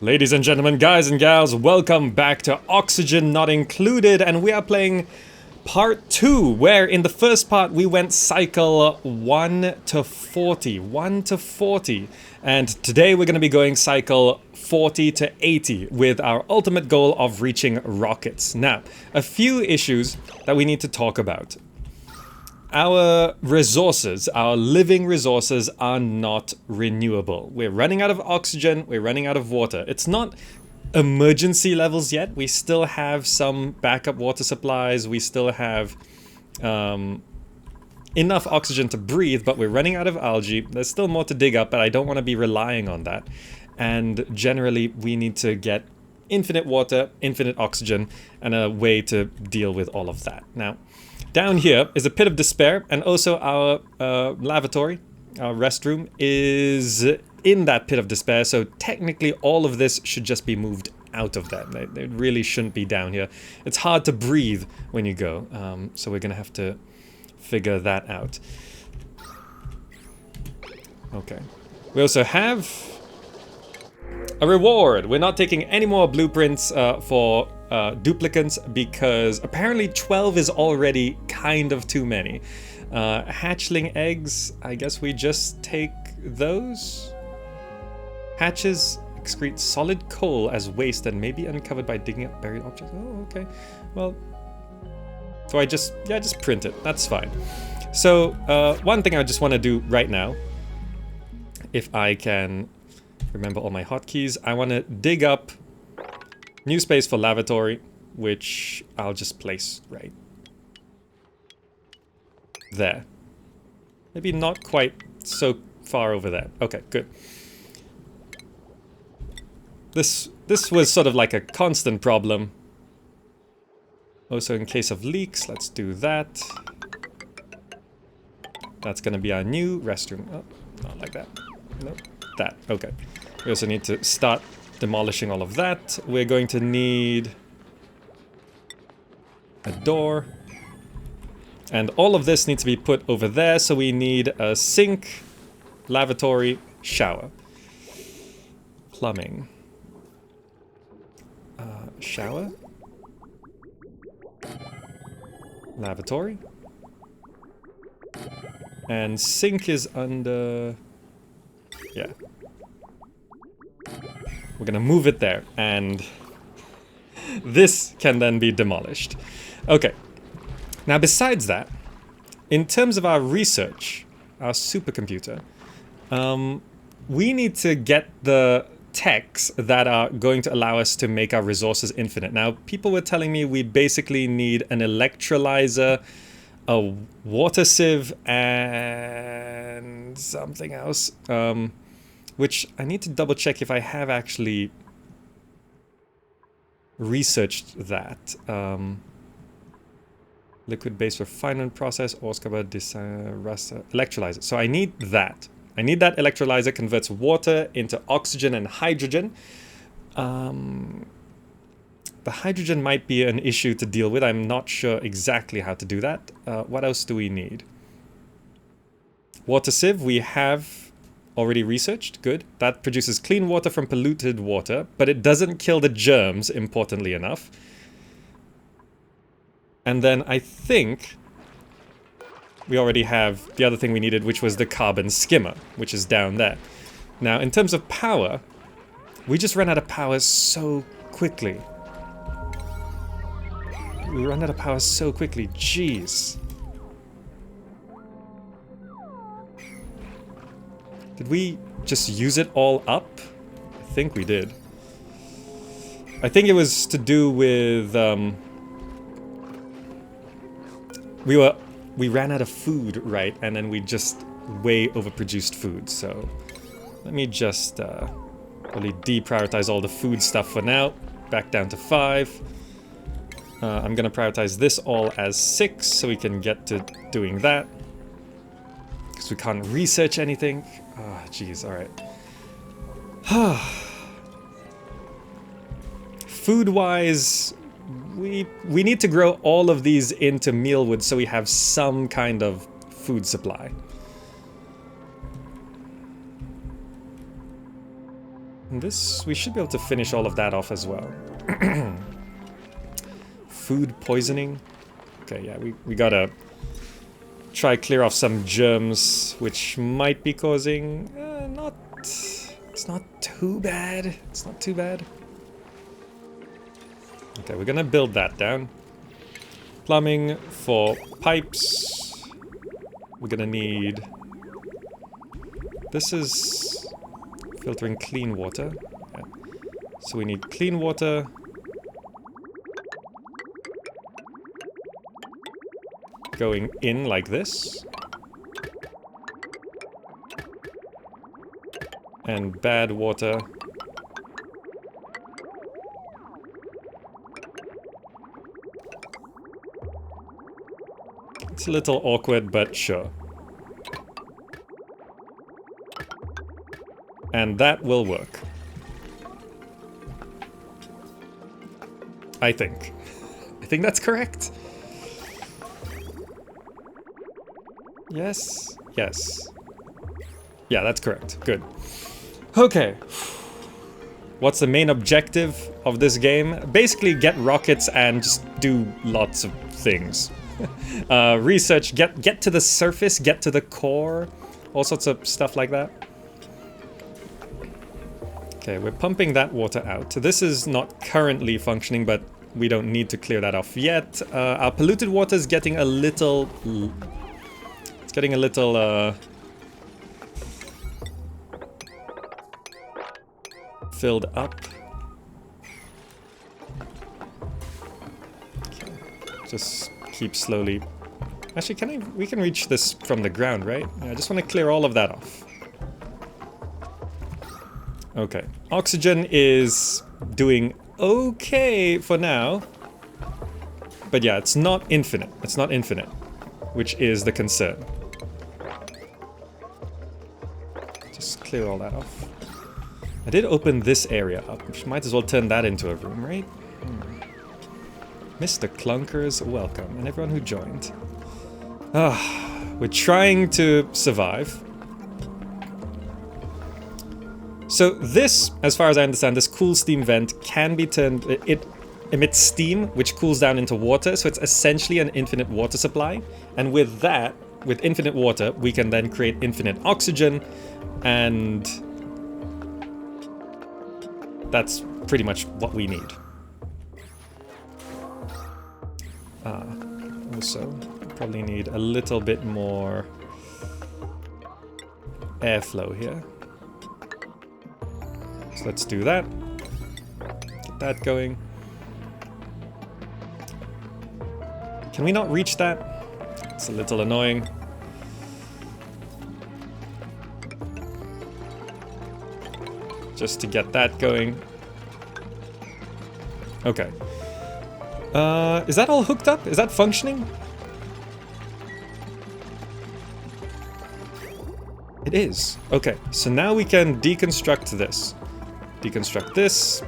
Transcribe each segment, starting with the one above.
Ladies and gentlemen, guys and gals, welcome back to Oxygen Not Included, and we are playing part 2, where in the first part we went cycle 1 to 40, 1 to 40, and today we're going to be going cycle 40 to 80 with our ultimate goal of reaching rockets. Now, a few issues that we need to talk about. Our resources, our living resources, are not renewable. We're running out of oxygen, we're running out of water. It's not emergency levels yet. We still have some backup water supplies, we still have enough oxygen to breathe, but we're running out of algae. There's still more to dig up, but I don't want to be relying on that. And generally, we need to get infinite water, infinite oxygen, and a way to deal with all of that. Now, down here is a pit of despair, and also our lavatory, our restroom, is in that pit of despair, so technically all of this should just be moved out of there. They really shouldn't be down here. It's hard to breathe when you go, so we're gonna have to figure that out. Okay. We also have a reward. We're not taking any more blueprints for duplicants because apparently 12 is already kind of too many. Hatchling eggs, I guess we just take those. Hatches excrete solid coal as waste and may be uncovered by digging up buried objects. Oh, okay. Well, so I just print it. That's fine. So one thing I just want to do right now, if I can remember all my hotkeys, I want to dig up new space for lavatory, which I'll just place right there. Maybe not quite so far over there. Okay, good. This was sort of like a constant problem. Also, in case of leaks, let's do that. That's gonna be our new restroom. Oh, not like that. Nope, that. Okay. We also need to start demolishing all of that. We're going to need a door. And all of this needs to be put over there, so we need a sink, lavatory, shower. Plumbing. Shower. Lavatory. And sink is under... yeah. We're gonna move it there, and this can then be demolished. Okay. Now, besides that, in terms of our research, our supercomputer, we need to get the techs that are going to allow us to make our resources infinite. Now, people were telling me we basically need an electrolyzer, a water sieve, and something else. Which I need to double check if I have actually researched that. Liquid base refinement process, ore scrubber, electrolyzer. So I need that. I need that electrolyzer, converts water into oxygen and hydrogen. The hydrogen might be an issue to deal with. I'm not sure exactly how to do that. What else do we need? Water sieve, we have already researched. Good. That produces clean water from polluted water, but it doesn't kill the germs, importantly enough. And then I think we already have the other thing we needed, which was the carbon skimmer, which is down there. Now, in terms of power, we just ran out of power so quickly. We ran out of power so quickly. Jeez. Did we just use it all up? I think we did. I think it was to do with, we ran out of food, right? And then we just way overproduced food. So let me just really deprioritize all the food stuff for now. Back down to 5. I'm gonna prioritize this all as 6 so we can get to doing that. Because we can't research anything. Ah, jeez, alright. Food-wise, we need to grow all of these into mealwood so we have some kind of food supply. And this, we should be able to finish all of that off as well. Food poisoning. Okay, yeah, we gotta try clear off some germs, which might be causing... It's not too bad. It's not too bad. Okay, we're gonna build that down. Plumbing for pipes. We're gonna need... This is filtering clean water. Yeah. So we need clean water. Going in like this. And bad water. It's a little awkward, but sure. And that will work. I think. I think that's correct. Yes. Yes. Yeah, that's correct. Good. Okay. What's the main objective of this game? Basically get rockets and just do lots of things. Research, get to the surface, get to the core, all sorts of stuff like that. Okay, we're pumping that water out. This is not currently functioning, but we don't need to clear that off yet. Our polluted water is getting a little... It's getting a little... filled up. Okay. Just keep slowly... Actually, we can reach this from the ground, right? Yeah, I just want to clear all of that off. Okay. Oxygen is doing okay for now. But yeah, it's not infinite. It's not infinite, which is the concern. Just clear all that off. I did open this area up, which might as well turn that into a room, right? Mr. Clunkers, welcome, and everyone who joined. We're trying to survive. So this, as far as I understand, this cool steam vent can be turned... It emits steam, which cools down into water, so it's essentially an infinite water supply. And with that, with infinite water, we can then create infinite oxygen, and... that's pretty much what we need. Also, probably need a little bit more airflow here. So let's do that. Get that going. Can we not reach that? It's a little annoying. Just to get that going. Okay. Is that all hooked up? Is that functioning? It is. Okay, so now we can deconstruct this. Deconstruct this,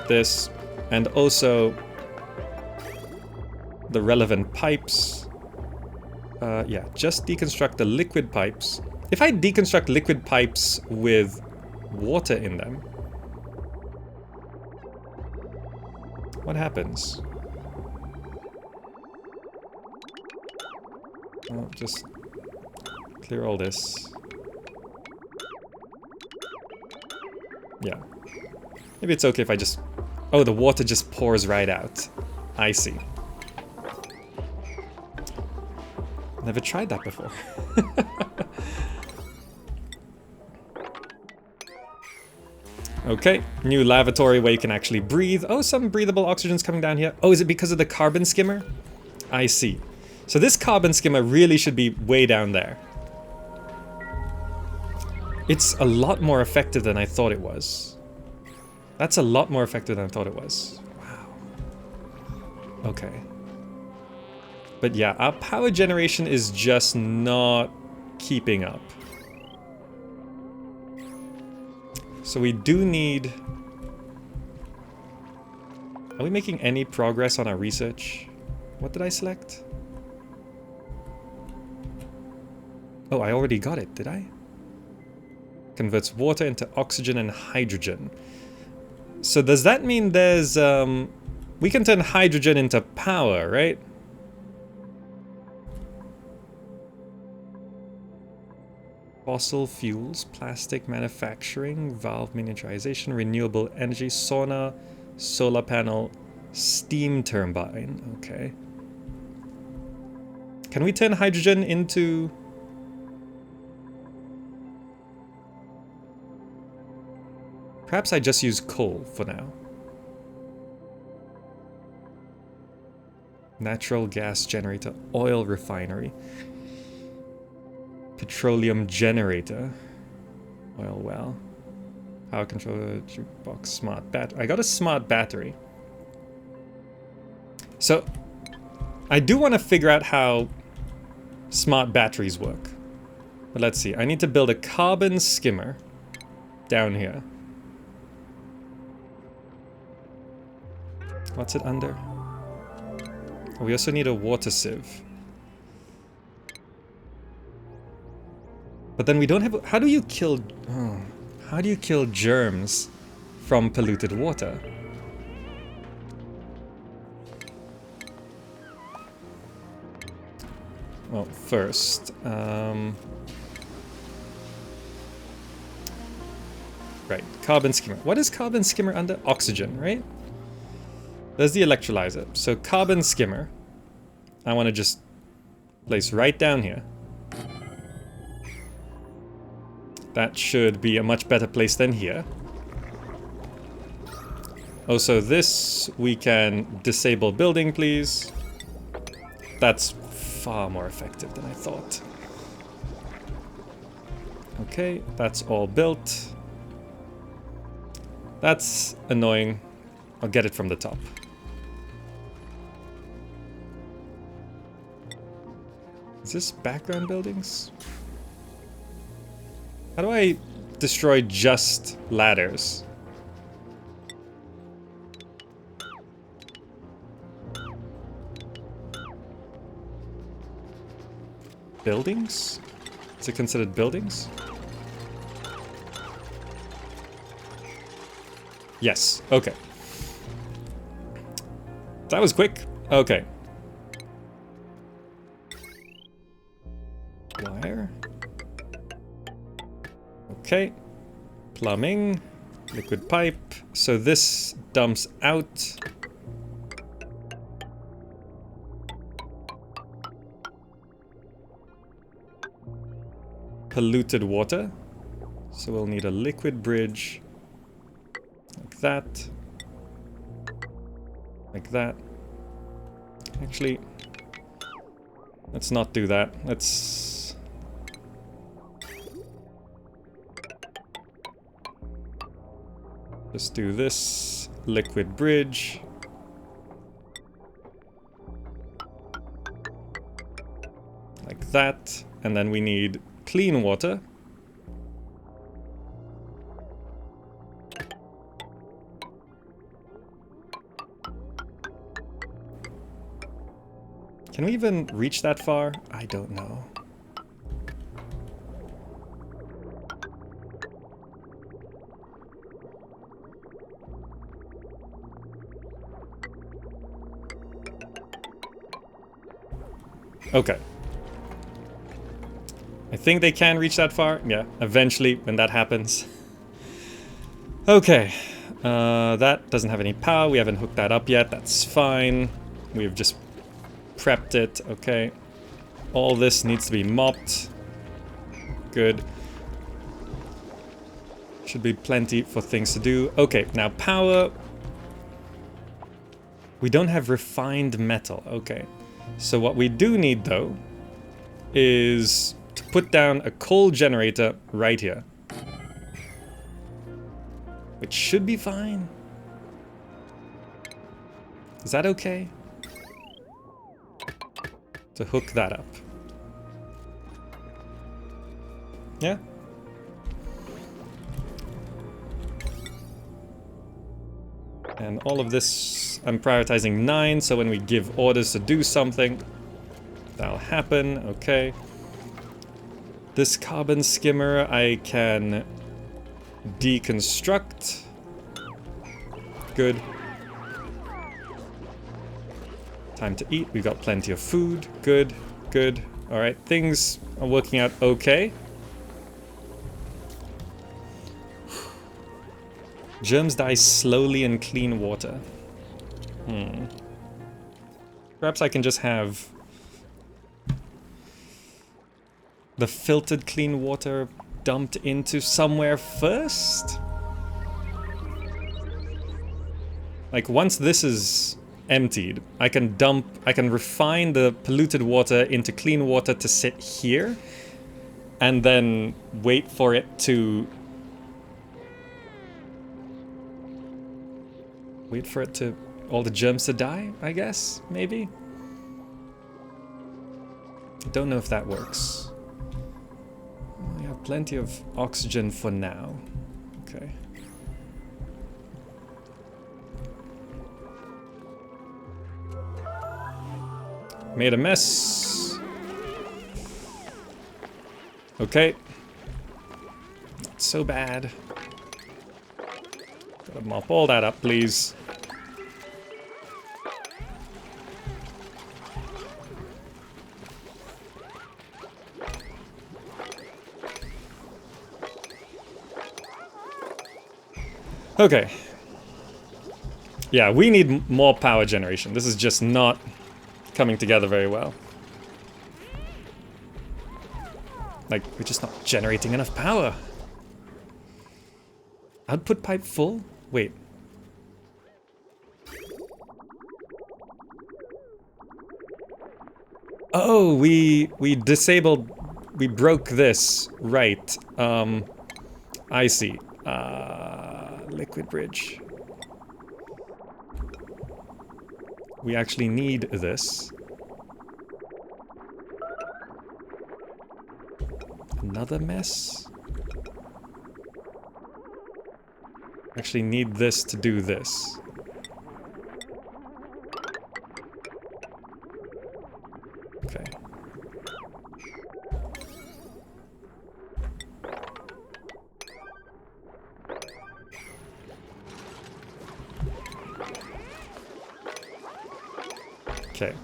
this, and also the relevant pipes. Yeah, just deconstruct the liquid pipes. If I deconstruct liquid pipes with water in them, what happens? Well, just clear all this. Yeah. Maybe it's okay if I just... Oh, the water just pours right out. I see. Never tried that before. Okay, new lavatory where you can actually breathe. Oh, some breathable oxygen's coming down here. Oh, is it because of the carbon skimmer? I see. So this carbon skimmer really should be way down there. It's a lot more effective than I thought it was. That's a lot more effective than I thought it was. Wow. Okay. But yeah, our power generation is just not keeping up. So we do need... Are we making any progress on our research? What did I select? Oh, I already got it, did I? Converts water into oxygen and hydrogen. So does that mean there's... we can turn hydrogen into power, right? Fossil fuels, plastic manufacturing, valve miniaturization, renewable energy, sauna, solar panel, steam turbine. Okay. Can we turn hydrogen into... Perhaps I just use coal for now. Natural gas generator, oil refinery. Petroleum generator. Oil well. Power controller, jukebox, smart battery. I got a smart battery. So, I do want to figure out how smart batteries work. But let's see. I need to build a carbon skimmer down here. What's it under? Oh, we also need a water sieve. But then we don't have... How do you kill... Oh, how do you kill germs from polluted water? Well, first... Right, carbon skimmer. What is carbon skimmer under? Oxygen, right? There's the electrolyzer. So carbon skimmer, I want to just place right down here. That should be a much better place than here. Also, this we can disable building, please. That's far more effective than I thought. Okay, that's all built. That's annoying. I'll get it from the top. Is this background buildings? How do I destroy just ladders? Buildings? Is it considered buildings? Yes, okay. That was quick. Okay. Wire. Okay. Plumbing. Liquid pipe. So this dumps out. Polluted water. So we'll need a liquid bridge. Like that. Like that. Actually, let's not do that. Let's... just do this. Liquid bridge. Like that. And then we need clean water. Can we even reach that far? I don't know. Okay. I think they can reach that far. Yeah, eventually when that happens. Okay. That doesn't have any power. We haven't hooked that up yet. That's fine. We've just prepped it. Okay. All this needs to be mopped. Good. Should be plenty for things to do. Okay, now power. We don't have refined metal. Okay. So what we do need though is to put down a coal generator right here. Which should be fine. Is that okay? To hook that up. Yeah? And all of this, I'm prioritizing 9, so when we give orders to do something, that'll happen, okay. This carbon skimmer, I can Deconstruct. Good. Time to eat. We've got plenty of food. Good, good. All right, things are working out okay. Germs die slowly in clean water. Perhaps I can just have the filtered clean water dumped into somewhere first? Like, once this is emptied, I can refine the polluted water into clean water to sit here, and then wait for it to... all the germs to die, I guess? Maybe? I don't know if that works. We have plenty of oxygen for now. Okay. Made a mess. Okay. Not so bad. Gotta mop all that up, please. Okay. Yeah, we need more power generation. This is just not coming together very well. Like, we're just not generating enough power. Output pipe full? Wait. Oh, we disabled... we broke this. Right. I see. Liquid bridge. We actually need this. Another mess? Actually need this to do this. Okay. Okay.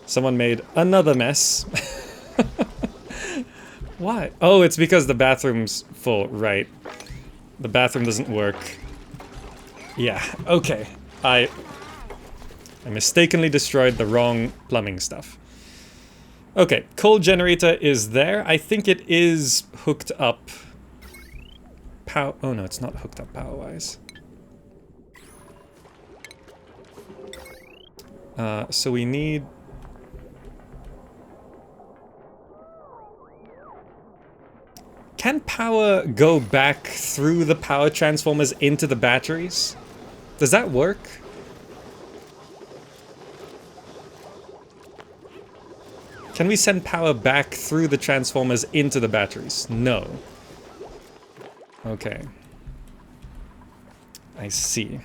Someone made another mess. Why? Oh, it's because the bathroom's full, right. The bathroom doesn't work. Yeah, okay. I mistakenly destroyed the wrong plumbing stuff. Okay, coal generator is there. I think it is hooked up. Oh no, it's not hooked up power-wise. So we need... Can power go back through the power transformers into the batteries? Does that work? Can we send power back through the transformers into the batteries? No. Okay. I see.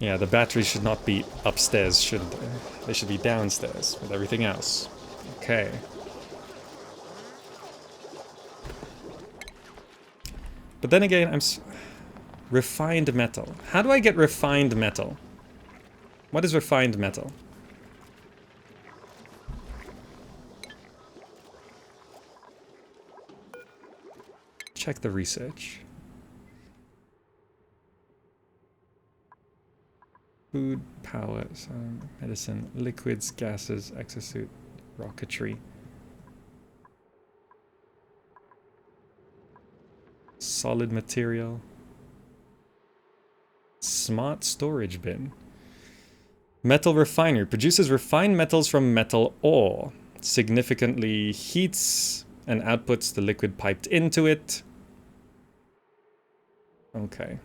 Yeah, the batteries should not be upstairs, shouldn't they? They should be downstairs with everything else. Okay. But then again, refined metal. How do I get refined metal? What is refined metal? Check the research. Food, power, medicine, liquids, gases, exosuit, rocketry. Solid material. Smart storage bin. Metal refinery. Produces refined metals from metal ore. Significantly heats and outputs the liquid piped into it. Okay.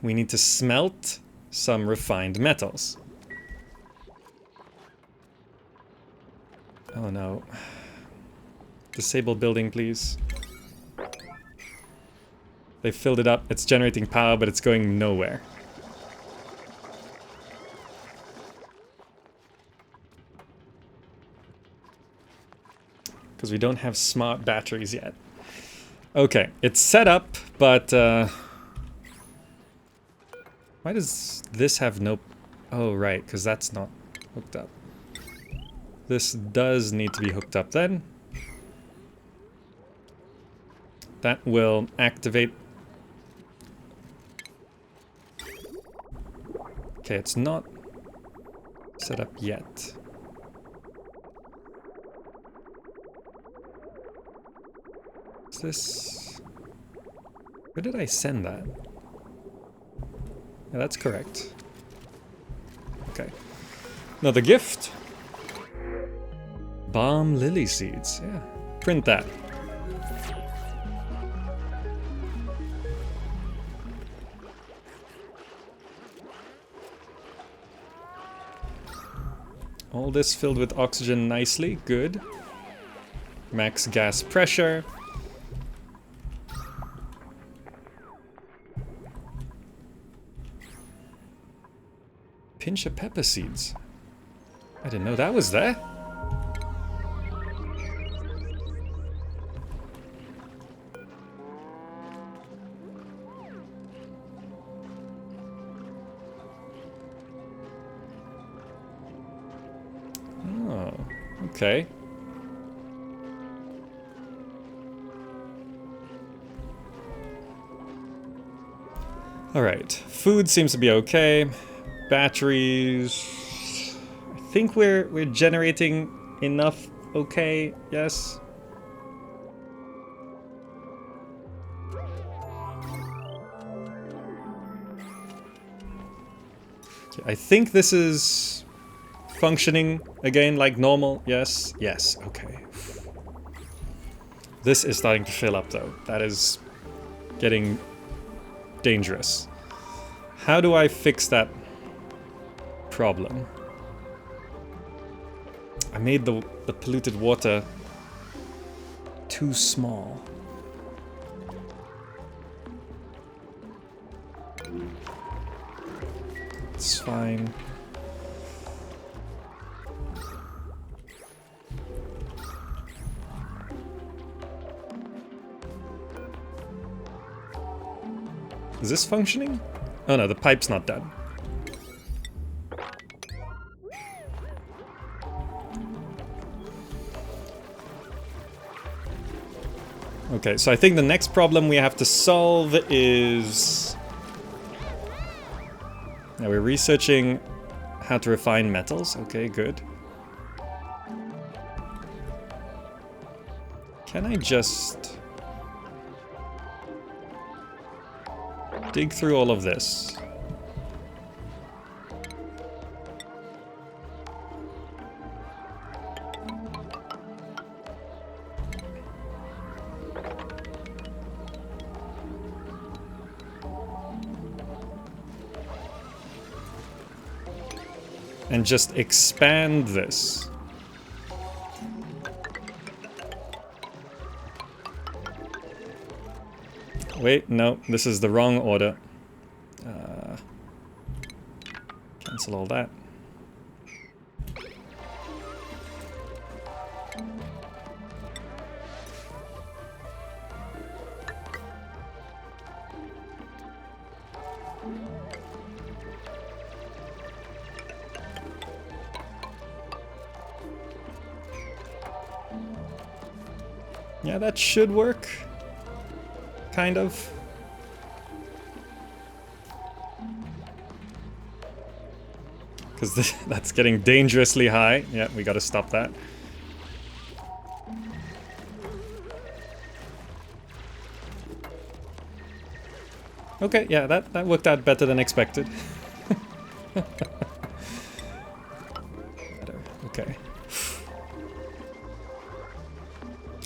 We need to smelt some refined metals. Oh no. Disable building, please. They filled it up. It's generating power, but it's going nowhere. because we don't have smart batteries yet. Okay, it's set up, but why does this have no... Oh, right, because that's not hooked up. This does need to be hooked up then. That will activate... Okay, it's not set up yet. Is this... Where did I send that? Yeah, that's correct. Okay. Another gift. Balm lily seeds. Yeah. Print that. All this filled with oxygen nicely. Good. Max gas pressure. Pinch of pepper seeds. I didn't know that was there. Oh, okay. All right, food seems to be okay. Batteries. I think we're generating enough. Okay, yes. Okay, I think this is functioning again like normal. Yes, yes, okay. This is starting to fill up though. That is getting dangerous. How do I fix that problem? I made the polluted water too small. It's fine. Is this functioning? Oh no, the pipe's not done. Okay, so I think the next problem we have to solve is... Now we're researching how to refine metals. Okay, good. Can I just... dig through all of this? And just expand this. Wait, no, this is the wrong order. Cancel all that. Yeah, that should work. Kind of. Because that's getting dangerously high. Yeah, we gotta stop that. Okay, yeah, that worked out better than expected. Okay.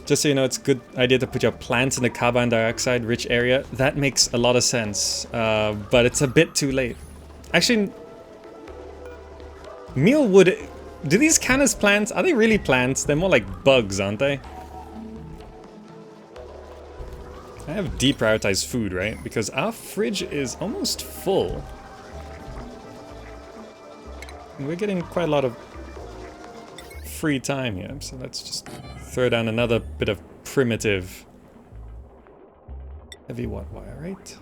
Just so you know, it's a good idea to put your plants in a carbon dioxide rich area. That makes a lot of sense, but it's a bit too late. Actually, mealwood, do these count as plants? Are they really plants? They're more like bugs, aren't they? I have deprioritized food, right? Because our fridge is almost full. And we're getting quite a lot of free time here, so let's just throw down another bit of primitive heavy watt wire, right?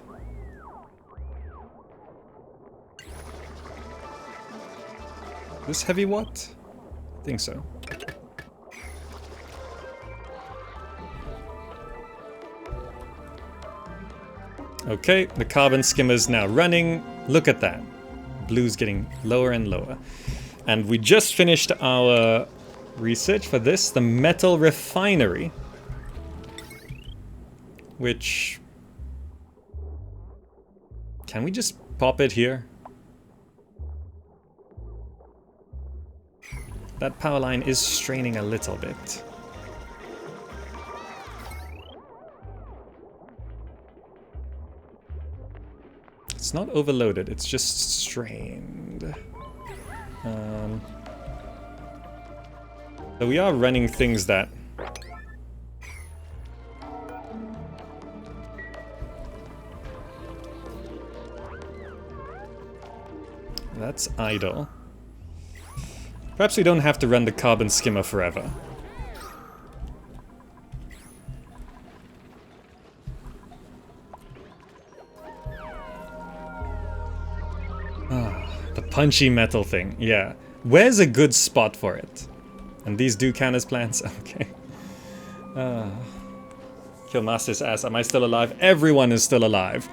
This heavy watt? I think so. Okay, the carbon skimmer's now running. Look at that. Blue's getting lower and lower. And we just finished our research for this, the metal refinery. Which... Can we just pop it here? That power line is straining a little bit. It's not overloaded, it's just strained. So we are running things that... That's idle. Perhaps we don't have to run the carbon skimmer forever. The punchy metal thing, yeah. Where's a good spot for it? And these do count as plants? Okay. Killmaster's asks, am I still alive? Everyone is still alive.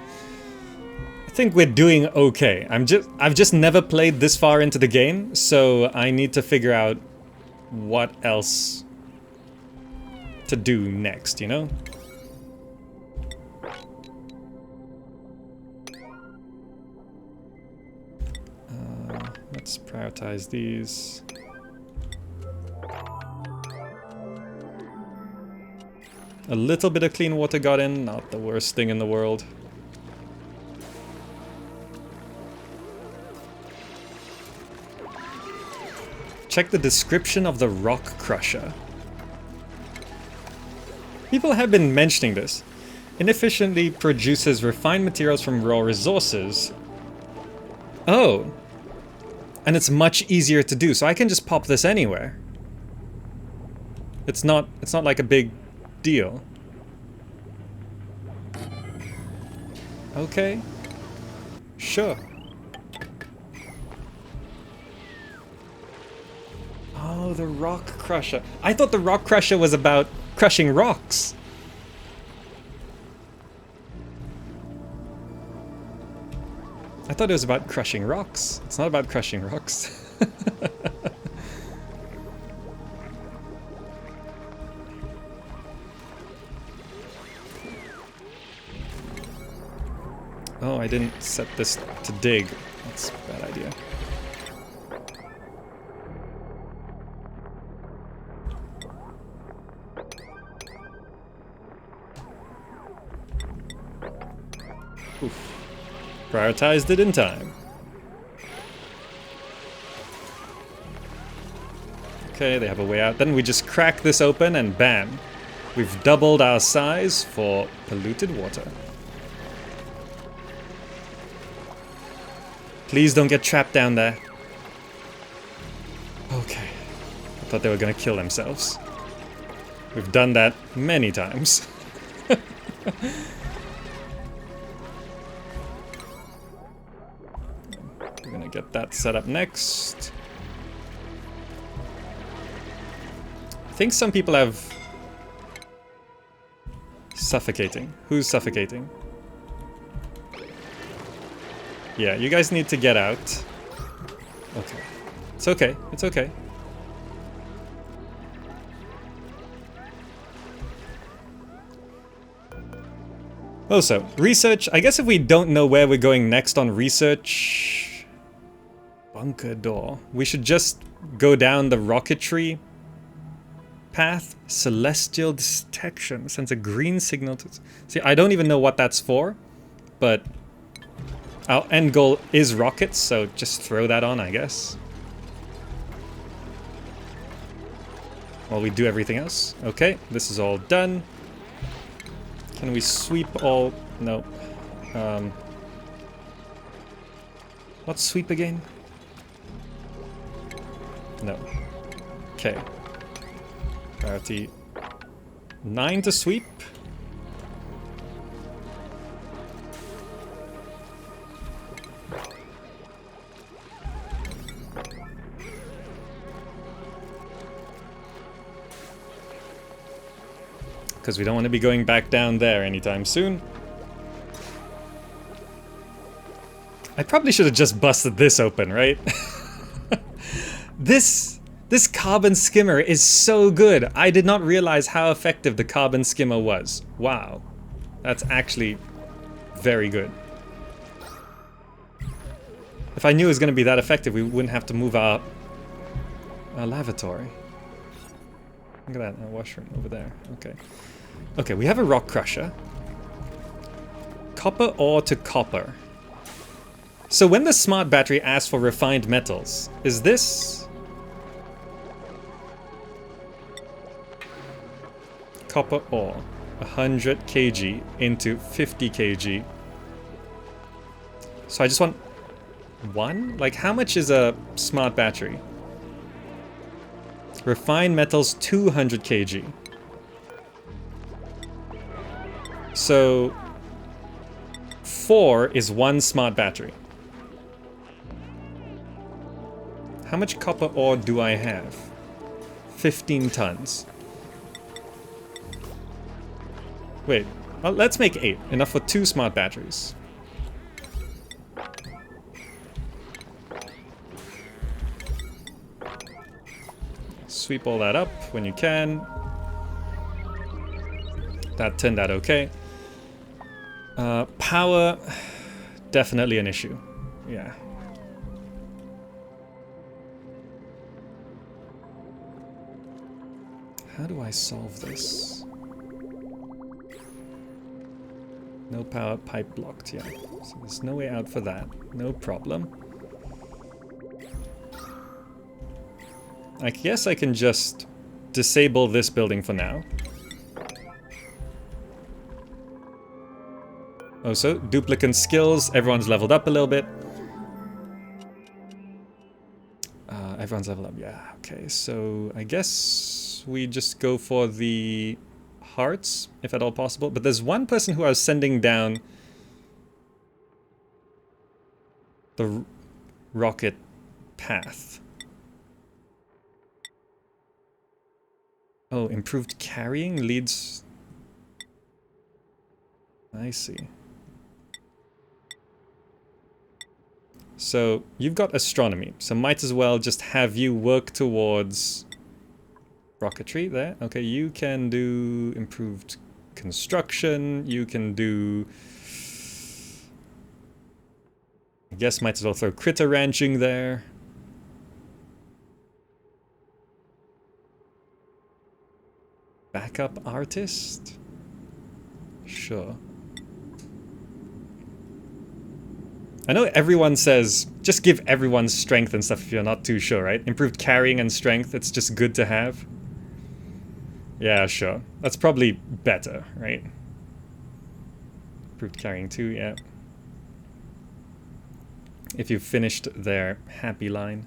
I think we're doing okay. I've just never played this far into the game, so I need to figure out what else to do next, you know? Let's prioritize these. A little bit of clean water got in, not the worst thing in the world. Check the description of the rock crusher. People have been mentioning this. Inefficiently produces refined materials from raw resources. Oh. And it's much easier to do, so I can just pop this anywhere. It's not like a big deal. Okay. Sure. Oh, the rock crusher. I thought the rock crusher was about crushing rocks. I thought it was about crushing rocks. It's not about crushing rocks. Oh, I didn't set this to dig. That's a bad idea. Oof. Prioritized it in time. Okay, they have a way out. Then we just crack this open and bam. We've doubled our size for polluted water. Please don't get trapped down there. Okay. I thought they were gonna kill themselves. We've done that many times. We're gonna get that set up next. I think some people have... Suffocating. Who's suffocating? Yeah, you guys need to get out. Okay. It's okay. It's okay. Also, research. I guess if we don't know where we're going next on research... Bunker door. We should just go down the rocketry path. Celestial detection. Sends a green signal to... See, I don't even know what that's for, but... Our end goal is rockets, so just throw that on, I guess. While we do everything else. Okay, this is all done. Can we sweep all... No. What's sweep again? No. Okay. Priority 9 to sweep. Because we don't want to be going back down there anytime soon. I probably should have just busted this open, right? This carbon skimmer is so good. I did not realize how effective the carbon skimmer was. Wow. That's actually very good. If I knew it was going to be that effective, we wouldn't have to move our lavatory. Look at that, a washroom over there. Okay. Okay, we have a rock crusher. Copper ore to copper. So when the smart battery asks for refined metals, is this copper ore 100 kg into 50 kg? So I just want one? Like, how much is a smart battery? Refined metals 200 kg. So 4 is one smart battery. How much copper ore do I have? 15 tons. Wait, well, let's make 8. Enough for 2 smart batteries. Sweep all that up when you can. That turned out okay. Power, definitely an issue. Yeah. How do I solve this? No power, pipe blocked, yeah. So there's no way out for that. No problem. I guess I can just disable this building for now. Oh, so duplicant skills. Everyone's leveled up a little bit. Everyone's leveled up, yeah. Okay, so I guess we just go for the hearts, if at all possible. But there's one person who I was sending down the rocket path. Oh, improved carrying leads... I see. So, you've got astronomy, so might as well just have you work towards rocketry there. Okay, you can do improved construction, you can do... I guess might as well throw critter ranching there. Backup artist? Sure. I know everyone says, just give everyone strength and stuff if you're not too sure, right? Improved carrying and strength, it's just good to have. Yeah, sure. That's probably better, right? Improved carrying too, yeah. If you've finished their happy line.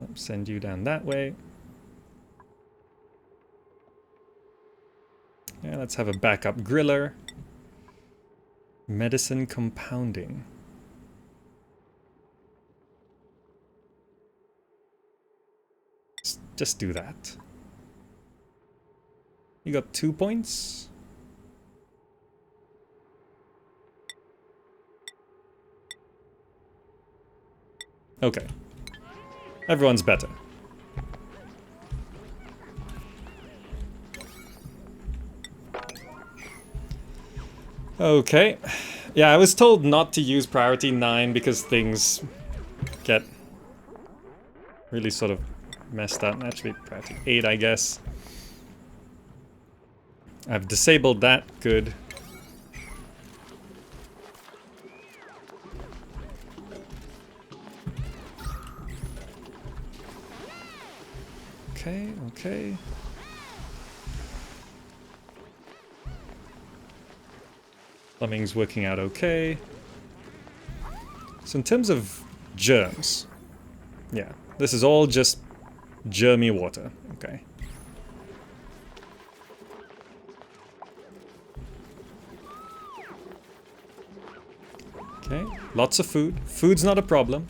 I'll send you down that way. Yeah, let's have a backup griller. Medicine compounding. Just do that. You got 2 points. Okay. Everyone's better. Okay. Yeah, I was told not to use priority 9 because things get really sort of messed up. Actually, priority 8, I guess. I've disabled that. Good. Okay, okay. Plumbing's working out okay. So in terms of Germs. Yeah, this is all just germy water. Okay. Okay, lots of food. Food's not a problem.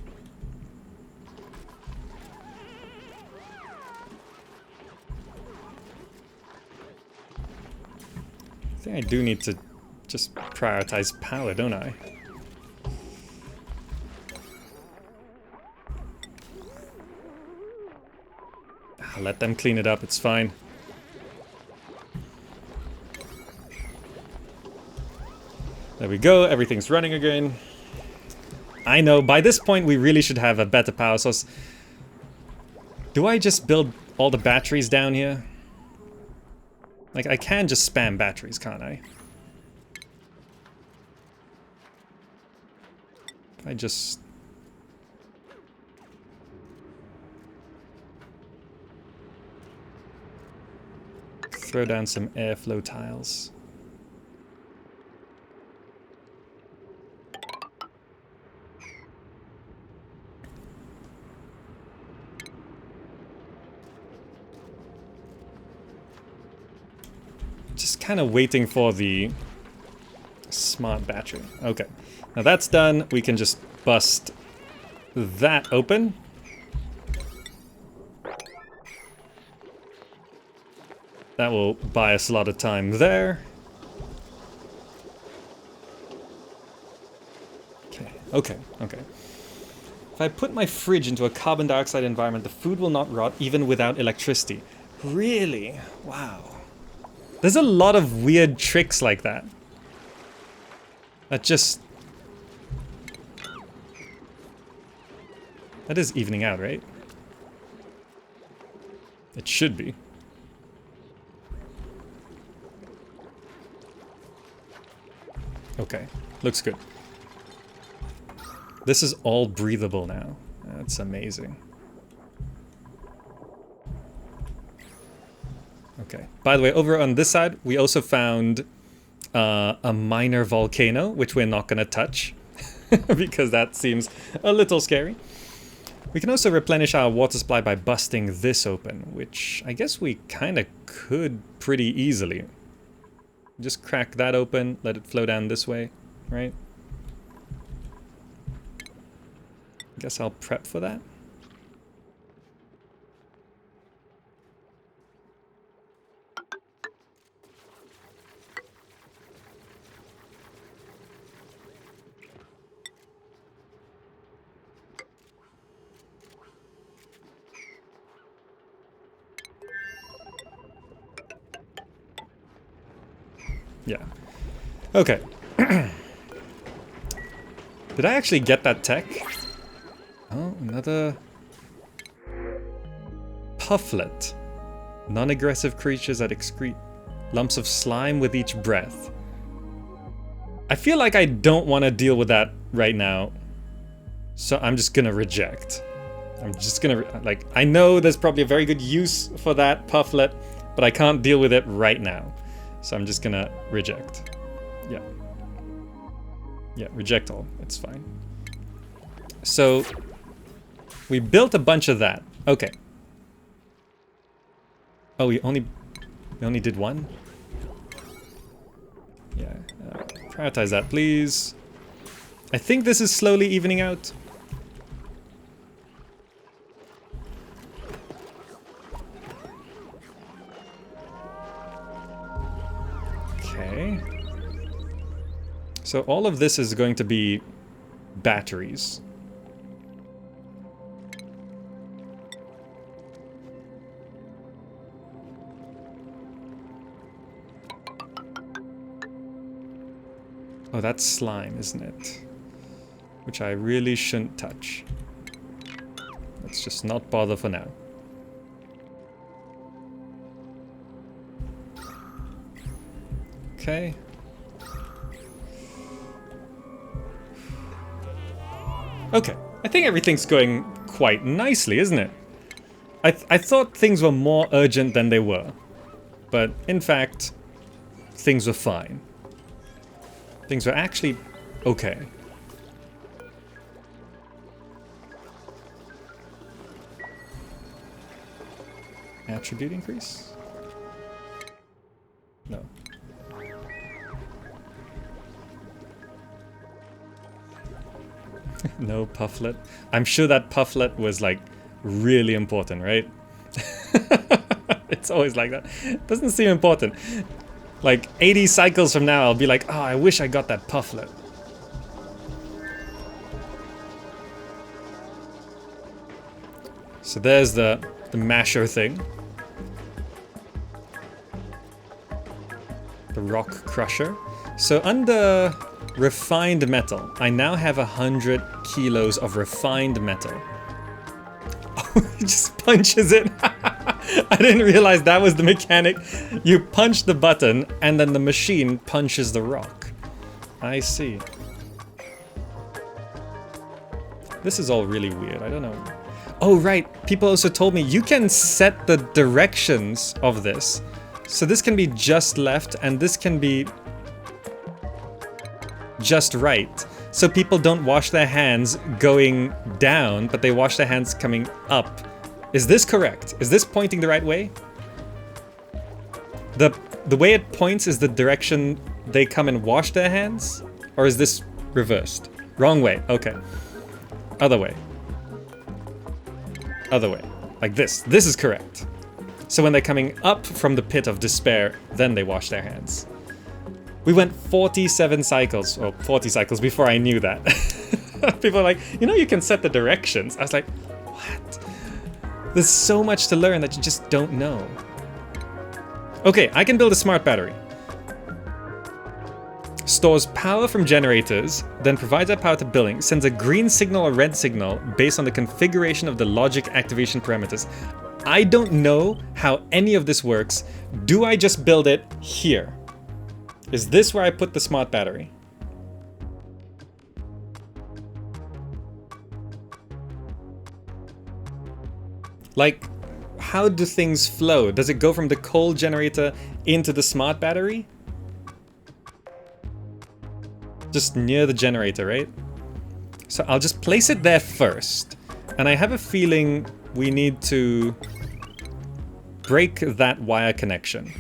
I think I do need to just prioritize power, don't I? I'll let them clean it up, it's fine. There we go, everything's running again. I know, by this point we really should have a better power source. Do I just build all the batteries down here? Like, I can just spam batteries, can't I? If I just... throw down some airflow tiles. Just kind of waiting for the smart battery. Okay, now that's done. We can just bust that open. That will buy us a lot of time there. Okay. If I put my fridge into a carbon dioxide environment, the food will not rot even without electricity. Really? Wow. There's a lot of weird tricks like that. That just... that is evening out, right? It should be. Okay, looks good. This is all breathable now. That's amazing. Okay. By the way, over on this side, we also found a minor volcano, which we're not going to touch because that seems a little scary. We can also replenish our water supply by busting this open, which I guess we kind of could pretty easily. Just crack that open, let it flow down this way, right? Guess I'll prep for that. Yeah. Okay. Did I actually get that tech? Oh, another... Pufflet. Non-aggressive creatures that excrete lumps of slime with each breath. I feel like I don't want to deal with that right now. So I'm just gonna reject. I'm just gonna... like, I know there's probably a very good use for that pufflet, but I can't deal with it right now. So I'm just gonna reject. Yeah. Yeah, reject all. It's fine. So we built a bunch of that. Okay. Oh, we only did one? Yeah. Prioritize that, please. I think this is slowly evening out. Okay. So all of this is going to be batteries. Oh, that's slime, isn't it? Which I really shouldn't touch. Let's just not bother for now. Okay. Okay, I think everything's going quite nicely, isn't it? I thought things were more urgent than they were. But in fact, things were fine. Things were actually okay. Attribute increase? No. No pufflet. I'm sure that pufflet was like really important, right? It's always like that. Doesn't seem important. Like 80 cycles from now, I'll be like, oh, I wish I got that pufflet. So there's the masher thing. The rock crusher. So under refined metal, I now have 100 kilos of refined metal. Oh, he just punches it. I didn't realize that was the mechanic. You punch the button and then the machine punches the rock. I see. This is all really weird. I don't know. Oh, right. People also told me you can set the directions of this. So this can be just left and this can be just right. So people don't wash their hands going down, but they wash their hands coming up. Is this correct? Is this pointing the right way? The way it points is the direction they come and wash their hands? Or is this reversed? Wrong way. Okay. Other way. Other way. Like this. This is correct. So when they're coming up from the pit of despair, then they wash their hands. We went 47 cycles, or 40 cycles before I knew that. People are like, you know, you can set the directions. I was like, what? There's so much to learn that you just don't know. Okay, I can build a smart battery. Stores power from generators, then provides that power to building, sends a green signal or red signal based on the configuration of the logic activation parameters. I don't know how any of this works. Do I just build it here? Is this where I put the smart battery? Like, how do things flow? Does it go from the coal generator into the smart battery? Just near the generator, right? So I'll just place it there first. And I have a feeling we need to break that wire connection.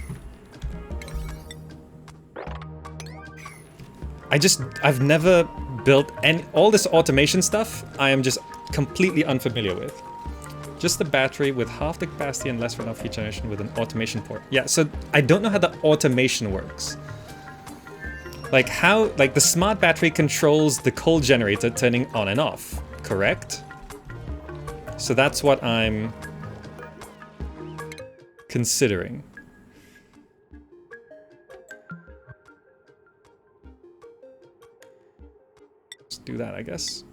I've never built all this automation stuff. I am just completely unfamiliar with. Just the battery with half the capacity and less runoff heat generation with an automation port. Yeah, so I don't know how the automation works. Like the smart battery controls the coal generator turning on and off, correct? So that's what I'm considering. Let's do that, I guess.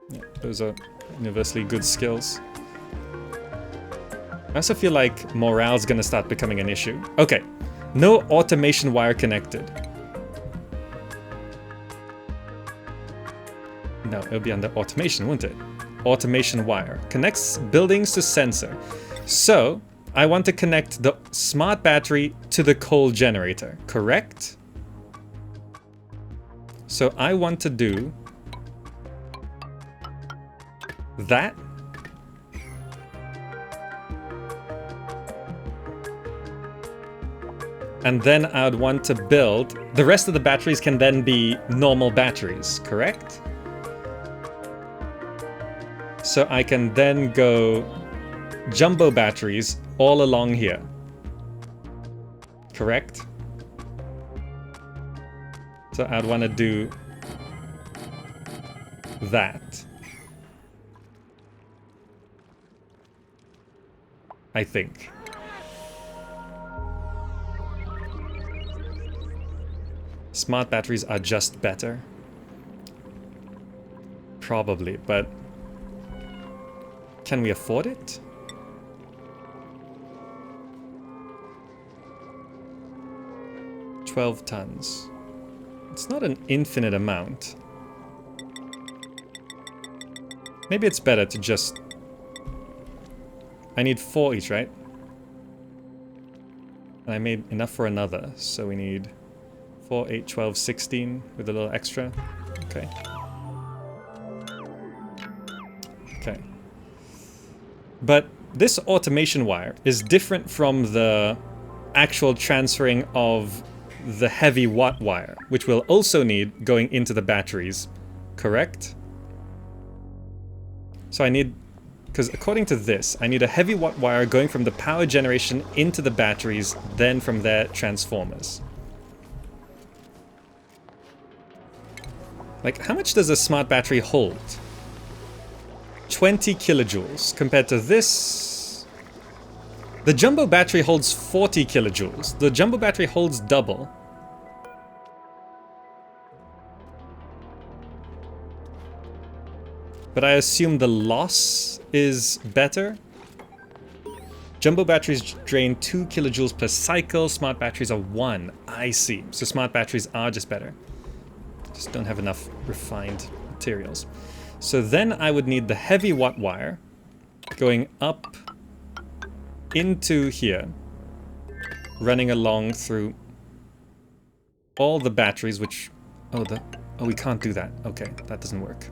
Yeah, those are universally good skills. I also feel like morale's gonna start becoming an issue. Okay, no automation wire connected. No, it'll be under automation, wouldn't it? Automation wire. Connects buildings to sensor. So, I want to connect the smart battery to the coal generator, correct? So I want to do that. And then I would want to build... The rest of the batteries can then be normal batteries, correct? So I can then go jumbo batteries all along here. Correct? So I'd want to do that. I think. Smart batteries are just better. Probably, but can we afford it? $12 tons. It's not an infinite amount. Maybe it's better to just... I need 4 each, right? And I made enough for another, so we need 4, 8, 12, 16 with a little extra. Okay. Okay. But this automation wire is different from the actual transferring of the heavy watt wire, which we'll also need going into the batteries, correct? So I need, because according to this, I need a heavy watt wire going from the power generation into the batteries, then from their transformers. Like, how much does a smart battery hold? 20 kilojoules compared to this. The jumbo battery holds 40 kilojoules. The jumbo battery holds double. But I assume the loss is better. Jumbo batteries drain 2 kilojoules per cycle. Smart batteries are 1. I see. So smart batteries are just better. Just don't have enough refined materials. So then I would need the heavy watt wire going up into here, running along through all the batteries, which... Oh, we can't do that. Okay, that doesn't work.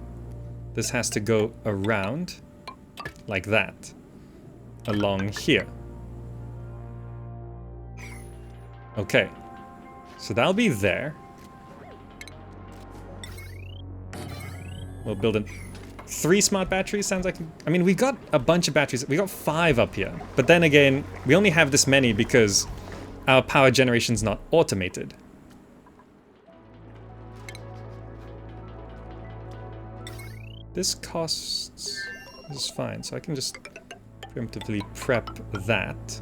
This has to go around like that, along here. Okay, so that'll be there. We'll build in 3 smart batteries, sounds like... I mean, we got a bunch of batteries. We got 5 up here. But then again, we only have this many because our power generation's not automated. This costs... This is fine, so I can just preemptively prep that.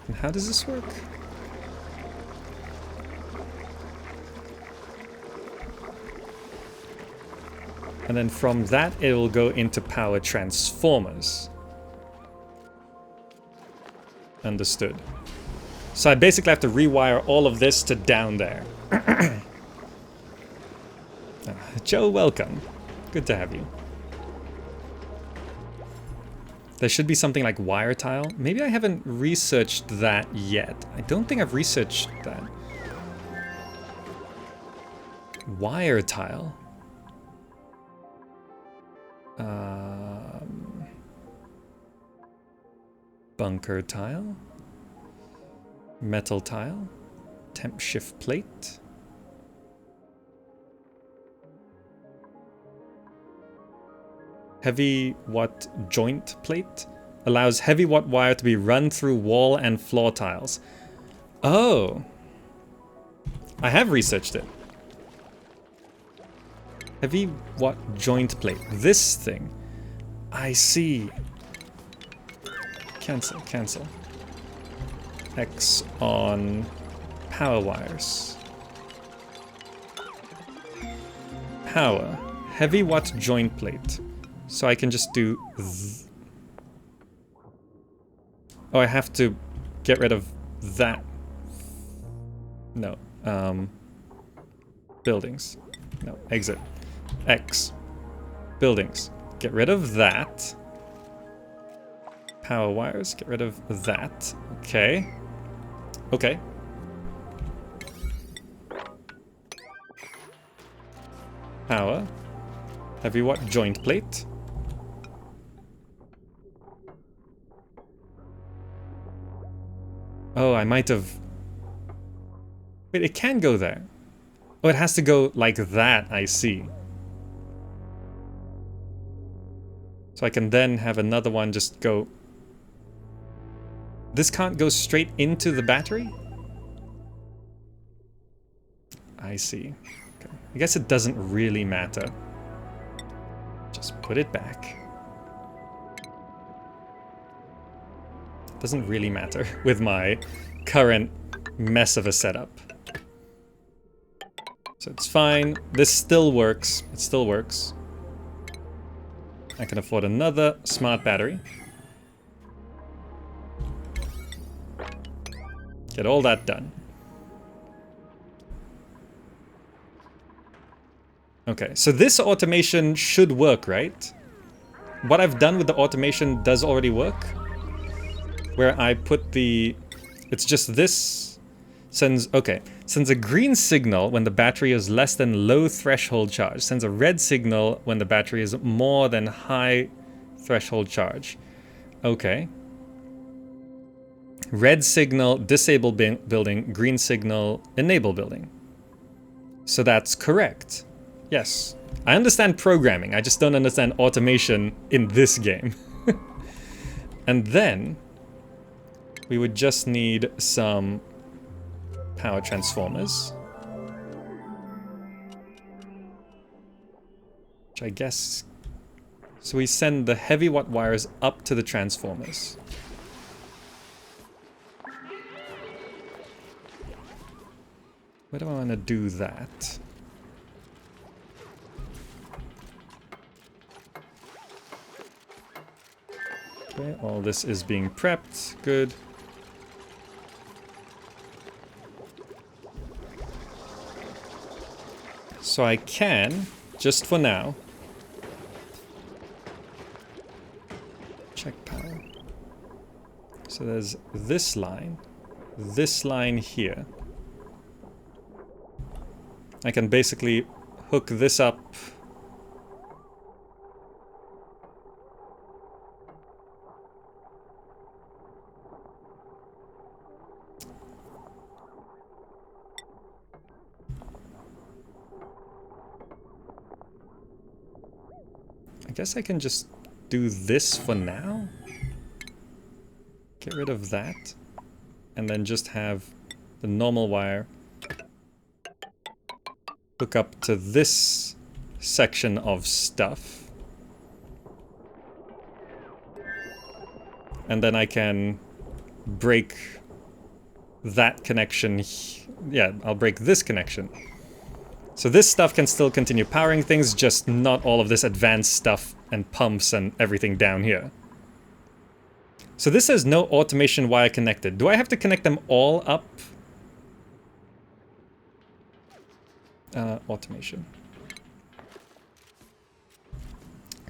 And how does this work? And then from that, it will go into power transformers. Understood. So I basically have to rewire all of this to down there. Joe, welcome. Good to have you. There should be something like wire tile. Maybe I haven't researched that yet. I don't think I've researched that. Wire tile. Bunker tile. Metal tile. Temp shift plate. Heavy watt joint plate. Allows heavy watt wire to be run through wall and floor tiles. Oh. I have researched it. Heavy watt joint plate. This thing. I see. Cancel, cancel. X on power wires. Power. Heavy watt joint plate. So I can just do... Oh, I have to get rid of that. No. Buildings. No, exit. X. Buildings. Get rid of that. Power wires. Get rid of that. Okay. Okay. Power. Heavy watt joint plate. Oh, I might have... Wait, it can go there. Oh, it has to go like that, I see. So I can then have another one just go... This can't go straight into the battery? I see. Okay. I guess it doesn't really matter. Just put it back. Doesn't really matter with my current mess of a setup. So it's fine. This still works. It still works. I can afford another smart battery. Get all that done. Okay, so this automation should work, right? What I've done with the automation does already work. Where I put the... It's just this Sends a green signal when the battery is less than low threshold charge. Sends a red signal when the battery is more than high threshold charge. Okay. Red signal, disable building. Green signal, enable building. So that's correct. Yes. I understand programming. I just don't understand automation in this game. And then we would just need some power transformers. Which I guess... So we send the heavy watt wires up to the transformers. Where do I want to do that? Okay, all this is being prepped. Good. So I can, just for now, check power. So there's this line here. I can basically hook this up. I guess I can just do this for now. Get rid of that. And then just have the normal wire hook up to this section of stuff. And then I can break that connection. Yeah, I'll break this connection. So this stuff can still continue powering things, just not all of this advanced stuff and pumps and everything down here. So this says no automation wire connected. Do I have to connect them all up? Automation.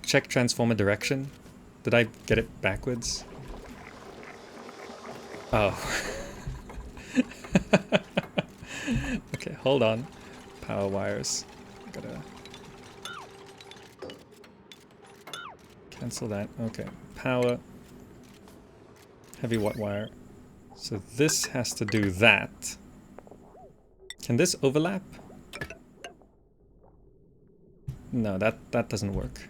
Check transformer direction. Did I get it backwards? Oh. Okay, hold on. Power wires. Gotta cancel that. Okay, power. Heavy watt wire. So this has to do that. Can this overlap? No, that doesn't work.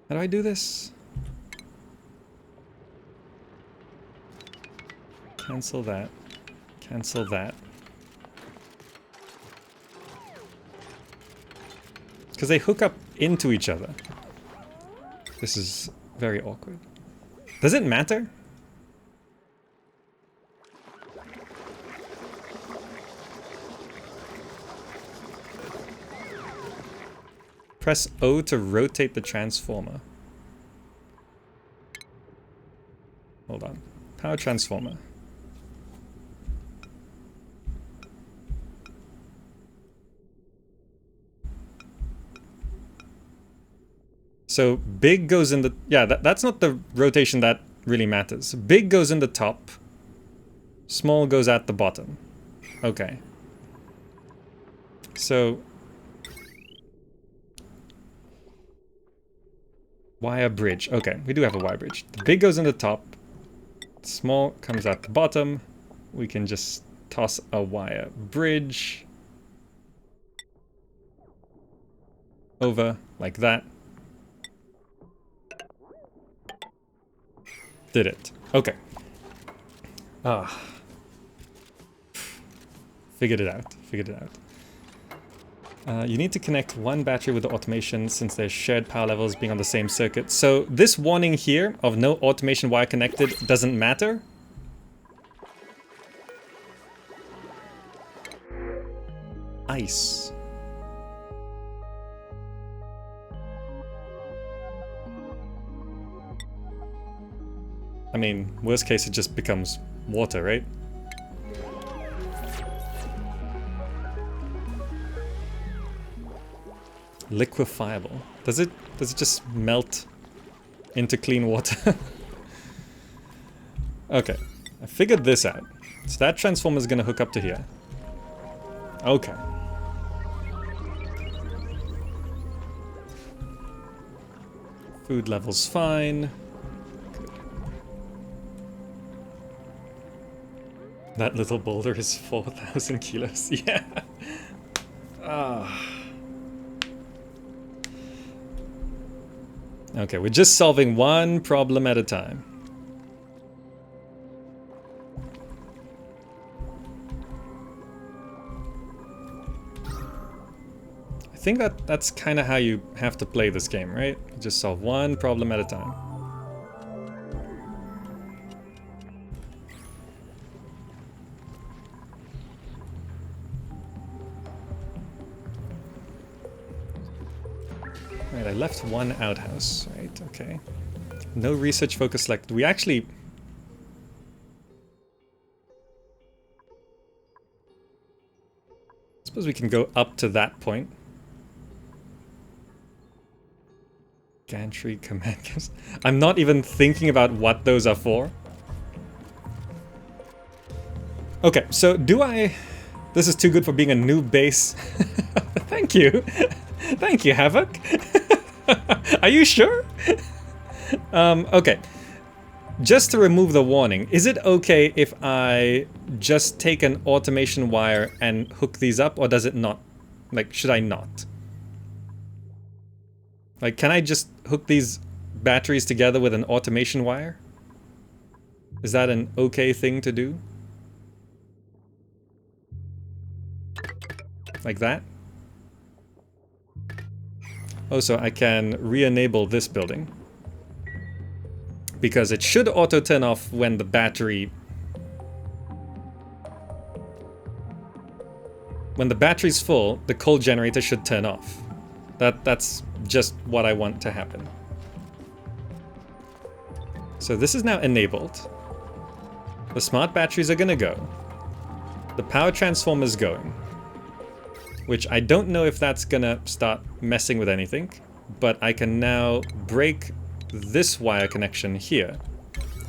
How do I do this? Cancel that. Cancel that. Because they hook up into each other. This is very awkward. Does it matter? Press O to rotate the transformer. Hold on. Power transformer. So big goes in the... Yeah, that's not the rotation that really matters. Big goes in the top. Small goes at the bottom. Okay. So... Wire bridge. Okay, we do have a wire bridge. The big goes in the top. Small comes at the bottom. We can just toss a wire bridge over like that. Did it. Okay. Ah. Figured it out. Figured it out. You need to connect one battery with the automation since there's shared power levels being on the same circuit. So this warning here of no automation wire connected doesn't matter. Ice. I mean, worst case it just becomes water, right? Liquefiable. Does it just melt into clean water. Okay, I figured this out. So that transformer is going to hook up to here. Okay. Food level's fine. Good. That little boulder is 4,000 kilos. Yeah. Ah. Okay, we're just solving one problem at a time. I think that's kind of how you have to play this game, right? Just solve one problem at a time. Right, I left one outhouse, right? Okay. No research focus select. We actually... I suppose we can go up to that point. Gantry command camps. I'm not even thinking about what those are for. Okay, so do I... This is too good for being a new base. Thank you. Thank you, Havoc. Are you sure? Okay. Just to remove the warning, is it okay if I just take an automation wire and hook these up, or does it not? Like, should I not? Like, can I just hook these batteries together with an automation wire? Is that an okay thing to do? Like that? Oh, so I can re-enable this building. Because it should auto-turn off when the battery... When the battery's full, the coal generator should turn off. That's just what I want to happen. So this is now enabled. The smart batteries are gonna go. The power transformer is going. Which I don't know if that's gonna start messing with anything, but I can now break this wire connection here,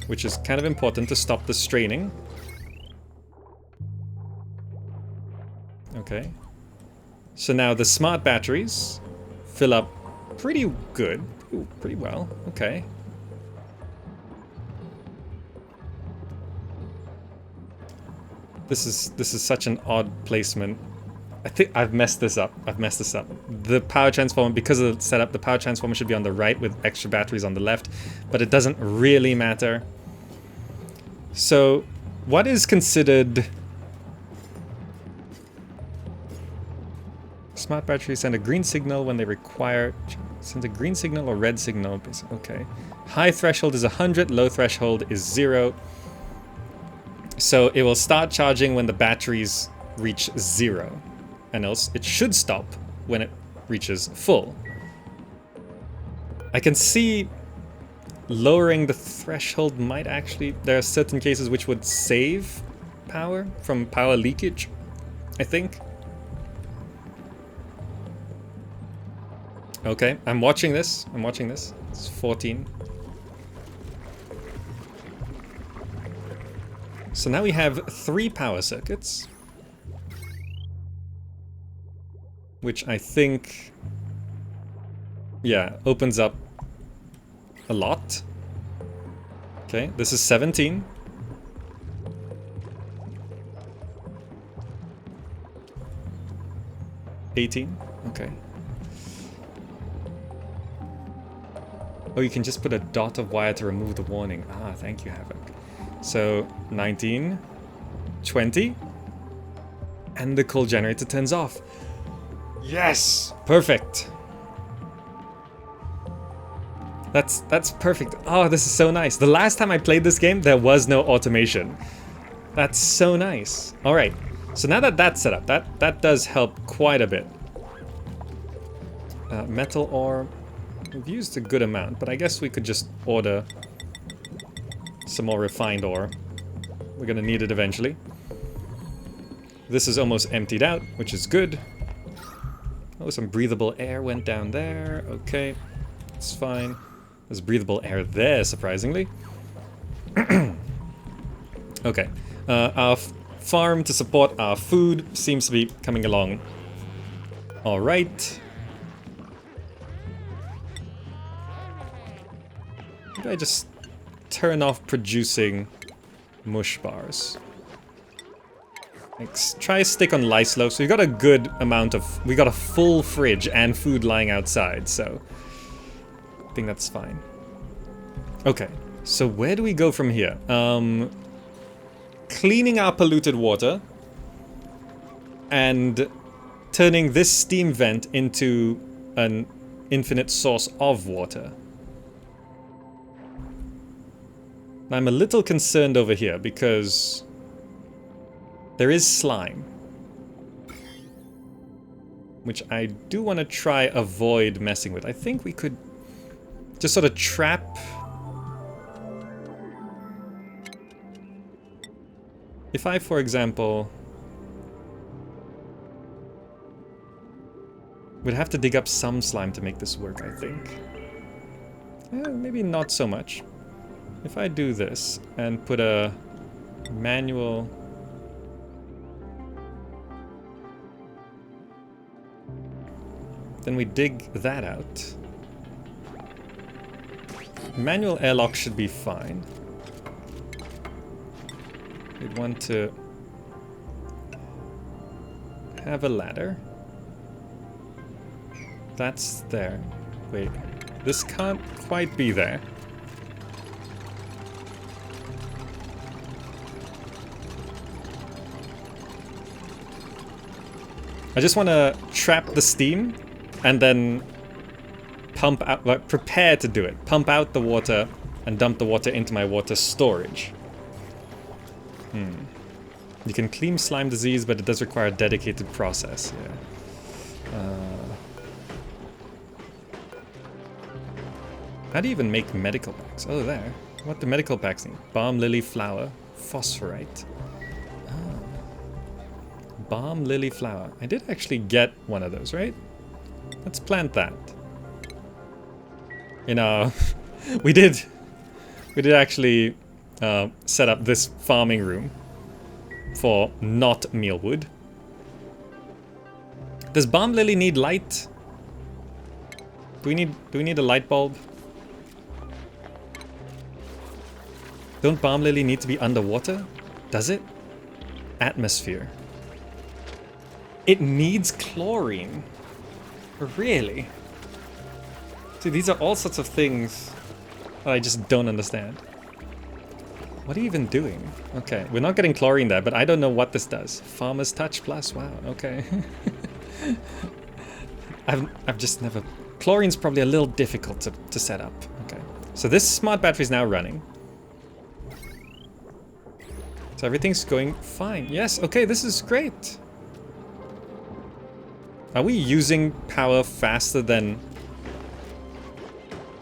which is kind of important to stop the straining. Okay. So now the smart batteries fill up pretty good. Ooh, pretty well. Okay. This is such an odd placement. I think I've messed this up. The power transformer, because of the setup, the power transformer should be on the right with extra batteries on the left, but it doesn't really matter. So, what is considered... Smart batteries send a green signal when they require... Send a green signal or red signal. Okay. High threshold is 100, low threshold is 0. So it will start charging when the batteries reach 0. And else it should stop when it reaches full. I can see lowering the threshold might actually... There are certain cases which would save power from power leakage, I think. Okay, I'm watching this. It's 14. So now we have 3 power circuits. Which I think, yeah, opens up a lot. Okay, this is 17. Okay. Oh, you can just put a dot of wire to remove the warning. Ah, thank you, Havoc. So, 19, 20, and the coal generator turns off. Yes! Perfect. That's perfect. Oh, this is so nice. The last time I played this game, there was no automation. That's so nice. All right. So now that that's set up, that does help quite a bit. Metal ore. We've used a good amount, but I guess we could just order some more refined ore. We're gonna need it eventually. This is almost emptied out, which is good. Oh, some breathable air went down there. Okay, it's fine. There's breathable air there, surprisingly. Okay. Our farm to support our food seems to be coming along all right. Maybe I just turn off producing mush bars. Try stick on lice low. So we got a good amount of... We got a full fridge and food lying outside, so... I think that's fine. Okay, so where do we go from here? Cleaning our polluted water. And turning this steam vent into an infinite source of water. I'm a little concerned over here because... there is slime. Which I do want to try avoid messing with. I think we could just sort of trap... If I, for example... would have to dig up some slime to make this work, I think. Maybe not so much. If I do this and put a manual... then we dig that out. Manual airlock should be fine. We'd want to have a ladder. That's there. Wait, this can't quite be there. I just want to trap the steam and then pump out, like, prepare to do it. Pump out the water and dump the water into my water storage. You can clean slime disease, but it does require a dedicated process. Yeah. How do you even make medical packs? Oh, there. What do medical packs need? Balm lily flower, phosphorite. Balm lily flower. I did actually get one of those, right? Let's plant that. You know, we did actually set up this farming room for not mealwood. Does balm lily need light? Do we need a light bulb? Don't balm lily need to be underwater? Does it? Atmosphere. It needs chlorine. Really? See, these are all sorts of things that I just don't understand. What are you even doing? Okay, we're not getting chlorine there, but I don't know what this does. Farmer's Touch Plus, wow, okay. I've just never... Chlorine's probably a little difficult to set up. Okay, so this smart battery is now running. So everything's going fine. Yes, okay, this is great. Are we using power faster than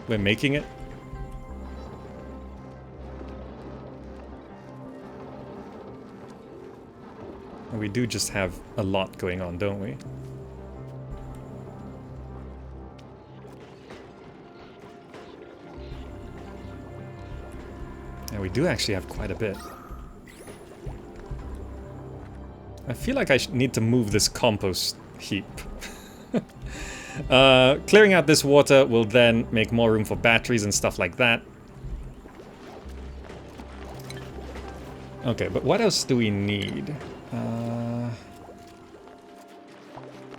we're making it? We do just have a lot going on, don't we? And we do actually have quite a bit. I feel like I need to move this compost heap. Clearing out this water will then make more room for batteries and stuff like that. Okay, but what else do we need?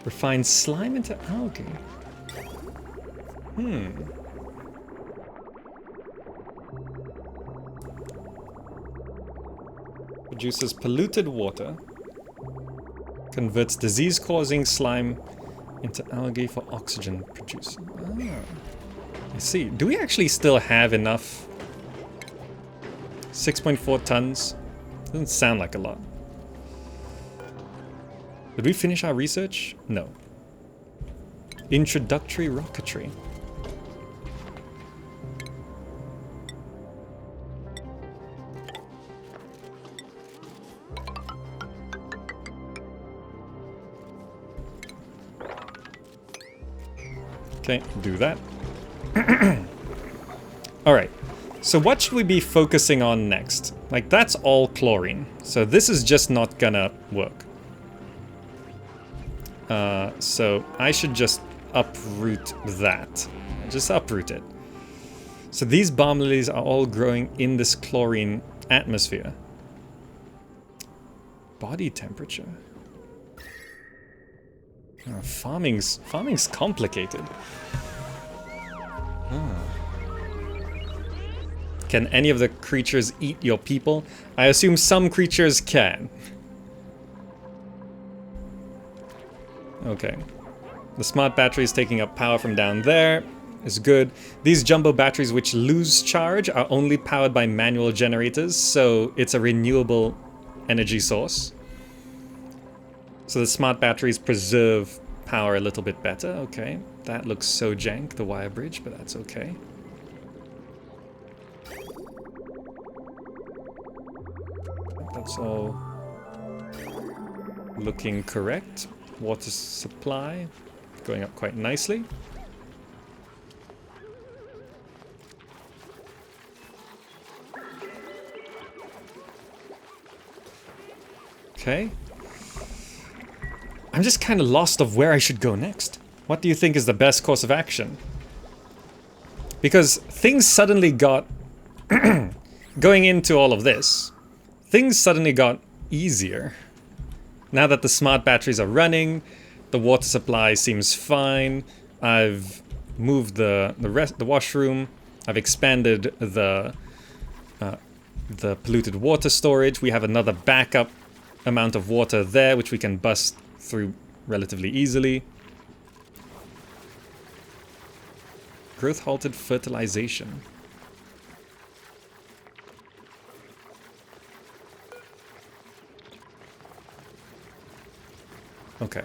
Refine slime into algae. Produces polluted water. Converts disease-causing slime into algae for oxygen producing. I see. Do we actually still have enough? 6.4 tons? Doesn't sound like a lot. Did we finish our research? No. Introductory rocketry. Okay, do that. Alright, so what should we be focusing on next? Like, that's all chlorine, so this is just not gonna work. So I should just uproot that. Just uproot it. So these balm lilies are all growing in this chlorine atmosphere. Body temperature. Oh, farming's complicated. Oh. Can any of the creatures eat your people? I assume some creatures can. Okay. The smart battery is taking up power from down there. Is good. These jumbo batteries which lose charge are only powered by manual generators, so it's a renewable energy source. So the smart batteries preserve power a little bit better. Okay. That looks so jank, the wire bridge, but that's okay. That's all looking correct. Water supply going up quite nicely. Okay. I'm just kind of lost of where I should go next. What do you think is the best course of action? Because things suddenly got... going into all of this, things suddenly got easier. Now that the smart batteries are running, the water supply seems fine. I've moved the washroom. I've expanded the polluted water storage. We have another backup amount of water there, which we can bust through relatively easily. Growth halted fertilization. Okay,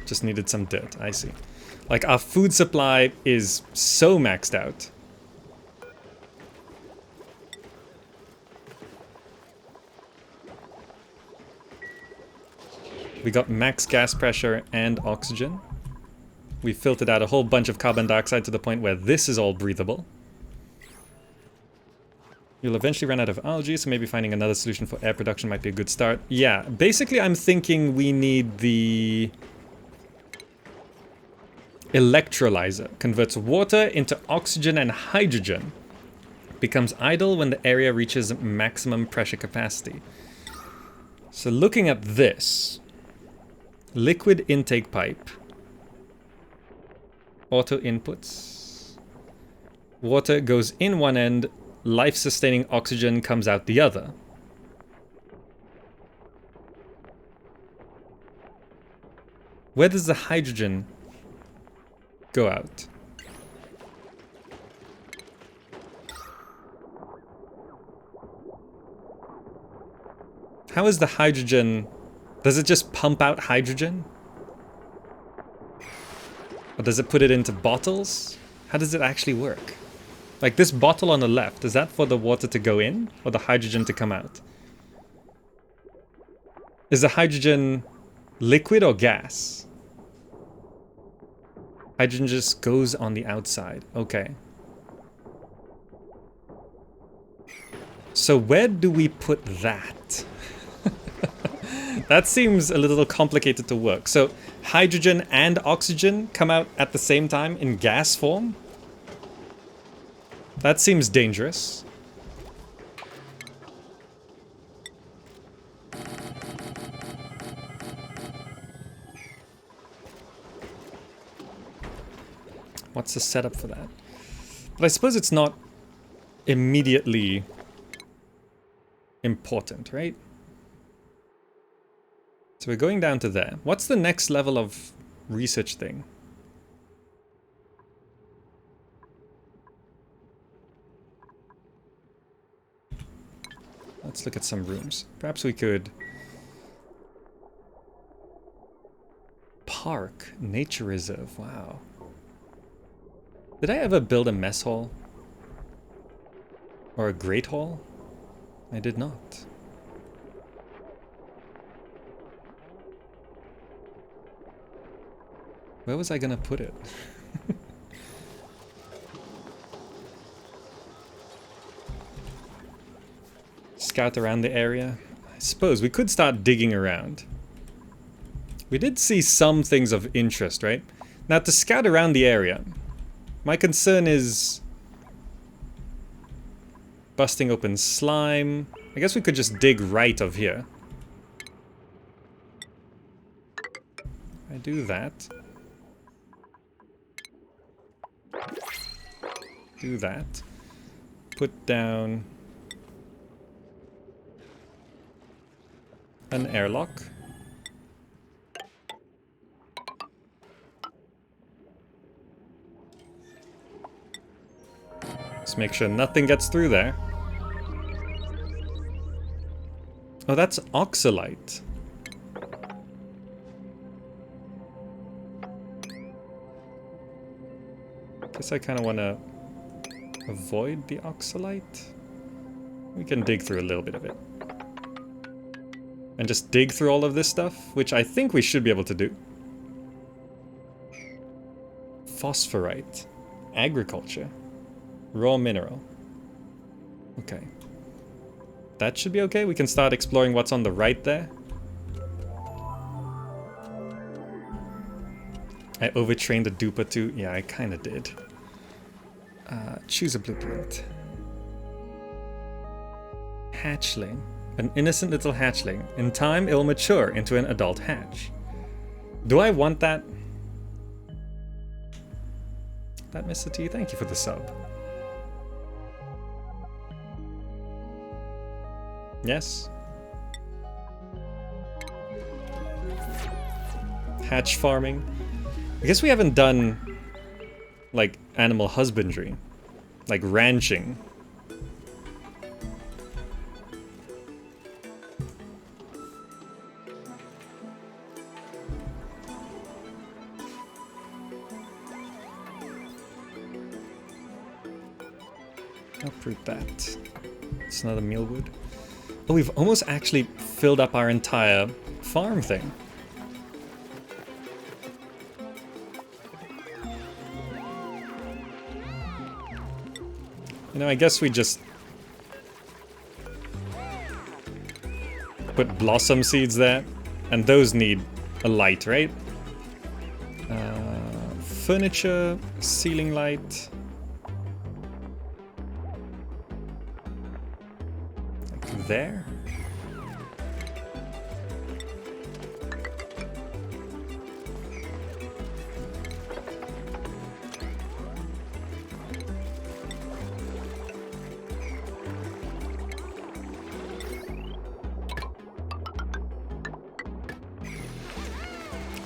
just needed some dirt, I see. Like, our food supply is so maxed out. We got max gas pressure and oxygen. We filtered out a whole bunch of carbon dioxide to the point where this is all breathable. You'll eventually run out of algae, so maybe finding another solution for air production might be a good start. Yeah, basically I'm thinking we need the electrolyzer. Converts water into oxygen and hydrogen. Becomes idle when the area reaches maximum pressure capacity. So looking at this, liquid intake pipe, auto inputs, water goes in one end, life-sustaining oxygen comes out the other. Where does the hydrogen go out? How is the hydrogen... Does it just pump out hydrogen? Or does it put it into bottles? How does it actually work? Like this bottle on the left, is that for the water to go in or the hydrogen to come out? Is the hydrogen liquid or gas? Hydrogen just goes on the outside. Okay. So where do we put that? That seems a little complicated to work. So hydrogen and oxygen come out at the same time in gas form? That seems dangerous. What's the setup for that? But I suppose it's not immediately important, right? So we're going down to there. What's the next level of research thing? Let's look at some rooms. Perhaps we could... Park, nature reserve, wow. Did I ever build a mess hall? Or a great hall? I did not. Where was I gonna put it? scout around the area? I suppose we could start digging around. We did see some things of interest, right? Now, to scout around the area, my concern is busting open slime. I guess we could just dig right of here. I do that. Do that. Put down an airlock. Let's make sure nothing gets through there. Oh, that's oxalite. Guess I kind of want to avoid the oxalite. We can dig through a little bit of it. And just dig through all of this stuff, which I think we should be able to do. Phosphorite. Agriculture. Raw mineral. Okay. That should be okay. We can start exploring what's on the right there. I overtrained the duper too. Yeah, I kind of did. Choose a blueprint. Hatchling. An innocent little hatchling. In time, it'll mature into an adult hatch. Do I want that? That Mr. T, thank you for the sub. Yes. Hatch farming. I guess we haven't done, like, animal husbandry. Like, ranching. Uproot that. It's another mealwood. Oh, we've almost actually filled up our entire farm thing. You know, I guess we just put blossom seeds there, and those need a light, right? Furniture, ceiling light. Like there.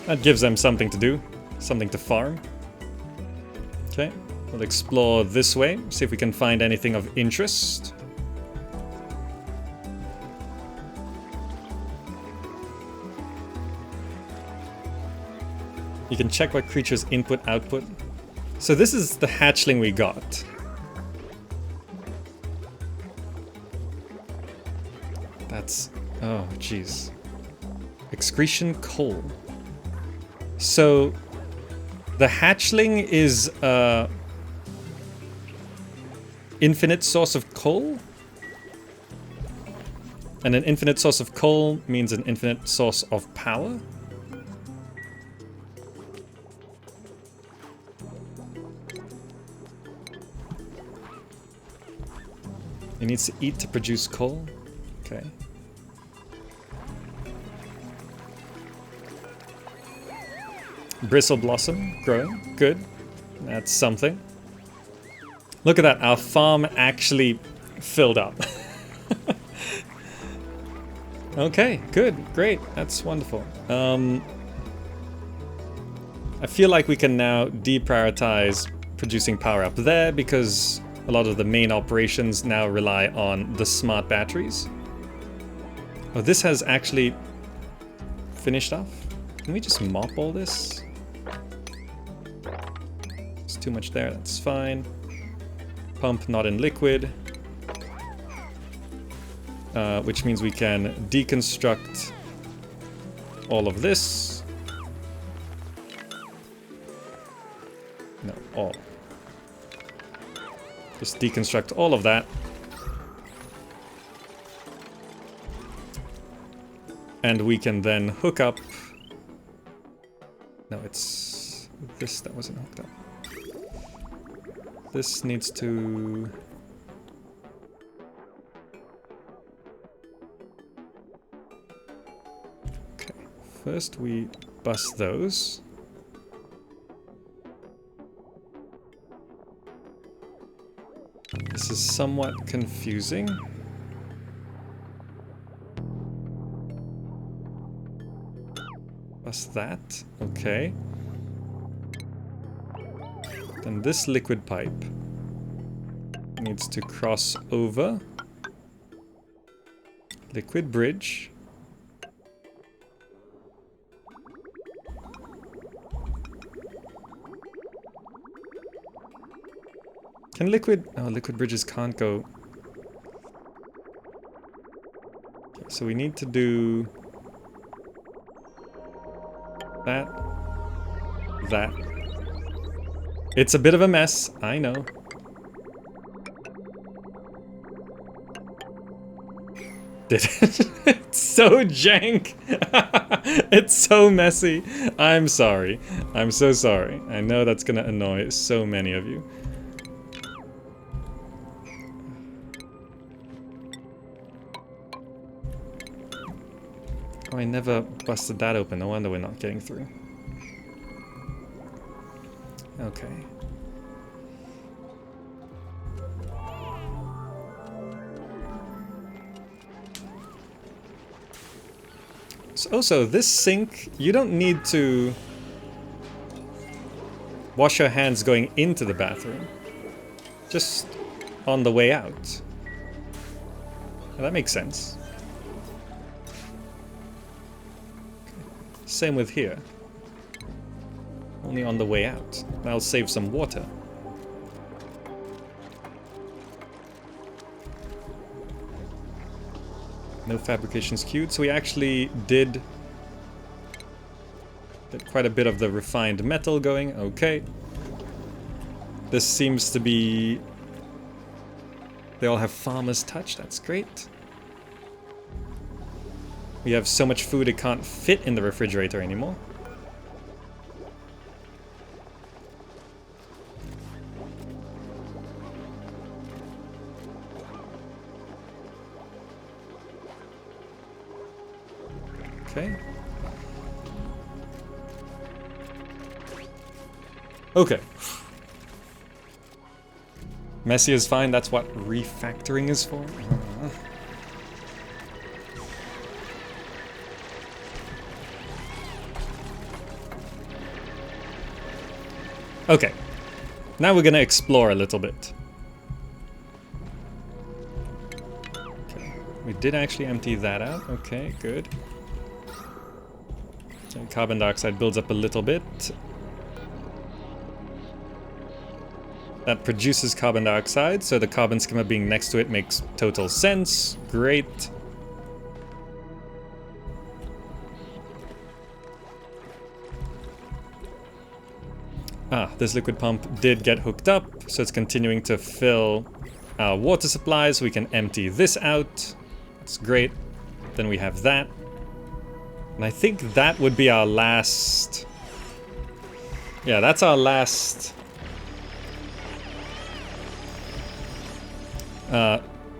That gives them something to do, something to farm. Okay, we'll explore this way, see if we can find anything of interest. You can check what creature's input, output. So this is the hatchling we got. That's, oh jeez. Excretion coal. So, the hatchling is infinite source of coal? And an infinite source of coal means an infinite source of power? It needs to eat to produce coal? Okay. Bristle blossom growing. Good. That's something. Look at that. Our farm actually filled up. Okay, good. Great. That's wonderful. I feel like we can now deprioritize producing power up there because a lot of the main operations now rely on the smart batteries. Oh, this has actually finished off. Can we just mop all this? Too much there, that's fine. Pump not in liquid. Which means we can deconstruct all of this. No, all. Just deconstruct all of that. And we can then hook up... No, it's this that wasn't hooked up. This needs to... Okay, first we bust those. This is somewhat confusing. Bust that, okay. Then this liquid pipe needs to cross over. Liquid bridge. Can liquid... Oh, liquid bridges can't go... Okay, so we need to do... that. That. It's a bit of a mess, I know. Did it? It's so jank. It's so messy. I'm sorry. I'm so sorry. I know that's gonna annoy so many of you. Oh, I never busted that open. No wonder we're not getting through. Okay. So also, this sink, you don't need to wash your hands going into the bathroom. Just on the way out. Well, that makes sense. Same with here. Only on the way out. That'll save some water. No fabrications queued, so we actually did quite a bit of the refined metal going. Okay. This seems to be... They all have farmer's touch, that's great. We have so much food it can't fit in the refrigerator anymore. Okay. Okay. Messy is fine, that's what refactoring is for. Okay, now we're gonna explore a little bit. Okay, we did actually empty that out. Okay, good. Okay, carbon dioxide builds up a little bit. That produces carbon dioxide, so the carbon skimmer being next to it makes total sense. Great. Ah, this liquid pump did get hooked up, so it's continuing to fill our water supply, so we can empty this out. That's great. Then we have that. And I think that would be our last... Yeah, that's our last...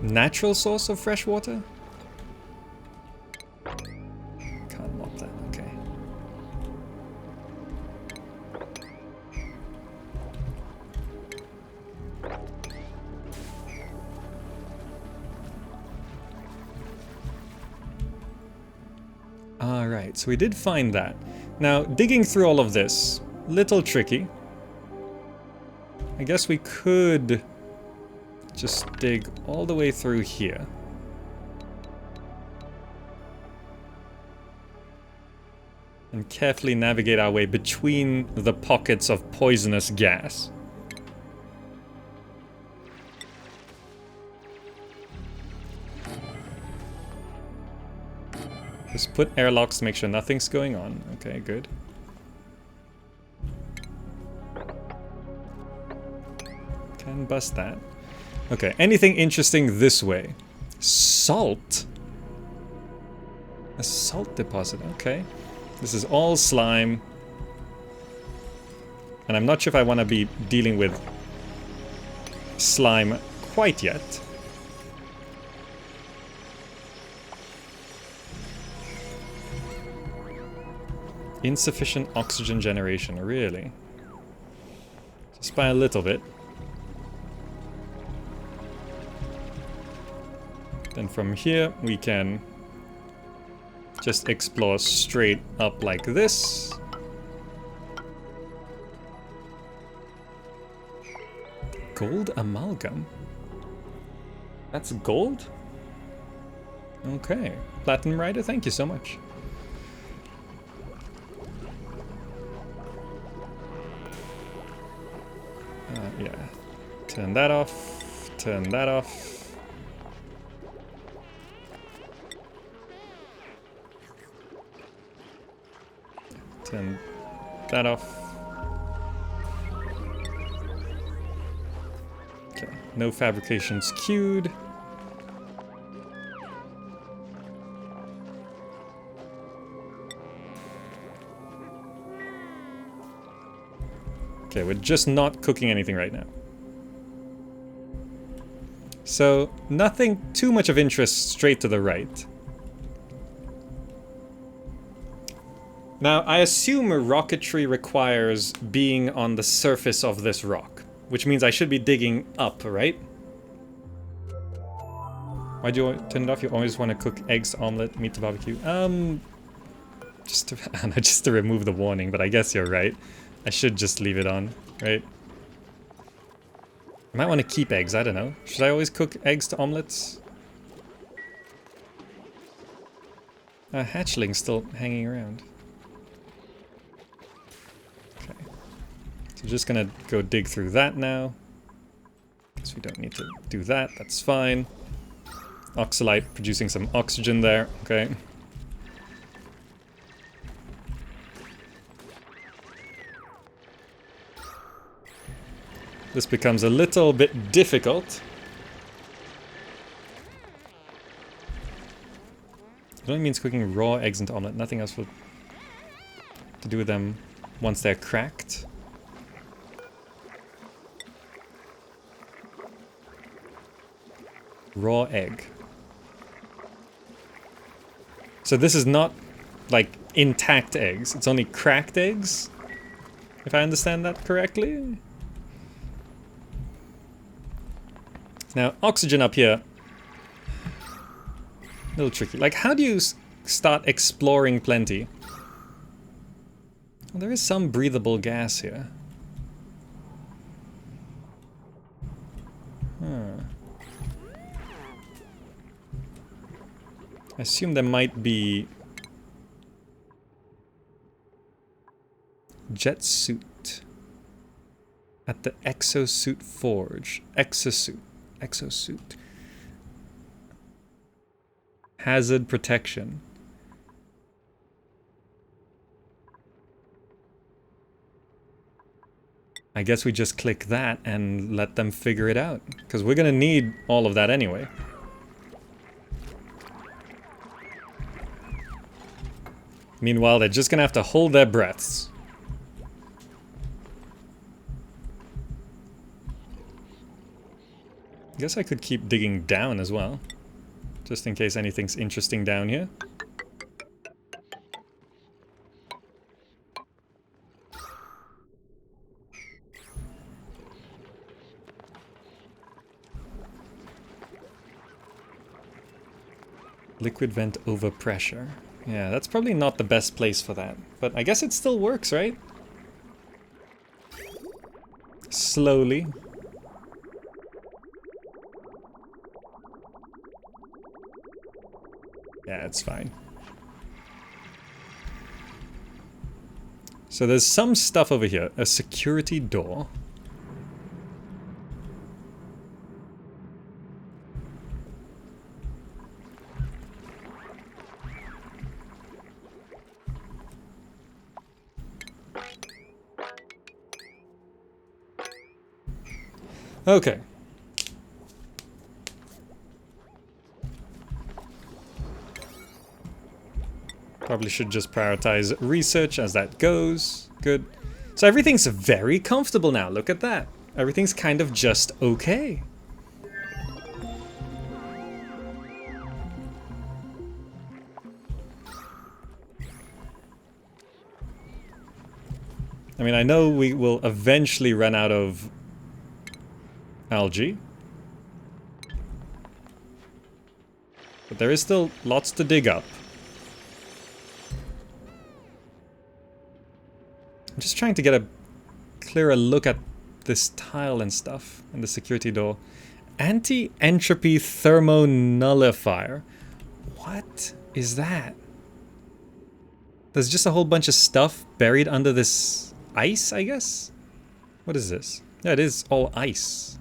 natural source of fresh water? Can't mop that, okay. Alright, so we did find that. Now, digging through all of this, little tricky. I guess we could just dig all the way through here. And carefully navigate our way between the pockets of poisonous gas. Just put airlocks to make sure nothing's going on. Okay, good. Can bust that. Okay, anything interesting this way? Salt? A salt deposit, okay. This is all slime. And I'm not sure if I want to be dealing with slime quite yet. Insufficient oxygen generation, really? Just by a little bit. Then from here we can just explore straight up like this. Gold amalgam? That's gold? Okay. Platinum Rider, thank you so much. Yeah. Turn that off. Turn that off. Turn that off. Okay. No fabrications queued. Okay, we're just not cooking anything right now. So, nothing too much of interest straight to the right. Now, I assume rocketry requires being on the surface of this rock, which means I should be digging up, right? Why do you turn it off? You always want to cook eggs to omelet, meat to barbecue. Just to remove the warning, but I guess you're right. I should just leave it on, right? I might want to keep eggs, I don't know. Should I always cook eggs to omelets? Hatchling's still hanging around. Okay. So just gonna go dig through that now. Guess we don't need to do that, that's fine. Oxalite producing some oxygen there, okay. This becomes a little bit difficult. It only means cooking raw eggs into omelet, nothing else to do with them once they're cracked. Raw egg. So this is not like intact eggs, it's only cracked eggs? If I understand that correctly? Now, oxygen up here, a little tricky. Like, how do you start exploring plenty? Well, there is some breathable gas here. Huh. I assume there might be jet suit at the Exosuit forge. Exosuit. Hazard protection. I guess we just click that and let them figure it out, because we're gonna need all of that anyway. Meanwhile, they're just gonna have to hold their breaths. I guess I could keep digging down as well, just in case anything's interesting down here. Liquid vent over pressure. Yeah, that's probably not the best place for that, but I guess it still works, right? Slowly. Yeah, it's fine. So there's some stuff over here. A security door. Okay. Probably should just prioritize research as that goes. Good. So everything's very comfortable now. Look at that. Everything's kind of just okay. I mean, I know we will eventually run out of algae. But there is still lots to dig up. I'm just trying to get a clearer look at this tile and stuff, and the security door. Anti-entropy thermonullifier. What is that? There's just a whole bunch of stuff buried under this ice, I guess? What is this? Yeah, it is all ice.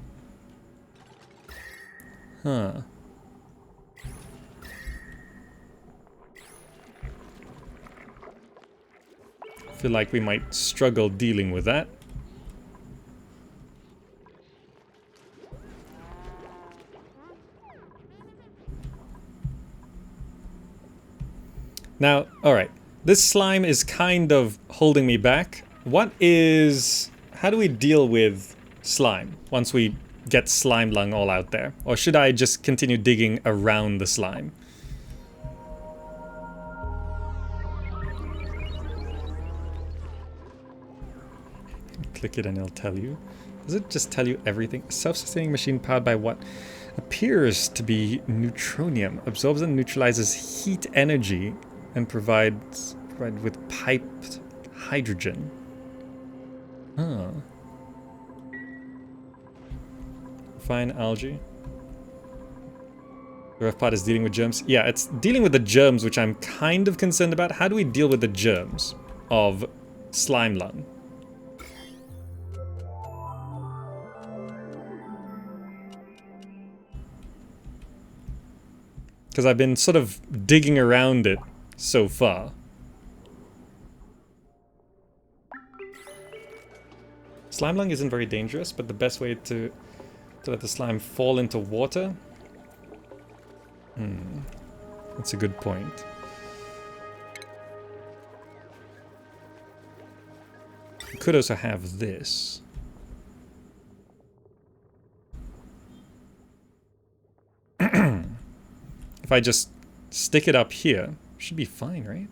Huh. Feel like we might struggle dealing with that. Now, alright. This slime is kind of holding me back. How do we deal with slime once we get slime lung all out there? Or should I just continue digging around the slime? Click it and it'll tell you. Does it just tell you everything? Self-sustaining machine powered by what appears to be neutronium. Absorbs and neutralizes heat energy and provides with piped hydrogen. Huh. Fine algae. The rough part is dealing with germs. Yeah, it's dealing with the germs, which I'm kind of concerned about. How do we deal with the germs of slime lung? Because I've been sort of digging around it so far. Slime lung isn't very dangerous, but the best way to let the slime fall into water? That's a good point. We could also have this. If I just stick it up here, should be fine, right?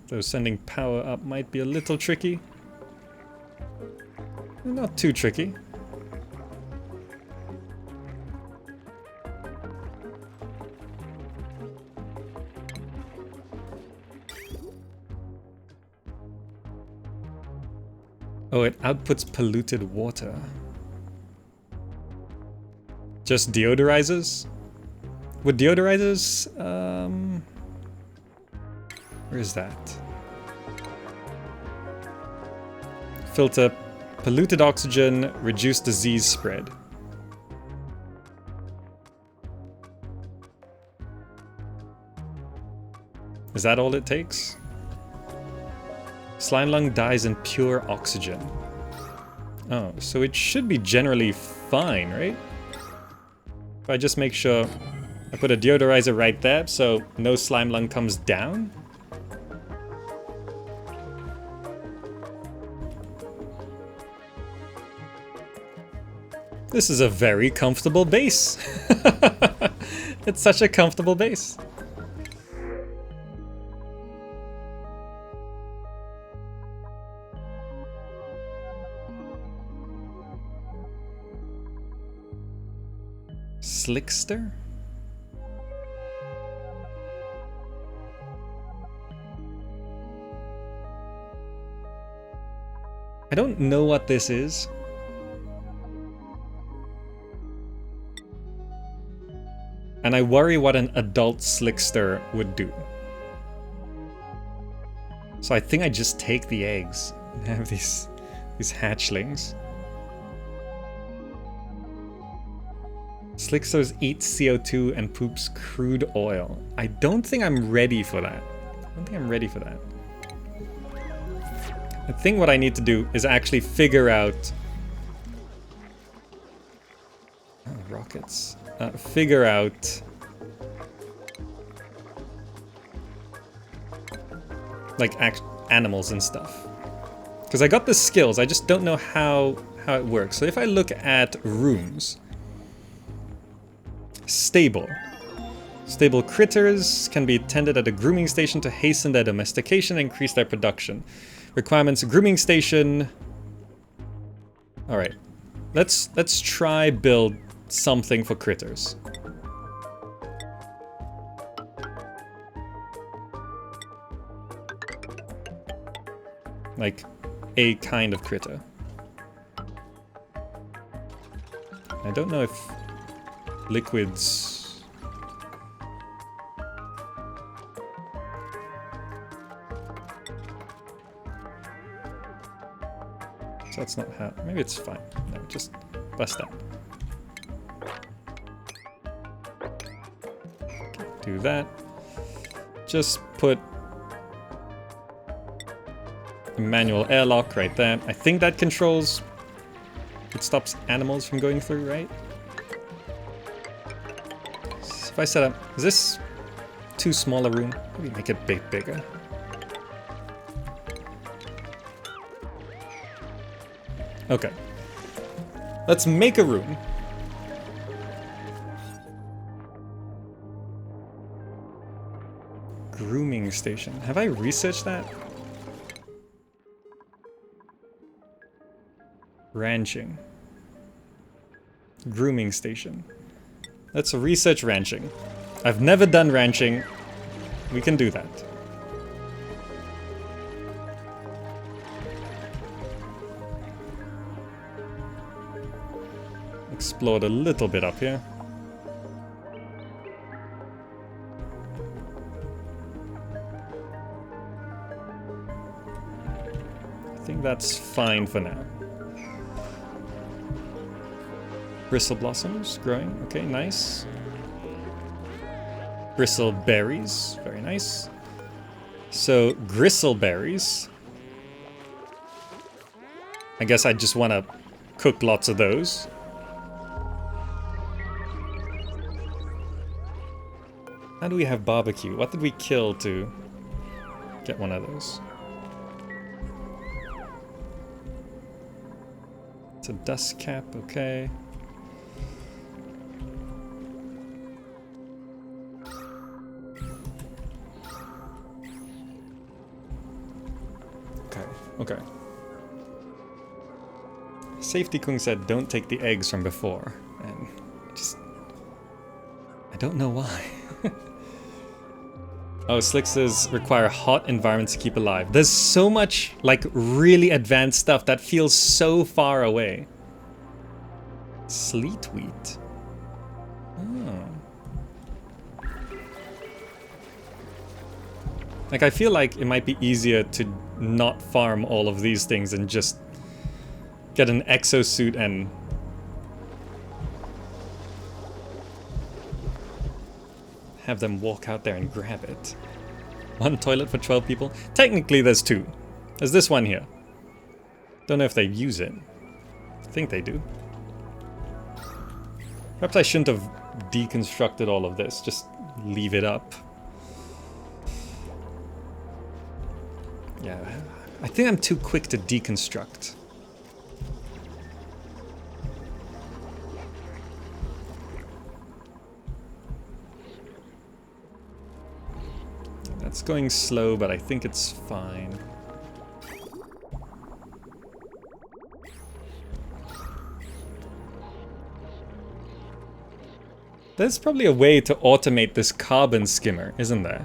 Though sending power up might be a little tricky. Not too tricky. Oh, it outputs polluted water. Just deodorizers? With deodorizers, where is that? Filter polluted oxygen, reduce disease spread. Is that all it takes? Slime lung dies in pure oxygen. Oh, so it should be generally fine, right? If I just make sure I put a deodorizer right there so no slime lung comes down. This is a very comfortable base. It's such a comfortable base. Slickster? I don't know what this is. And I worry what an adult slickster would do. So I think I just take the eggs and have these hatchlings. Slicksters eat CO2 and poops crude oil. I don't think I'm ready for that. I think what I need to do is actually figure out... Oh, rock pockets. Figure out like animals and stuff. Because I got the skills, I just don't know how it works. So if I look at rooms, stable. Stable critters can be tended at a grooming station to hasten their domestication and increase their production. Requirements: grooming station. All right, let's try build something for critters. Like a kind of critter. I don't know if liquids. So that's not how. Maybe it's fine. No, just bust that. Do that. Just put a manual airlock right there. I think that controls. It stops animals from going through, right? So if I set up, is this too small a room? Maybe make it a bit bigger. Okay. Let's make a room. Grooming station. Have I researched that? Ranching. Grooming station. Let's research ranching. I've never done ranching. We can do that. Explored a little bit up here. I think that's fine for now. Bristle blossoms growing. Okay, nice. Bristle berries. Very nice. So, gristle berries. I guess I just want to cook lots of those. How do we have barbecue? What did we kill to get one of those? It's a dust cap, okay. Okay. Safety Kung said don't take the eggs from before, and I don't know why. Oh, Slixes require hot environments to keep alive. There's so much, like, really advanced stuff that feels so far away. Sleet wheat. Oh. Like, I feel like it might be easier to not farm all of these things and just get an exosuit and have them walk out there and grab it. One toilet for 12 people? Technically there's two. There's this one here. Don't know if they use it. I think they do. Perhaps I shouldn't have deconstructed all of this. Just leave it up. Yeah, I think I'm too quick to deconstruct. That's going slow, but I think it's fine. There's probably a way to automate this carbon skimmer, isn't there?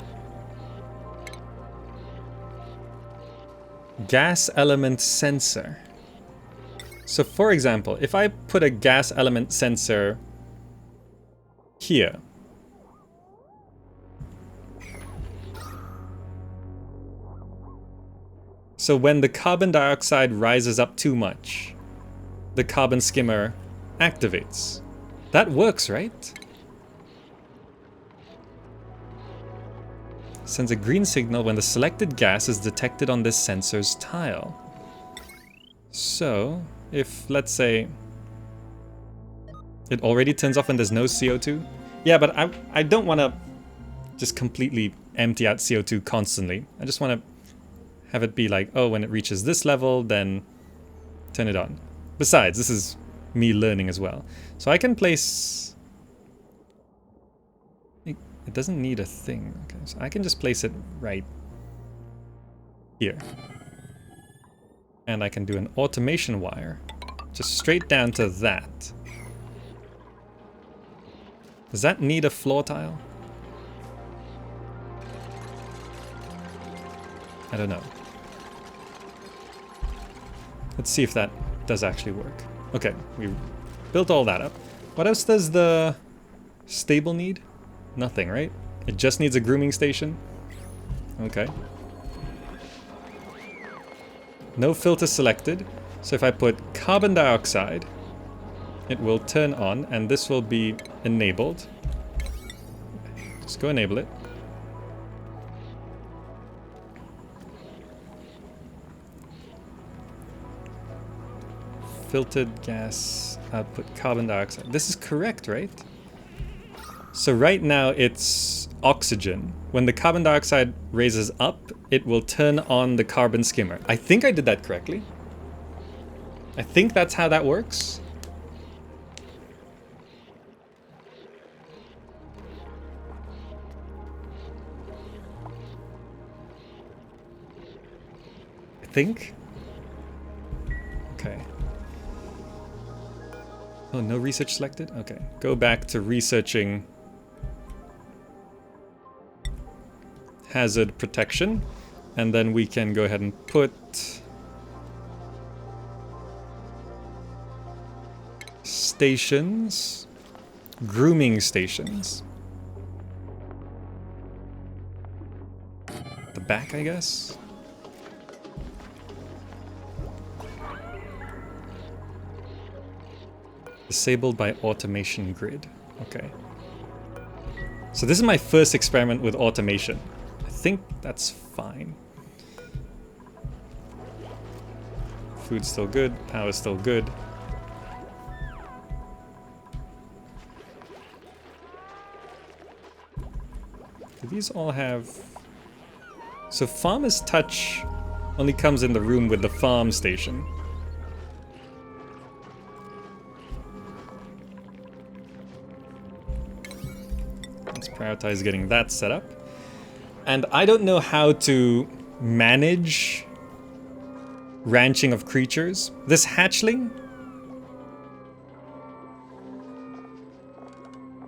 Gas element sensor. So for example, if I put a gas element sensor here, so when the carbon dioxide rises up too much, the carbon skimmer activates. That works, right? Sends a green signal when the selected gas is detected on this sensor's tile. So, if, let's say, It already turns off when there's no CO2? Yeah, but I don't want to just completely empty out CO2 constantly. I just want to have it be like, oh, when it reaches this level, then turn it on. Besides, this is me learning as well. So I can place... It doesn't need a thing. Okay, so I can just place it right here. And I can do an automation wire just straight down to that. Does that need a floor tile? I don't know. Let's see if that does actually work. Okay, we built all that up. What else does the stable need? Nothing, right? It just needs a grooming station. Okay. No filter selected. So if I put carbon dioxide, it will turn on and this will be enabled. Just go enable it. Filtered gas output carbon dioxide. This is correct, right? So right now it's oxygen. When the carbon dioxide raises up, it will turn on the carbon skimmer. I think I did that correctly. I think that's how that works. I think. Okay. Oh, no research selected? Okay. Go back to researching hazard protection, and then we can go ahead and put stations, grooming stations. The back, I guess. Disabled by automation grid. Okay. So this is my first experiment with automation. I think that's fine. Food's still good, power's still good. Do these all have... So farmer's touch only comes in the room with the farm station. Let's prioritize getting that set up. And I don't know how to manage ranching of creatures. This hatchling?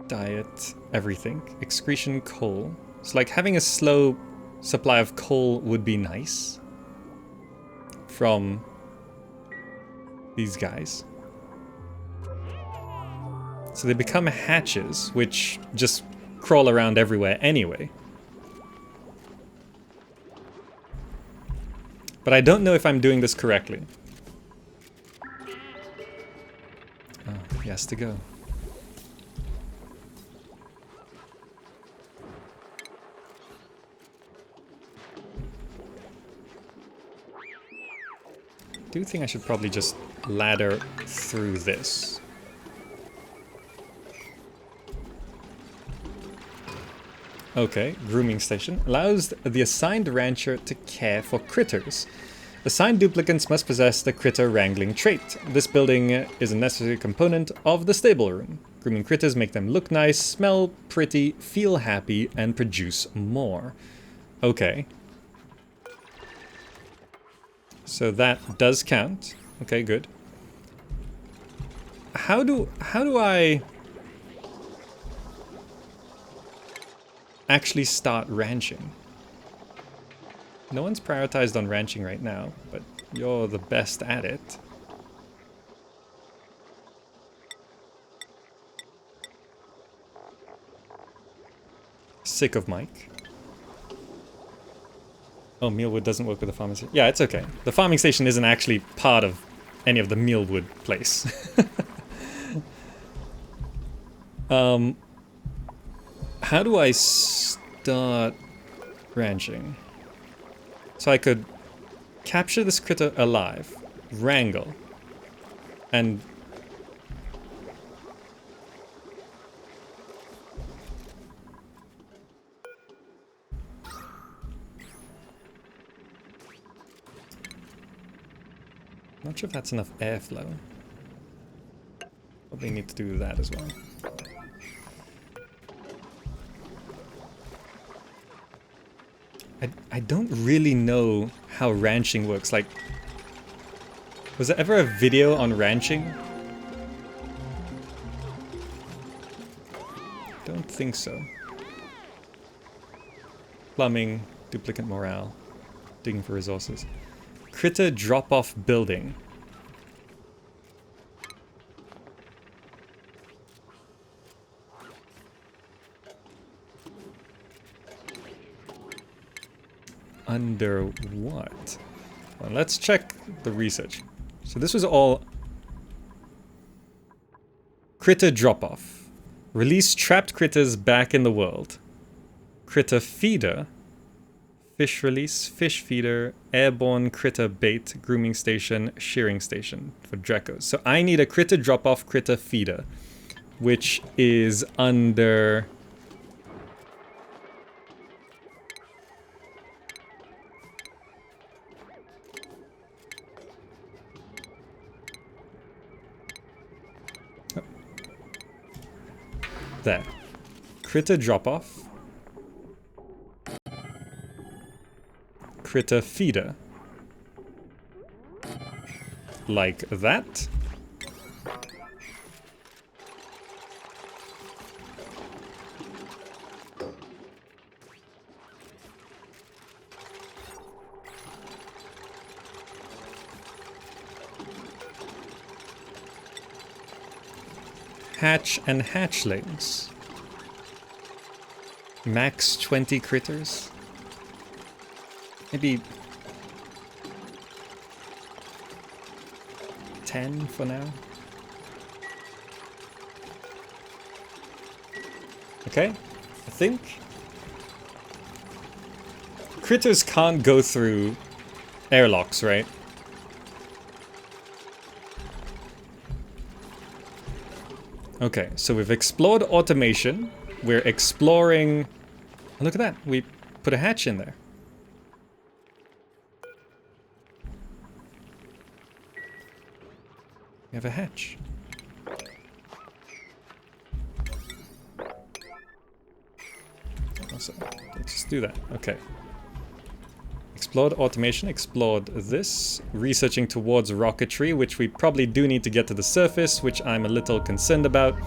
Diet, everything. Excretion, coal. So like having a slow supply of coal would be nice. From these guys. So they become hatches, which just crawl around everywhere anyway. But I don't know if I'm doing this correctly. Oh, he has to go. I do think I should probably just ladder through this. Okay, grooming station. Allows the assigned rancher to care for critters. Assigned duplicants must possess the critter wrangling trait. This building is a necessary component of the stable room. Grooming critters make them look nice, smell pretty, feel happy, and produce more. Okay. So that does count. Okay, good. How do I actually start ranching? No one's prioritized on ranching right now, but you're the best at it. Sick of Mike. Oh, mealwood doesn't work with the farming station. Yeah, it's okay. The farming station isn't actually part of any of the mealwood place. How do I start ranching? So I could capture this critter alive, wrangle, and Not sure if that's enough airflow. Probably need to do that as well. I don't really know how ranching works. Like, was there ever a video on ranching? Don't think so. Plumbing, duplicate morale, digging for resources. Critter drop-off building. Under what? Well, let's check the research. So this was all critter drop-off. Release trapped critters back in the world. Critter feeder. Fish release, fish feeder, airborne critter bait, grooming station, shearing station for Drekos. So I need a critter drop-off, critter feeder, which is under... There. Critter drop-off. Critter feeder. Like that. Hatch and hatchlings. Max 20 critters. Maybe 10 for now. Okay, I think critters can't go through airlocks, right? Okay, so we've explored automation. We're exploring... Look at that, we put a hatch in there. We have a hatch. Awesome. Let's just do that. Okay. Explored automation, explored this. Researching towards rocketry, which we probably do need to get to the surface, which I'm a little concerned about.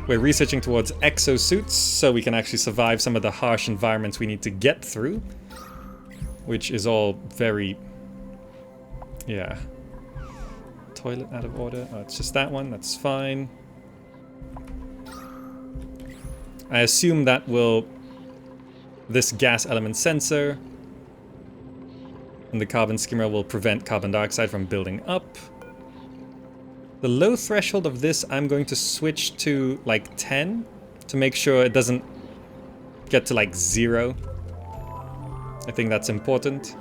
We're researching towards exosuits, so we can actually survive some of the harsh environments we need to get through. Which is all very... yeah. Toilet out of order. Oh, it's just that one. That's fine. I assume that will... this gas element sensor and the carbon skimmer will prevent carbon dioxide from building up. The low threshold of this I'm going to switch to like 10 to make sure it doesn't get to like 0. I think that's important.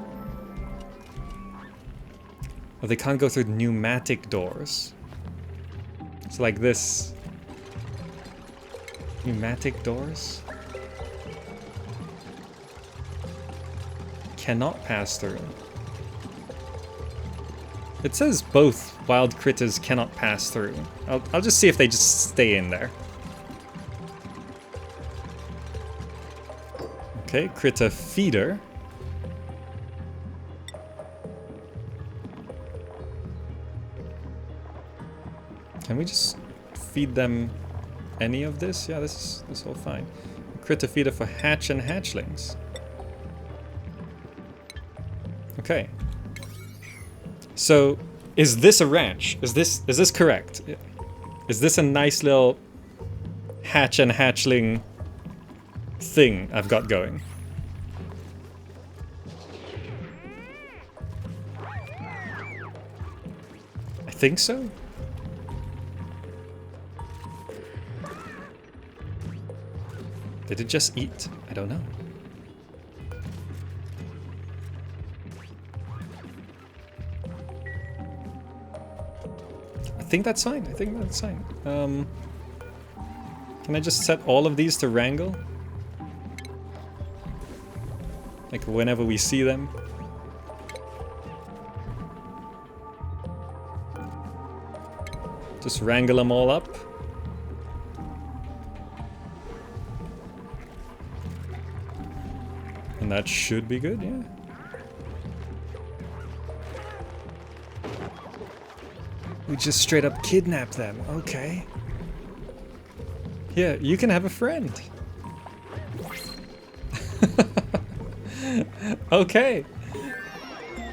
Oh, they can't go through pneumatic doors. It's like this. Pneumatic doors? Cannot pass through. It says both wild critters cannot pass through. I'll just see if they just stay in there. Okay, critter feeder. Can we just feed them any of this? Yeah, this is all fine. Critter feeder for hatch and hatchlings. Okay. So, is this a ranch? Is this correct? Is this a nice little hatch and hatchling thing I've got going? I think so. Did it just eat? I don't know. I think that's fine. I think that's fine. Can I just set all of these to wrangle? Like whenever we see them? Just wrangle them all up. And that should be good, yeah. We just straight up kidnap them, okay. Here, you can have a friend. Okay.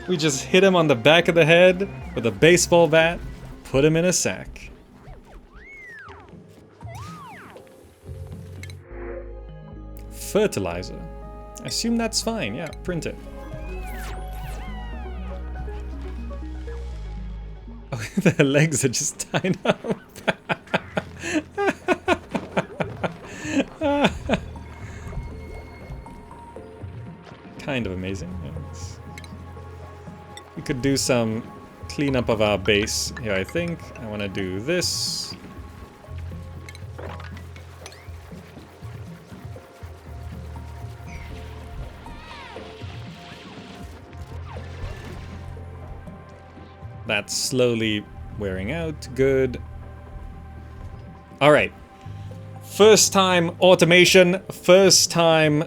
We just hit him on the back of the head with a baseball bat, put him in a sack. Fertilizer. I assume that's fine, yeah, print it. Oh, their legs are just tied up. Kind of amazing, yes. We could do some cleanup of our base here, I think. I want to do this. That's slowly wearing out. Good. All right. First time automation. First time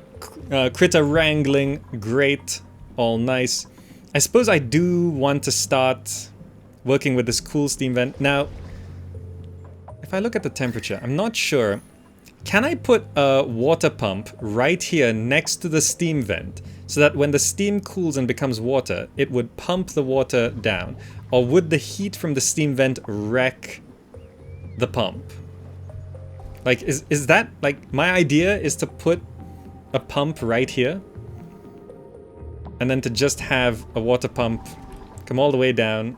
critter wrangling. Great. All nice. I suppose I do want to start working with this cool steam vent. Now, if I look at the temperature, I'm not sure. Can I put a water pump right here next to the steam vent so that when the steam cools and becomes water, it would pump the water down? Or would the heat from the steam vent wreck the pump? Like, is that, like, my idea is to put a pump right here and then to just have a water pump come all the way down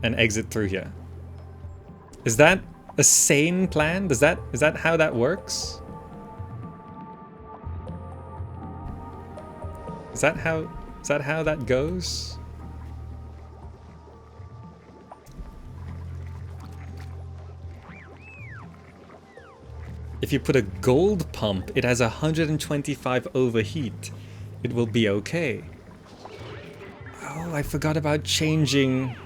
and exit through here. Is that a sane plan? Is that how that works? Is that how that goes? If you put a gold pump, it has 125 overheat. It will be okay. Oh, I forgot about changing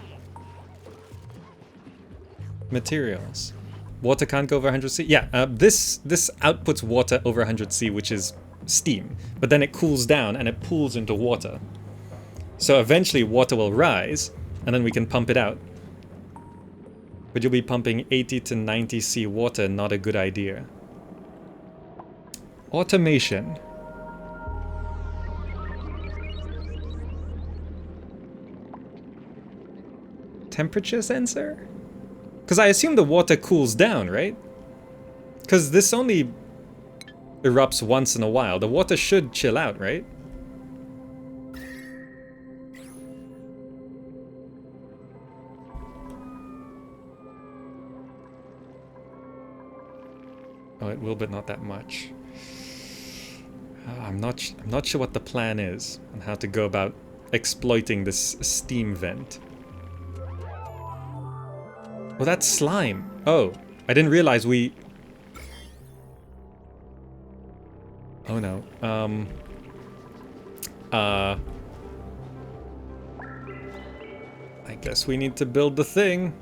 materials. Water can't go over 100 C. Yeah, this outputs water over 100 C, which is steam. But then it cools down and it pools into water. So eventually water will rise, and then we can pump it out. But you'll be pumping 80 to 90 C water, not a good idea. Automation. Temperature sensor? Because I assume the water cools down, right? Because this only erupts once in a while. The water should chill out, right? Oh, it will, but not that much. I'm not sure what the plan is and how to go about exploiting this steam vent. Oh, that's slime. Oh, I didn't realize we... Oh no. I guess we need to build the thing.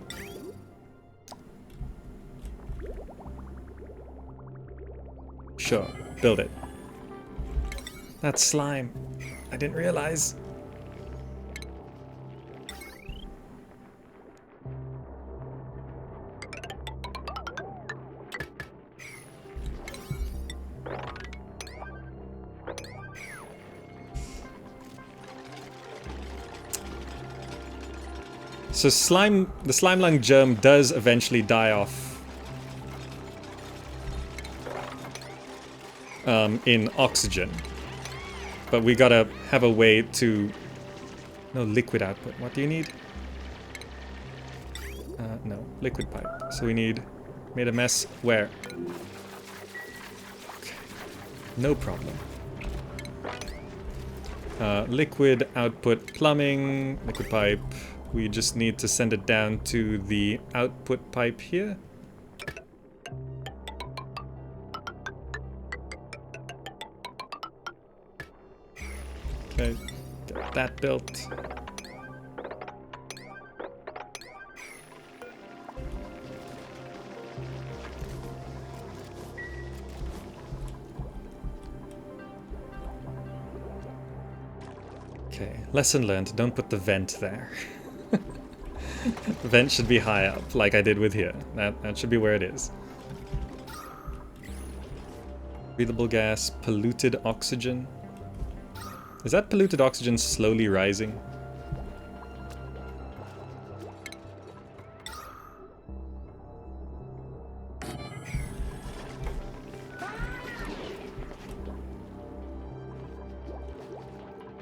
Sure, build it. That's slime. I didn't realize. So the slime lung germ does eventually die off in oxygen. But we gotta have a way to... No, liquid output. What do you need? No, liquid pipe. So we need... Made a mess. Where? Okay. No problem. Liquid output plumbing, liquid pipe. We just need to send it down to the output pipe here. Okay, get that built. Okay, lesson learned, don't put the vent there. The vent should be high up, like I did with here. That should be where it is. Breathable gas, polluted oxygen. Is that polluted oxygen slowly rising?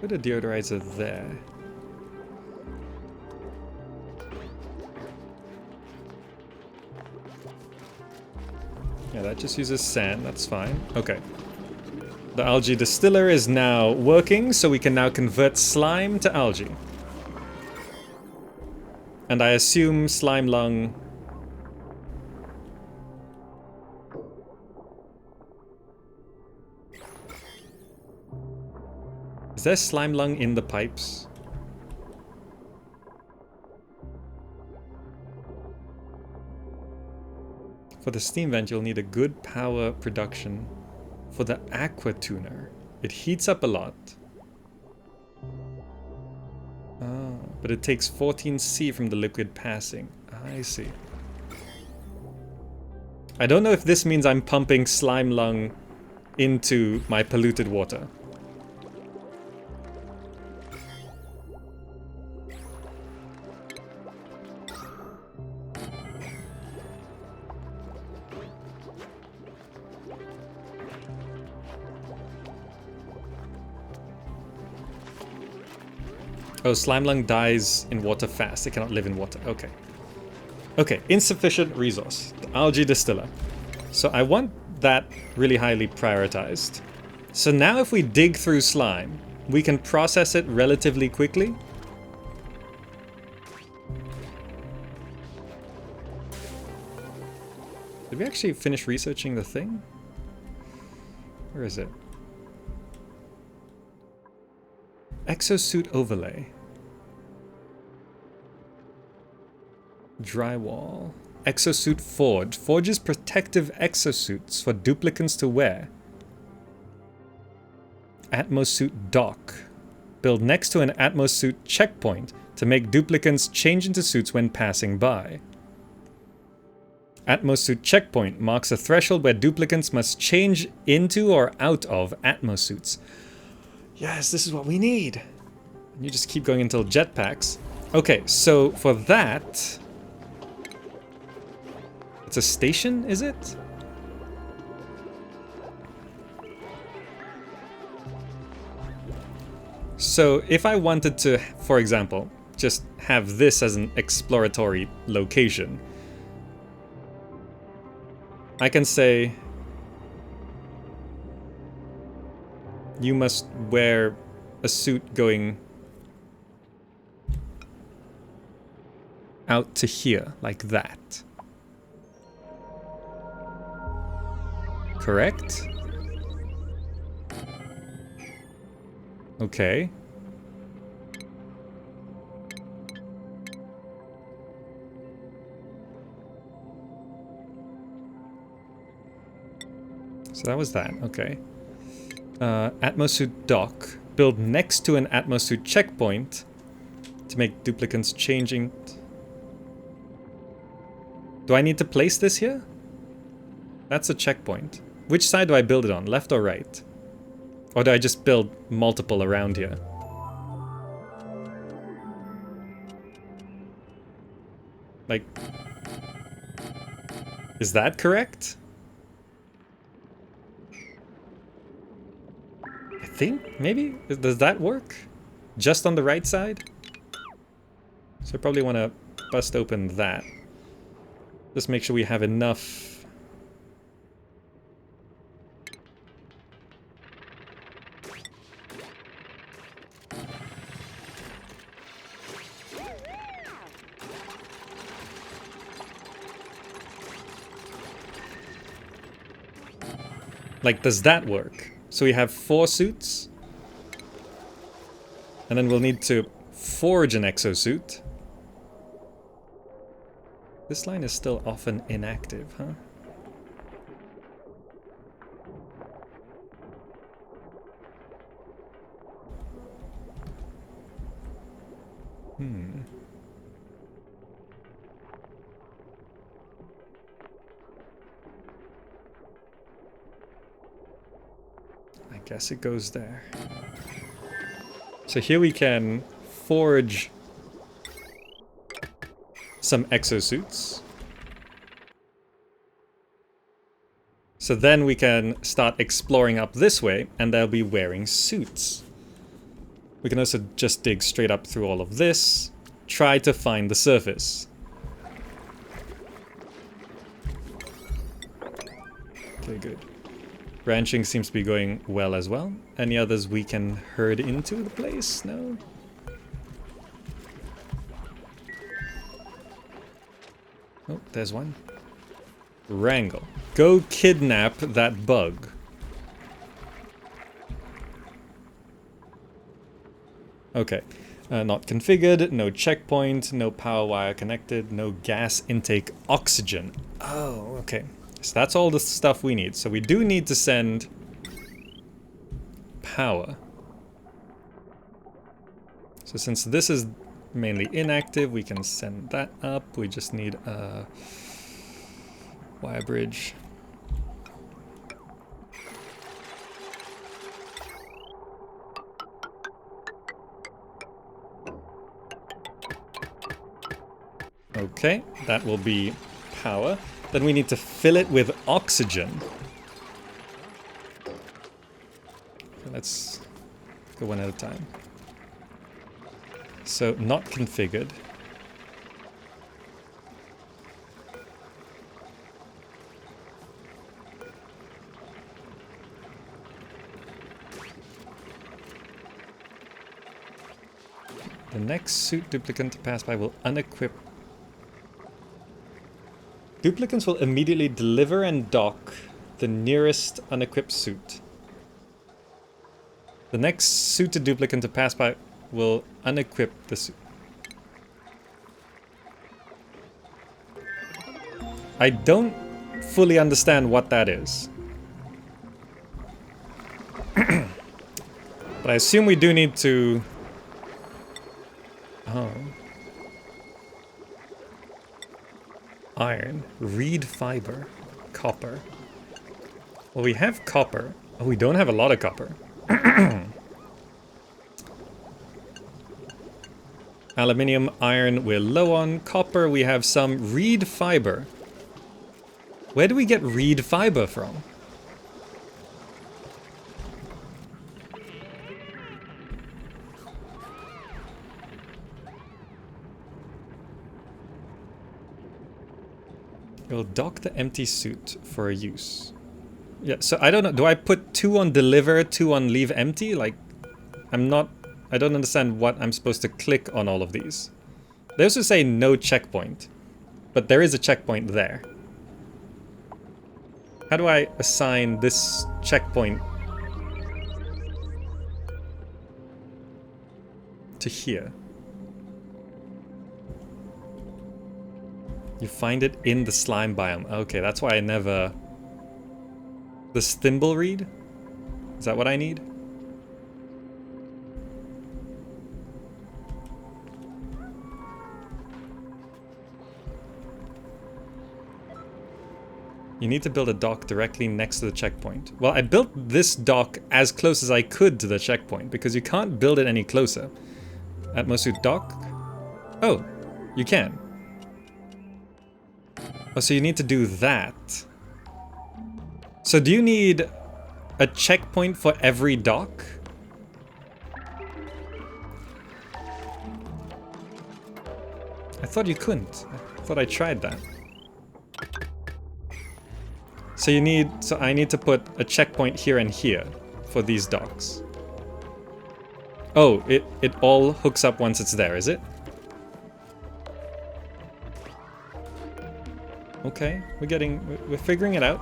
Put a deodorizer there. Yeah, that just uses sand, that's fine. Okay. The algae distiller is now working, so we can now convert slime to algae. And I assume slime lung... Is there slime lung in the pipes? For the steam vent, you'll need a good power production. For the aqua tuner, it heats up a lot. Ah, but it takes 14C from the liquid passing. I see. I don't know if this means I'm pumping slime lung into my polluted water. Oh, slime lung dies in water fast. It cannot live in water. Okay. Okay, insufficient resource. The algae distiller. So I want that really highly prioritized. So now if we dig through slime, we can process it relatively quickly. Did we actually finish researching the thing? Where is it? Exosuit overlay. Drywall. Exosuit forge. Forges protective exosuits for duplicants to wear. Atmosuit dock. Build next to an Atmosuit checkpoint to make duplicants change into suits when passing by. Atmosuit checkpoint marks a threshold where duplicants must change into or out of Atmosuits. Yes, this is what we need. You just keep going until jetpacks. Okay, so for that... It's a station, is it? So if I wanted to, for example, just have this as an exploratory location, I can say you must wear a suit going out to here, like that. Correct? Okay. So that was that, okay. Atmosuit dock. Build next to an Atmosuit checkpoint to make duplicants changing. Do I need to place this here? That's a checkpoint. Which side do I build it on, left or right? Or do I just build multiple around here? Like... Is that correct? I think, maybe? Does that work? Just on the right side? So I probably want to bust open that. Just make sure we have enough... Like, does that work? So we have 4 suits. And then we'll need to forge an exosuit. This line is still often inactive, huh? I guess it goes there. So here we can forge some exosuits. So then we can start exploring up this way, and they'll be wearing suits. We can also just dig straight up through all of this, try to find the surface. Okay, good. Ranching seems to be going well as well. Any others we can herd into the place? No? Oh, there's one. Wrangle. Go kidnap that bug. Okay. Not configured, no checkpoint, no power wire connected, no gas intake oxygen. Oh, okay. So that's all the stuff we need. So we do need to send power. So since this is mainly inactive, we can send that up. We just need a wire bridge. Okay, that will be power. Then we need to fill it with oxygen. Okay, let's go one at a time. So, not configured. The next suit duplicant to pass by will unequip. Duplicants will immediately deliver and dock the nearest unequipped suit. The next suited duplicant to pass by will unequip the suit. I don't fully understand what that is. But I assume we do need to... Oh. Iron, reed fiber, copper. Well, we have copper. Oh, we don't have a lot of copper. Aluminium, iron, we're low on. Copper, we have some. Reed fiber. Where do we get reed fiber from? We'll dock the empty suit for a use. Yeah, so I don't know. Do I put 2 on deliver, 2 on leave empty? Like, I don't understand what I'm supposed to click on all of these. They also say no checkpoint, but there is a checkpoint there. How do I assign this checkpoint to here? You find it in the slime biome. Okay, that's why I never... The thimble reed? Is that what I need? You need to build a dock directly next to the checkpoint. Well, I built this dock as close as I could to the checkpoint, because you can't build it any closer. Atmosuit dock? Oh, you can. Oh, so you need to do that. So do you need a checkpoint for every dock? I thought you couldn't. I thought I tried that. So you need, so I need to put a checkpoint here and here for these docks. Oh, it all hooks up once it's there, is it? Okay, we're figuring it out,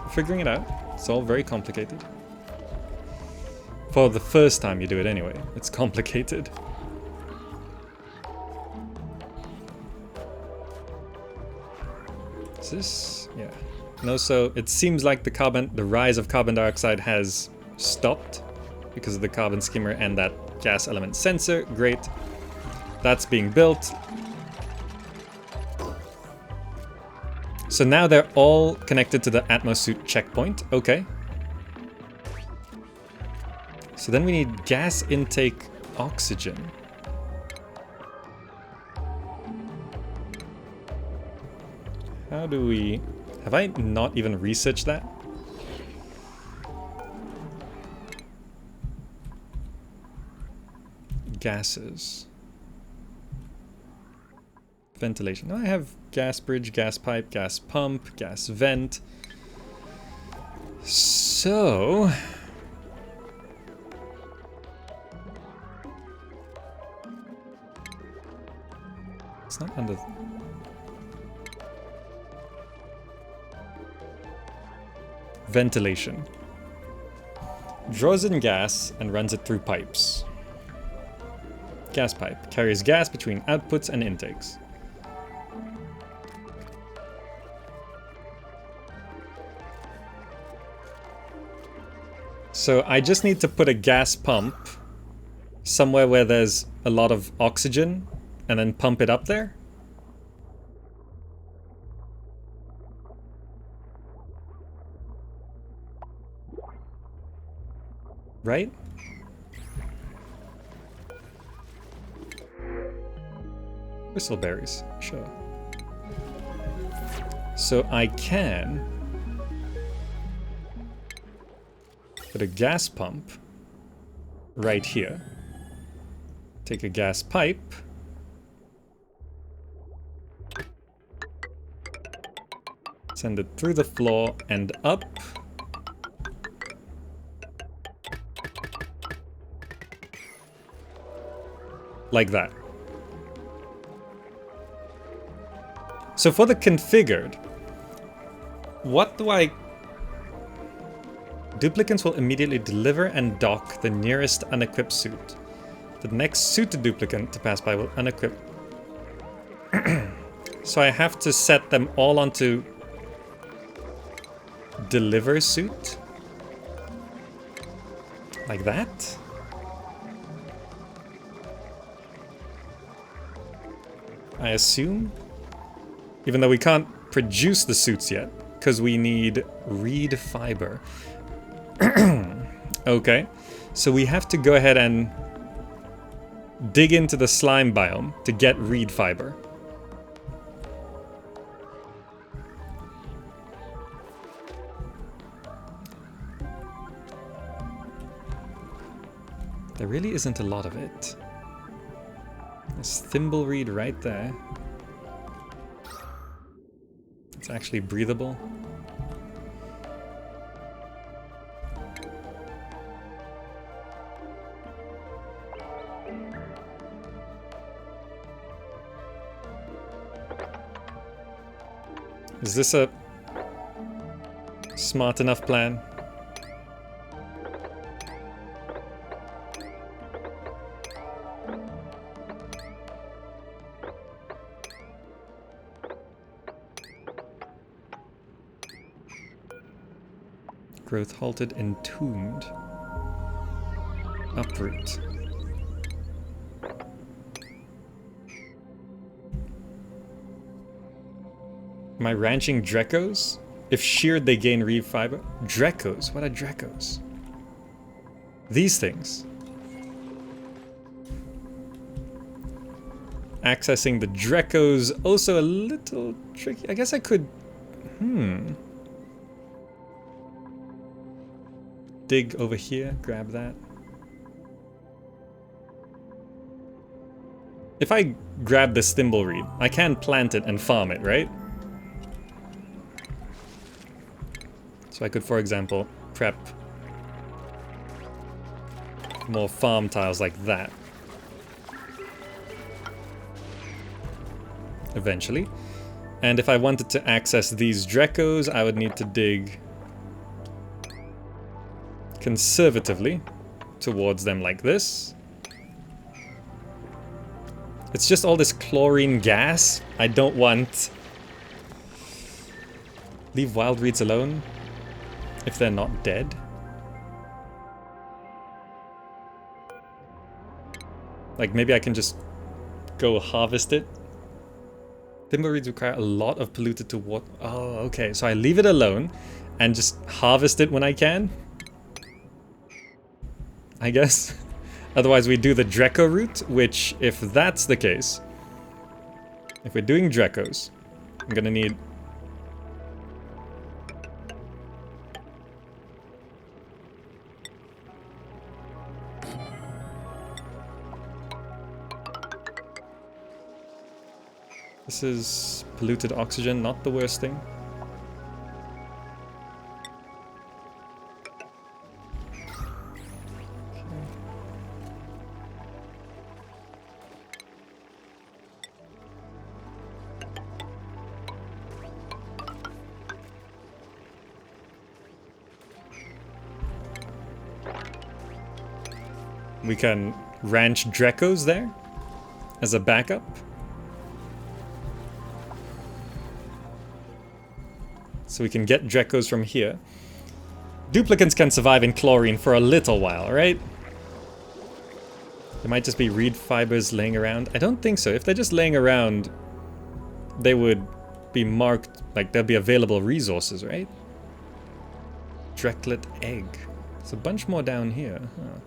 It's all very complicated. For the first time you do it anyway, it's complicated. Is this, yeah. No, so it seems like the rise of carbon dioxide has stopped because of the carbon skimmer and that gas element sensor. Great. That's being built. So now they're all connected to the Atmosuit checkpoint. Okay. So then we need gas intake oxygen. How do we... Have I not even researched that? Gases. Ventilation. No, I have gas bridge, gas pipe, gas pump, gas vent. So... It's not under... Ventilation. Draws in gas and runs it through pipes. Gas pipe. Carries gas between outputs and intakes. So I just need to put a gas pump somewhere where there's a lot of oxygen and then pump it up there? Right? Whistleberries, sure. So I can put a gas pump right here. Take a gas pipe. Send it through the floor and up. Like that. So for the configured, what do I... Duplicants will immediately deliver and dock the nearest unequipped suit. The next suited duplicant to pass by will unequip. So I have to set them all onto deliver suit? Like that? I assume? Even though we can't produce the suits yet, because we need reed fiber. Okay, so we have to go ahead and dig into the slime biome to get reed fiber. There really isn't a lot of it. There's thimbleweed right there. It's actually breathable. Is this a smart enough plan? Growth halted, entombed. Uproot. Am I ranching Drekos? If sheared, they gain reed fiber. Drekos? What are Drekos? These things. Accessing the Drekos also a little tricky. I guess I could... Dig over here, grab that. If I grab this thimbleweed, I can plant it and farm it, right? So I could, for example, prep more farm tiles like that. Eventually. And if I wanted to access these Drekos, I would need to dig conservatively towards them like this. It's just all this chlorine gas. I don't want... Leave wild reeds alone if they're not dead. Like maybe I can just go harvest it. Thimbleweeds require a lot of polluted to water. Oh, okay. So I leave it alone and just harvest it when I can, I guess. Otherwise we do the Draco route, which, if that's the case, if we're doing Dracos, I'm gonna need... This is polluted oxygen, not the worst thing. We can ranch Dracos there as a backup. So we can get Dracos from here. Duplicants can survive in chlorine for a little while, right? There might just be reed fibers laying around. I don't think so. If they're just laying around, they would be marked, like there'll be available resources, right? Dreklet egg. There's a bunch more down here. Huh.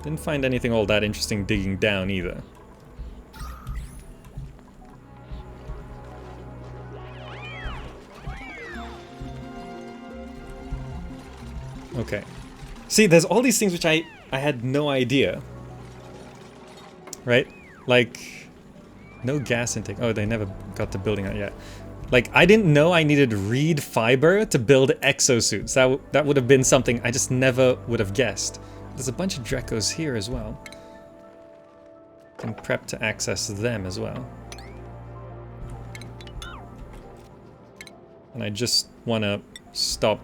Didn't find anything all that interesting digging down either. Okay. See, there's all these things which I had no idea. Right? Like, no gas intake. Oh, they never got to building it yet. Like, I didn't know I needed reed fiber to build exosuits. That would have been something I just never would have guessed. There's a bunch of Dracos here as well. Can prep to access them as well. And I just want to stop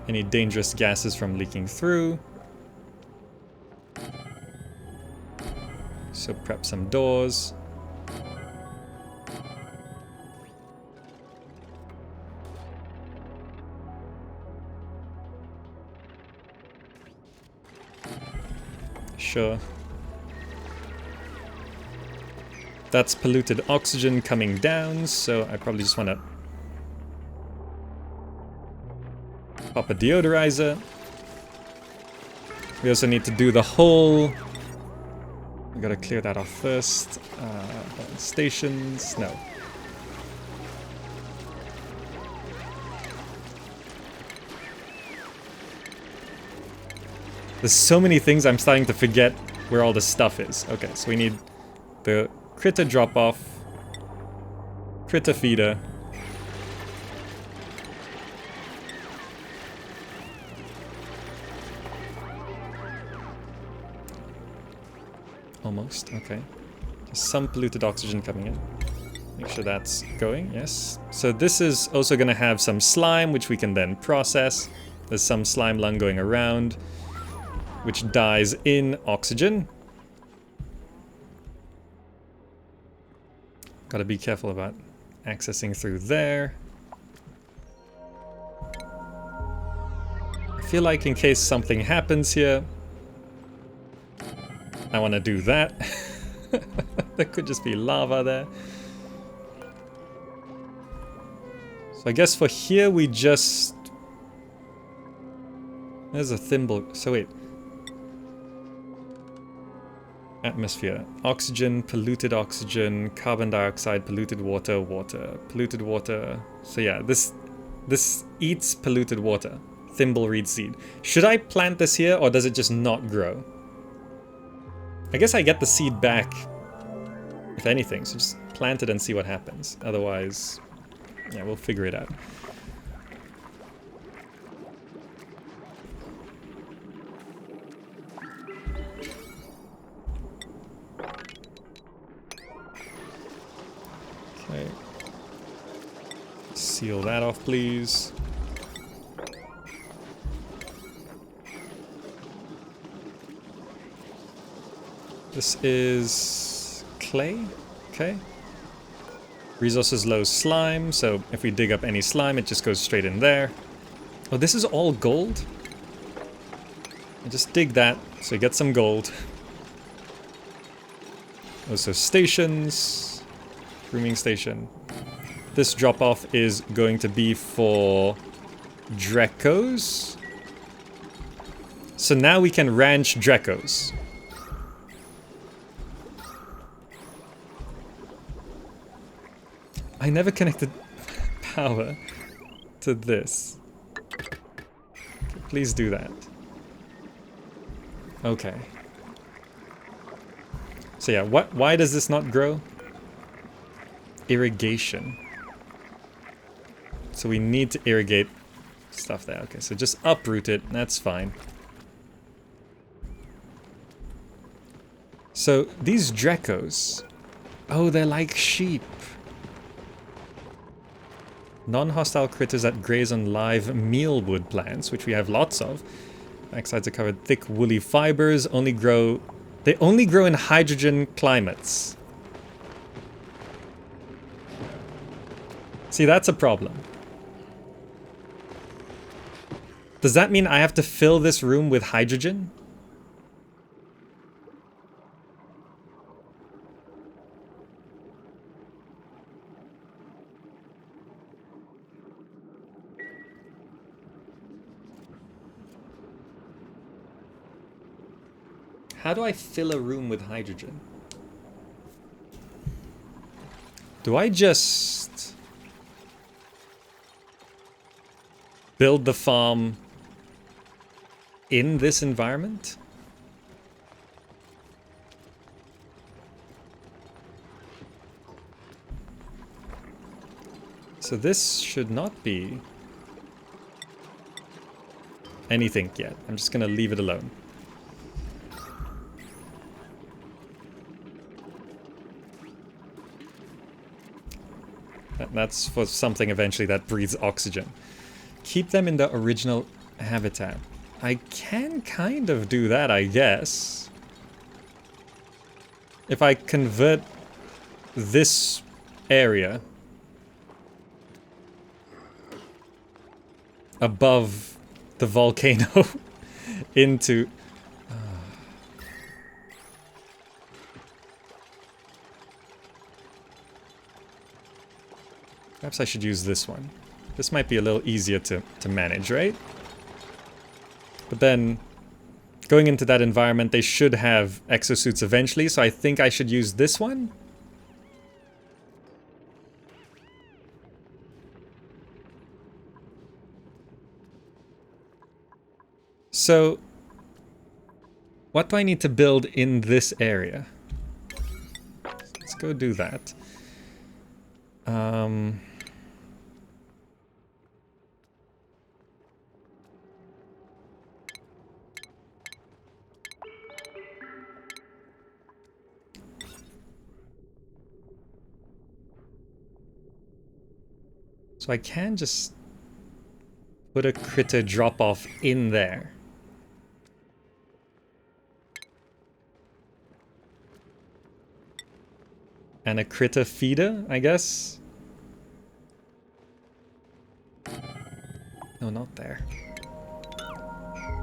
any dangerous gases from leaking through. So prep some doors. Sure. That's polluted oxygen coming down, so I probably just want to pop a deodorizer. We also need to do the whole... We gotta clear that off first. Stations, no. There's so many things I'm starting to forget where all the stuff is. Okay, so we need the critter drop-off, critter feeder, almost, okay. Just some polluted oxygen coming in. Make sure that's going, yes. So this is also gonna have some slime, which we can then process. There's some slime lung going around, which dies in oxygen. Gotta be careful about accessing through there. I feel like in case something happens here, I want to do that. There could just be lava there. So I guess for here we just... There's a thimble. So wait. Atmosphere. Oxygen, polluted oxygen, carbon dioxide, polluted water, water, polluted water. So yeah, this eats polluted water. Thimbleweed seed. Should I plant this here or does it just not grow? I guess I get the seed back, if anything, so just plant it and see what happens. Otherwise, yeah, we'll figure it out. Okay. Seal that off, please. This is clay, okay. Resources low slime, so if we dig up any slime, it just goes straight in there. Oh, this is all gold? And just dig that so you get some gold. Also stations. Grooming station. This drop-off is going to be for Drekos. So now we can ranch Drekos. I never connected power to this. Okay, please do that. Okay. So yeah, why does this not grow? Irrigation. So we need to irrigate stuff there. Okay, so just uproot it, that's fine. So these Drekos, oh, they're like sheep. Non-hostile critters that graze on live mealwood plants, which we have lots of. Backsides are covered thick woolly fibers, they only grow in hydrogen climates. See, that's a problem. Does that mean I have to fill this room with hydrogen? How do I fill a room with hydrogen? Do I just build the farm in this environment? So this should not be anything yet. I'm just gonna leave it alone. That's for something eventually that breathes oxygen. Keep them in the original habitat. I can kind of do that, I guess. If I convert this area above the volcano into... Perhaps I should use this one. This might be a little easier to manage, right? But then, going into that environment, they should have exosuits eventually, so I think I should use this one. So, what do I need to build in this area? Let's go do that. So I can just put a critter drop-off in there. And a critter feeder, I guess? No, not there.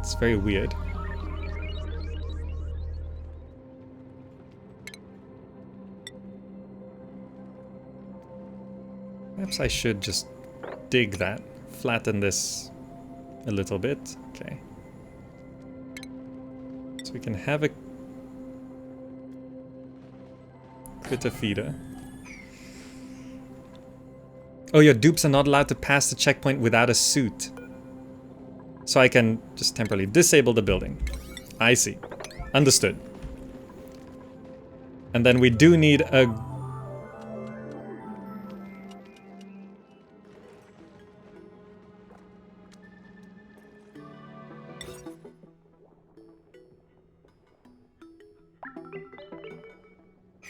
It's very weird. Perhaps I should just dig that. Flatten this a little bit. Okay. So we can have a critter feeder. Oh, your dupes are not allowed to pass the checkpoint without a suit. So I can just temporarily disable the building. I see. Understood. And then we do need a...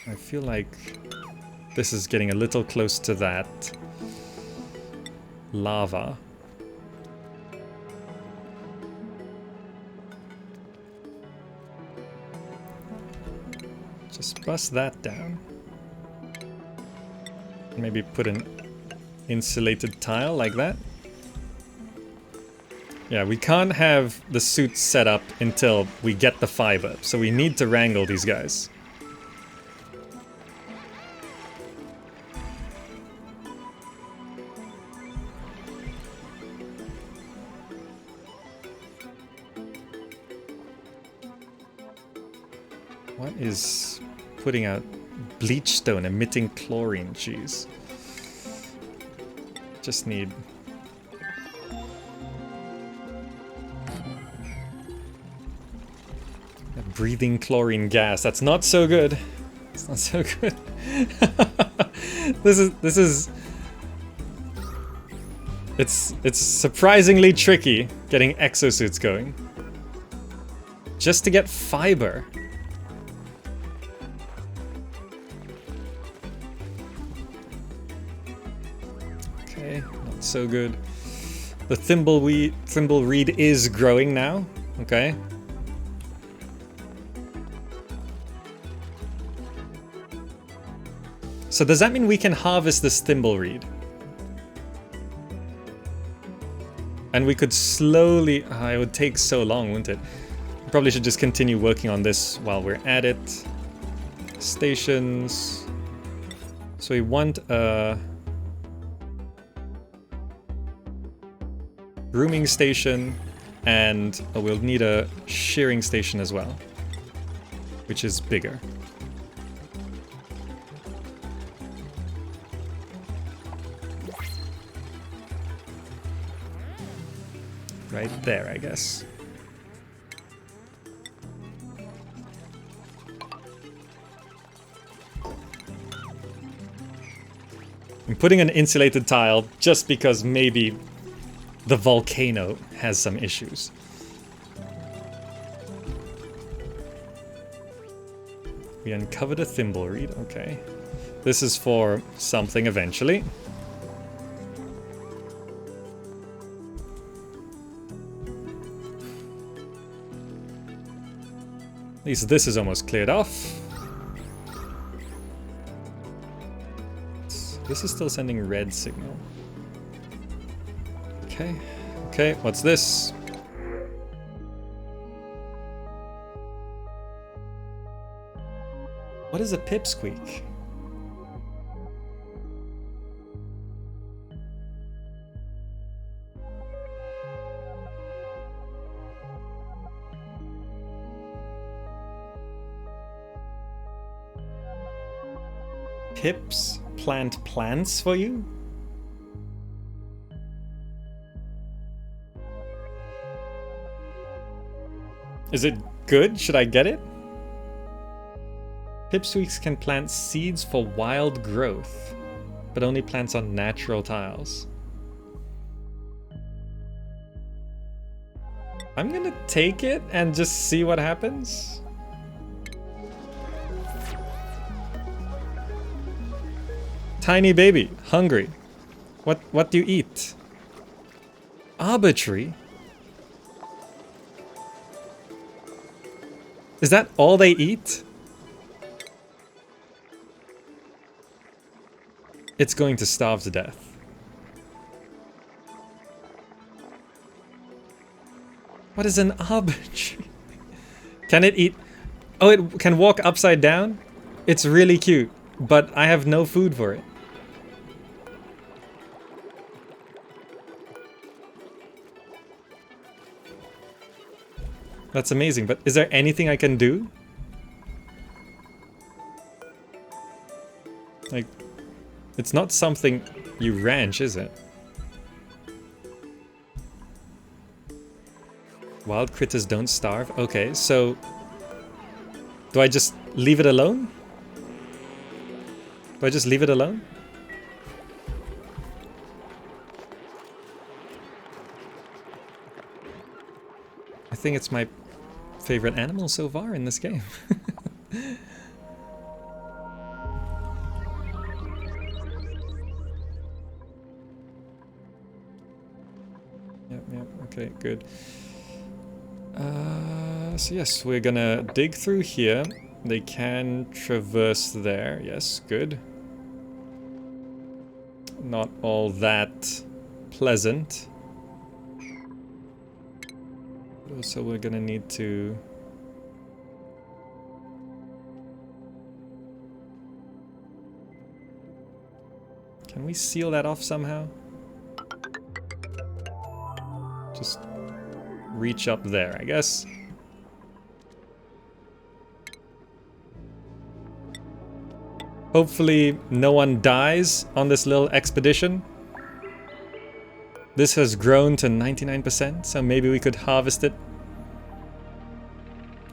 I feel like this is getting a little close to that lava. Just bust that down. Maybe put an insulated tile like that. Yeah, we can't have the suit set up until we get the fiber, so we need to wrangle these guys. What is putting out bleach stone emitting chlorine? Jeez. Just need... breathing chlorine gas. That's not so good. It's not so good. This is... It's surprisingly tricky getting exosuits going. Just to get fiber. Okay, not so good. The thimble reed is growing now. Okay. So does that mean we can harvest this thimble reed? And we could slowly... it would take so long, wouldn't it? Probably should just continue working on this while we're at it. Stations. So we want a... grooming station, and we'll need a shearing station as well, which is bigger. Right there, I guess. I'm putting an insulated tile just because maybe the volcano has some issues. We uncovered a thimble reed, okay. This is for something eventually. At least this is almost cleared off. This is still sending red signal. Okay, okay, what's this? What is a pipsqueak? Pips plant plants for you? Is it good? Should I get it? Pipsqueaks can plant seeds for wild growth, but only plants on natural tiles. I'm gonna take it and just see what happens. Tiny baby, hungry. What do you eat? Arbitrary? Is that all they eat? It's going to starve to death. What is an arbitrary? Can it eat? Oh, it can walk upside down? It's really cute, but I have no food for it. That's amazing, but is there anything I can do? Like, it's not something you ranch, is it? Wild critters don't starve? Okay, so... do I just leave it alone? Do I just leave it alone? I think it's my favorite animal so far in this game. Yep, okay, good. So yes, we're gonna dig through here. They can traverse there, yes, good. Not all that pleasant. also we're gonna need to... Can we seal that off somehow? Just reach up there, I guess. Hopefully no one dies on this little expedition. This has grown to 99%, so maybe we could harvest it.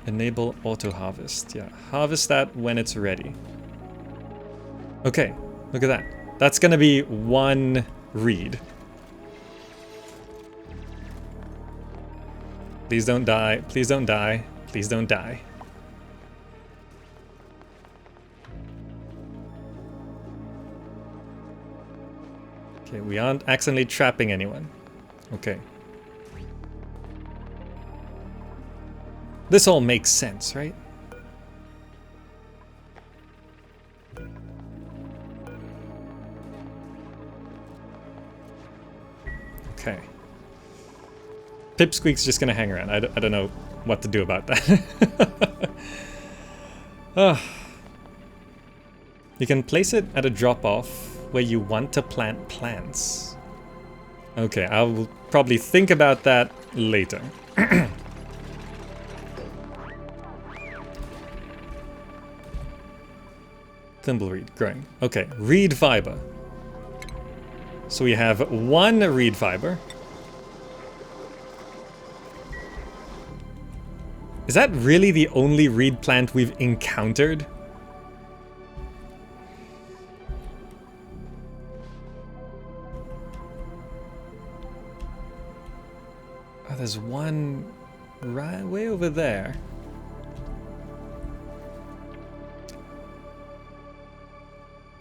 Enable auto harvest. Yeah, harvest that when it's ready. Okay, look at that. That's gonna be 1 reed. Please don't die. Please don't die. Please don't die. Okay, we aren't accidentally trapping anyone. Okay. This all makes sense, right? Okay. Pipsqueak's just gonna hang around. I don't know what to do about that. You can place it at a drop-off where you want to plant plants. Okay, I will probably think about that later. Thimbleweed growing. Okay, reed fiber. So we have 1 reed fiber. Is that really the only reed plant we've encountered? Oh, there's one right way over there.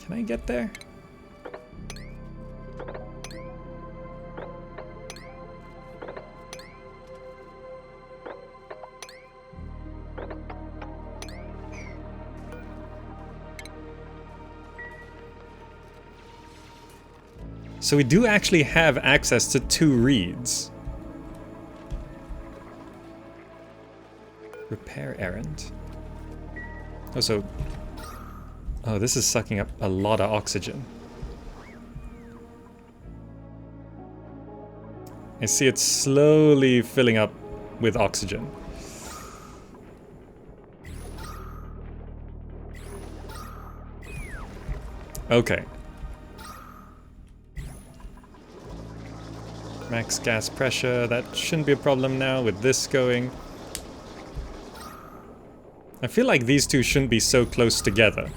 Can I get there? So we do actually have access to 2 reeds. Repair errand. Oh, so... Oh, this is sucking up a lot of oxygen. I see it slowly filling up with oxygen. Okay. Max gas pressure, that shouldn't be a problem now with this going. I feel like these two shouldn't be so close together.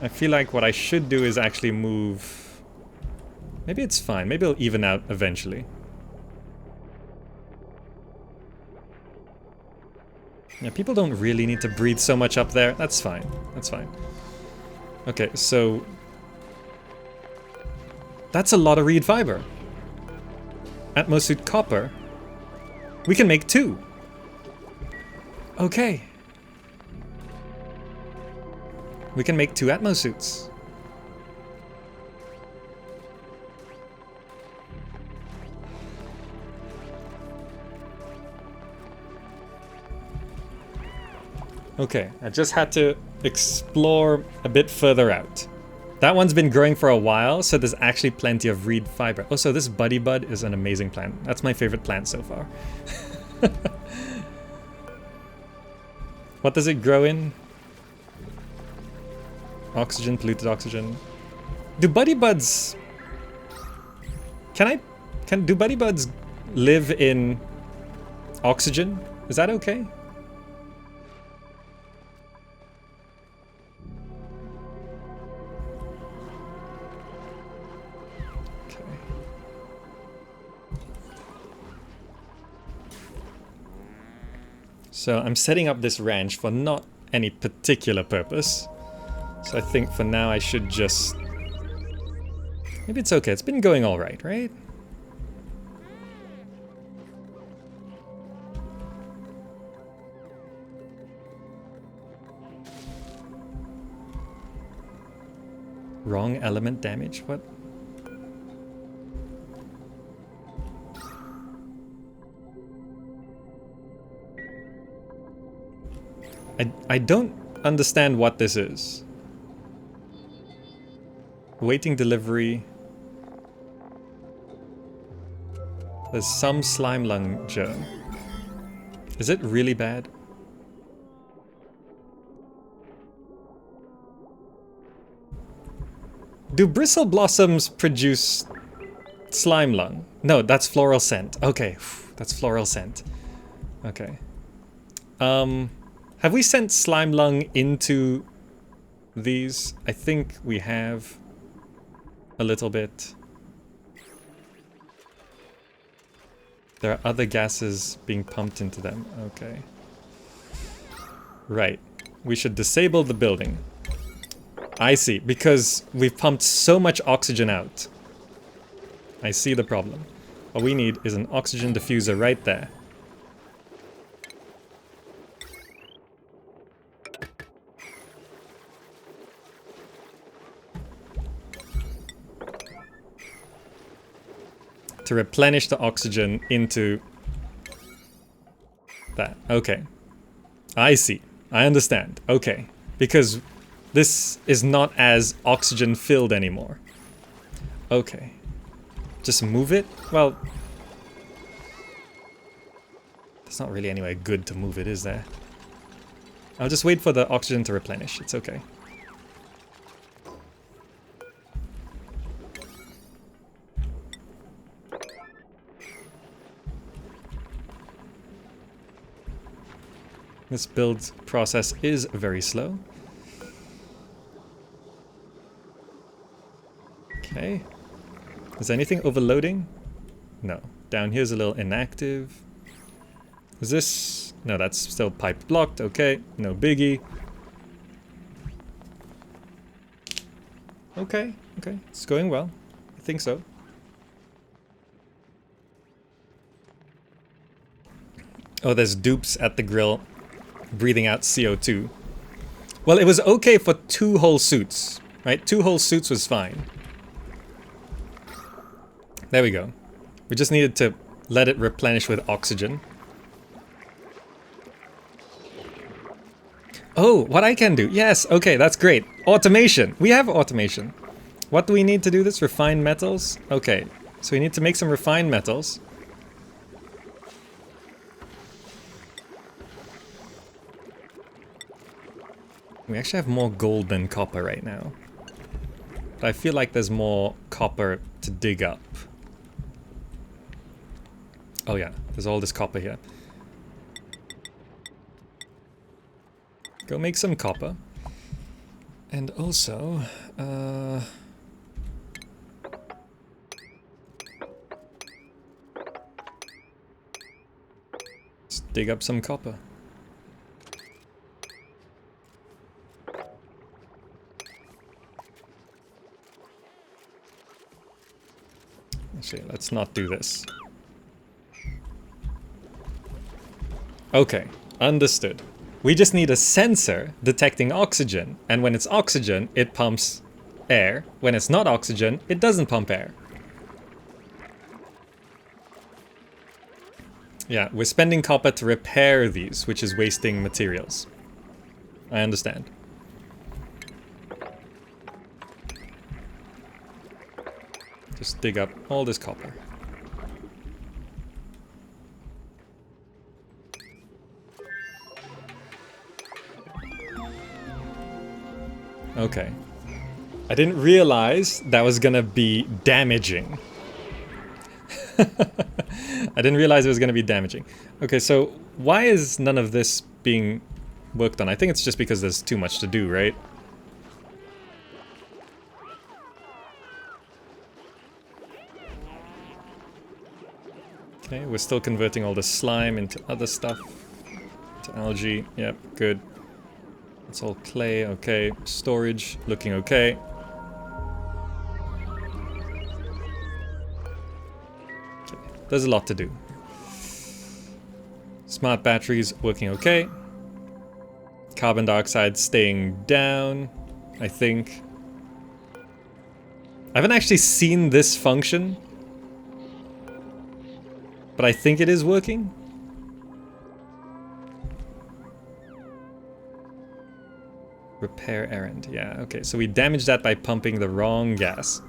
I feel like what I should do is actually move... Maybe it's fine, maybe it'll even out eventually. Yeah, people don't really need to breathe so much up there. That's fine, that's fine. Okay, so... That's a lot of reed fiber. Exosuit copper. We can make 2. Okay. We can make 2 Exosuits. Okay, I just had to explore a bit further out. That one's been growing for a while, so there's actually plenty of reed fiber. Oh, so this Buddy Bud is an amazing plant. That's my favorite plant so far. What does it grow in? Oxygen, polluted oxygen. Do Buddy Buds... do Buddy Buds live in oxygen? Is that okay? So I'm setting up this ranch for not any particular purpose. So I think for now I should just... Maybe it's okay, it's been going alright, right? Wrong element damage? What? I don't understand what this is. Waiting delivery. There's some slime lung germ. Is it really bad? Do bristle blossoms produce slime lung? No, that's floral scent. Okay, that's floral scent. Okay. Have we sent slime lung into these? I think we have a little bit. There are other gases being pumped into them. Okay. Right. We should disable the building. I see, because we've pumped so much oxygen out. I see the problem. What we need is an oxygen diffuser right there. To replenish the oxygen into that. Okay. I see. I understand. Okay. Because this is not as oxygen filled anymore. Okay. Just move it? Well, there's not really anywhere good to move it, is there? I'll just wait for the oxygen to replenish. It's okay. This build process is very slow. Okay. Is anything overloading? No. Down here's a little inactive. Is this... No, that's still pipe blocked. Okay. No biggie. Okay. Okay. It's going well. I think so. Oh, there's dupes at the grill breathing out CO2. Well, it was okay for 2 whole suits, right? 2 whole suits was fine. There we go. We just needed to let it replenish with oxygen. Oh, what I can do. Yes, okay, that's great. Automation. We have automation. What do we need to do this? Refined metals? Okay, so we need to make some refined metals. We actually have more gold than copper right now. But I feel like there's more copper to dig up. Oh yeah, there's all this copper here. Go make some copper. And also, let's dig up some copper. Actually, let's not do this. Okay, understood. We just need a sensor detecting oxygen, and when it's oxygen, it pumps air. When it's not oxygen, it doesn't pump air. Yeah, we're spending copper to repair these, which is wasting materials. I understand. Just dig up all this copper. Okay. I didn't realize that was gonna be damaging. I didn't realize it was gonna be damaging. Okay, so why is none of this being worked on? I think it's just because there's too much to do, right? Okay, we're still converting all the slime into other stuff. To algae, yep, good. It's all clay, okay. Storage, looking okay. Okay, there's a lot to do. Smart batteries, working okay. Carbon dioxide staying down, I think. I haven't actually seen this function, but I think it is working. Repair errand. Yeah, okay. So we damaged that by pumping the wrong gas.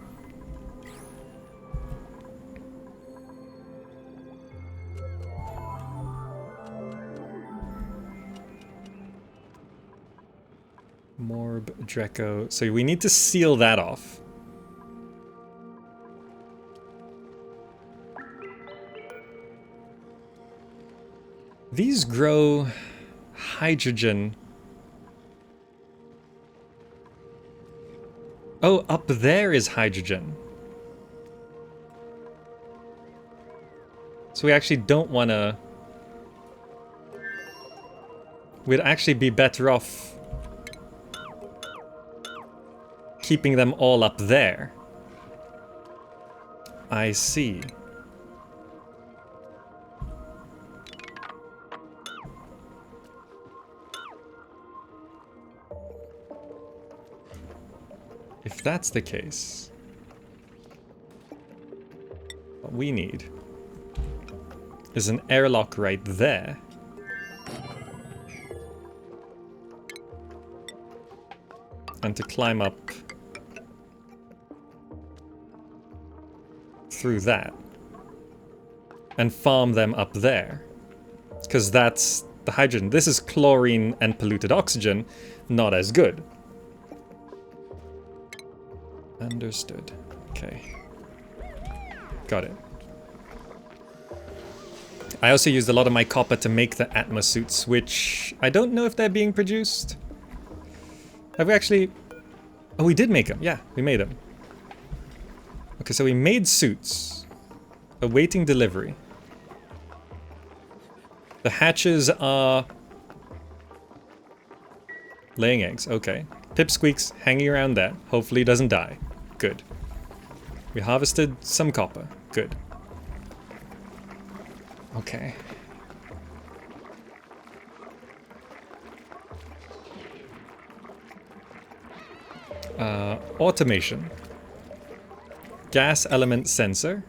Morb, Dreco. So we need to seal that off. These grow hydrogen. Oh, up there is hydrogen. So we actually don't want to... We'd actually be better off keeping them all up there. I see. If that's the case, what we need is an airlock right there. And to climb up through that. And farm them up there. Because that's the hydrogen. This is chlorine and polluted oxygen, not as good. Understood. Okay. Got it. I also used a lot of my copper to make the Atmosuits, which I don't know if they're being produced. Have we actually... Oh, we did make them. Yeah, we made them. Okay, so we made suits. Awaiting delivery. The hatches are... laying eggs. Okay. Pipsqueak's hanging around there. Hopefully he doesn't die. Good. We harvested some copper. Good. Okay. Automation. Gas element sensor.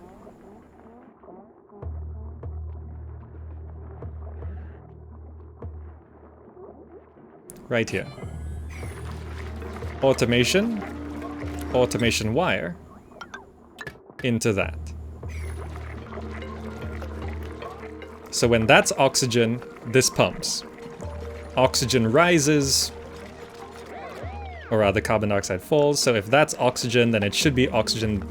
Right here. Automation. Automation wire. Into that. So when that's oxygen, this pumps. Oxygen rises, or rather carbon dioxide falls. So if that's oxygen, then it should be oxygen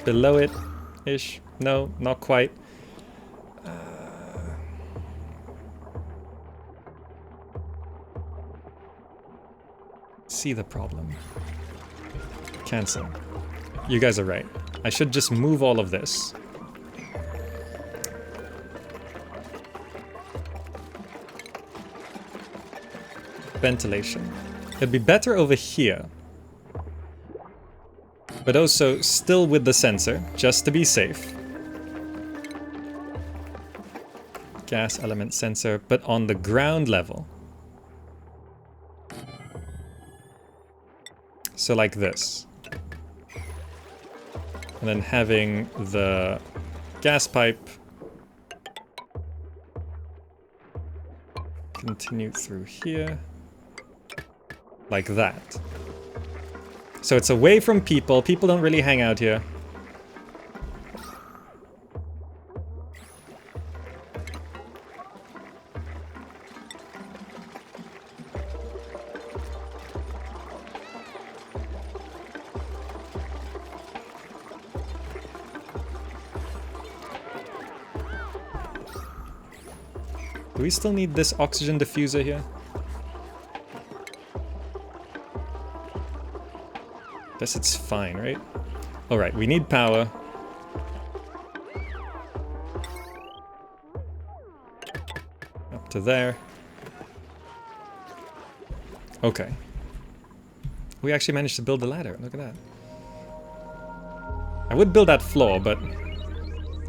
below it-ish. No, not quite. See the problem. Cancel. You guys are right. I should just move all of this. Ventilation. It'd be better over here. But also still with the sensor, just to be safe. Gas element sensor, but on the ground level. So like this. And then having the gas pipe continue through here. Like that. So it's away from people. People don't really hang out here. Do we still need this oxygen diffuser here? Guess it's fine, right? Alright, we need power. Up to there. Okay. We actually managed to build the ladder. Look at that. I would build that floor, but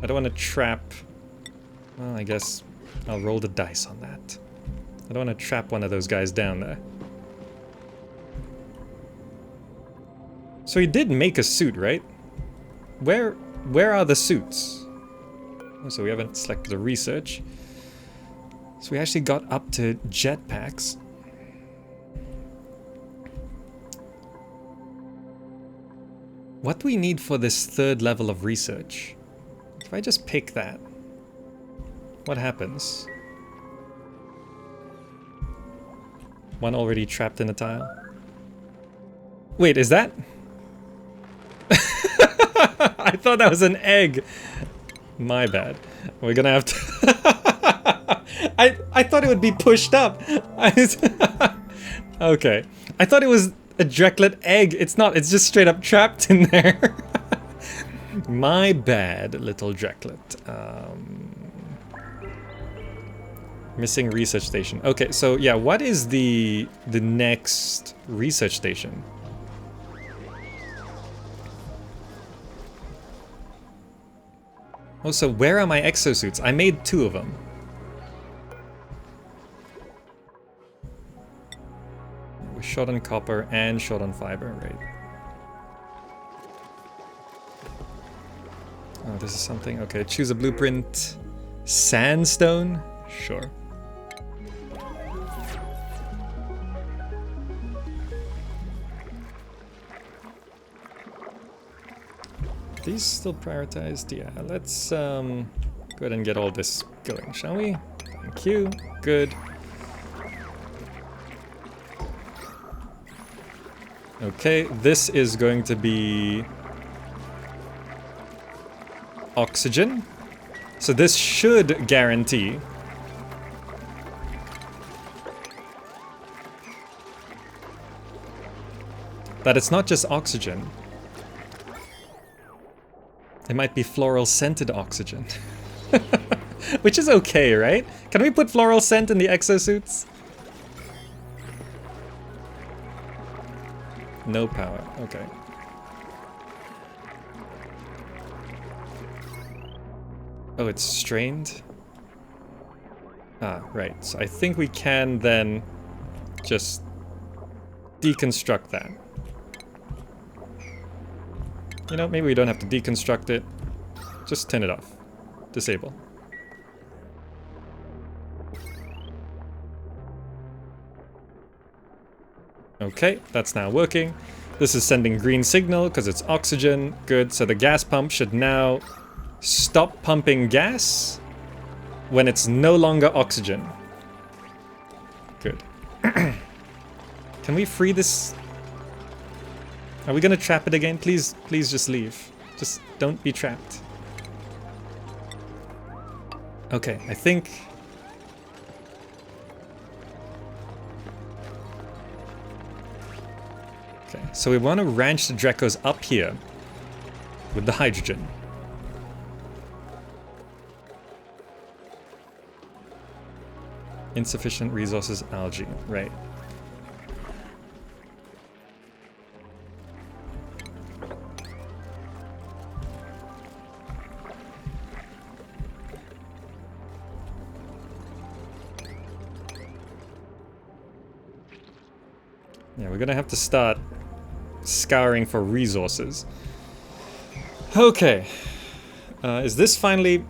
I don't want to trap... Well, I guess I'll roll the dice on that. I don't want to trap one of those guys down there. So he did make a suit, right? Where are the suits? Oh, so we haven't selected the research. So we actually got up to jetpacks. What do we need for this third level of research? If I just pick that, what happens? One already trapped in a tile. Wait, is that? I thought that was an egg. My bad. We're gonna have to... I thought it would be pushed up. Okay. I thought it was a Dreklet egg. It's not. It's just straight up trapped in there. My bad, little Dreklet. Missing research station. Okay, so yeah, what is the next research station? Oh, so where are my exosuits? I made 2 of them. We're short on copper and short on fiber, right? Oh, this is something. Okay, choose a blueprint. Sandstone? Sure. These still prioritized? Yeah, let's go ahead and get all this going, shall we? Thank you. Good. Okay, this is going to be oxygen. So this should guarantee that it's not just oxygen. It might be floral scented oxygen. Which is okay, right? Can we put floral scent in the exosuits? No power, okay. Oh, it's strained? Ah, right. So I think we can then just deconstruct that. You know, maybe we don't have to deconstruct it. Just turn it off. Disable. Okay, that's now working. This is sending green signal because it's oxygen. Good, so the gas pump should now stop pumping gas when it's no longer oxygen. Good. Can we free this? Are we gonna trap it again? Please, please just leave. Just don't be trapped. Okay, I think... Okay, so we want to ranch the Drekos up here with the hydrogen. Insufficient resources, algae, right. Yeah, we're gonna have to start scouring for resources. Okay. Is this finally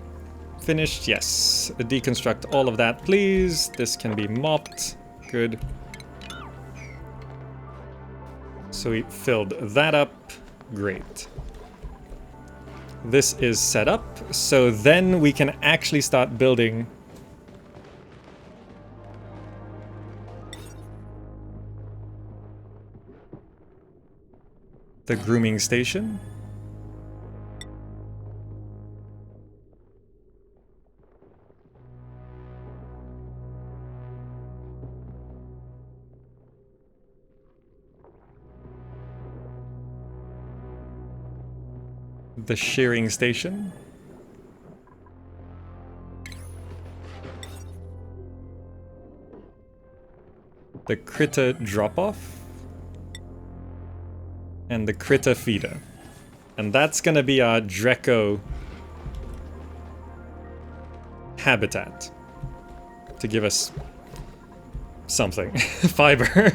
finished? Yes. Deconstruct all of that, please. This can be mopped. Good. So we filled that up. Great. This is set up, so then we can actually start building the grooming station. The shearing station. The critter drop-off. And the critter feeder. And that's gonna be our Dreco habitat. To give us something. Fiber.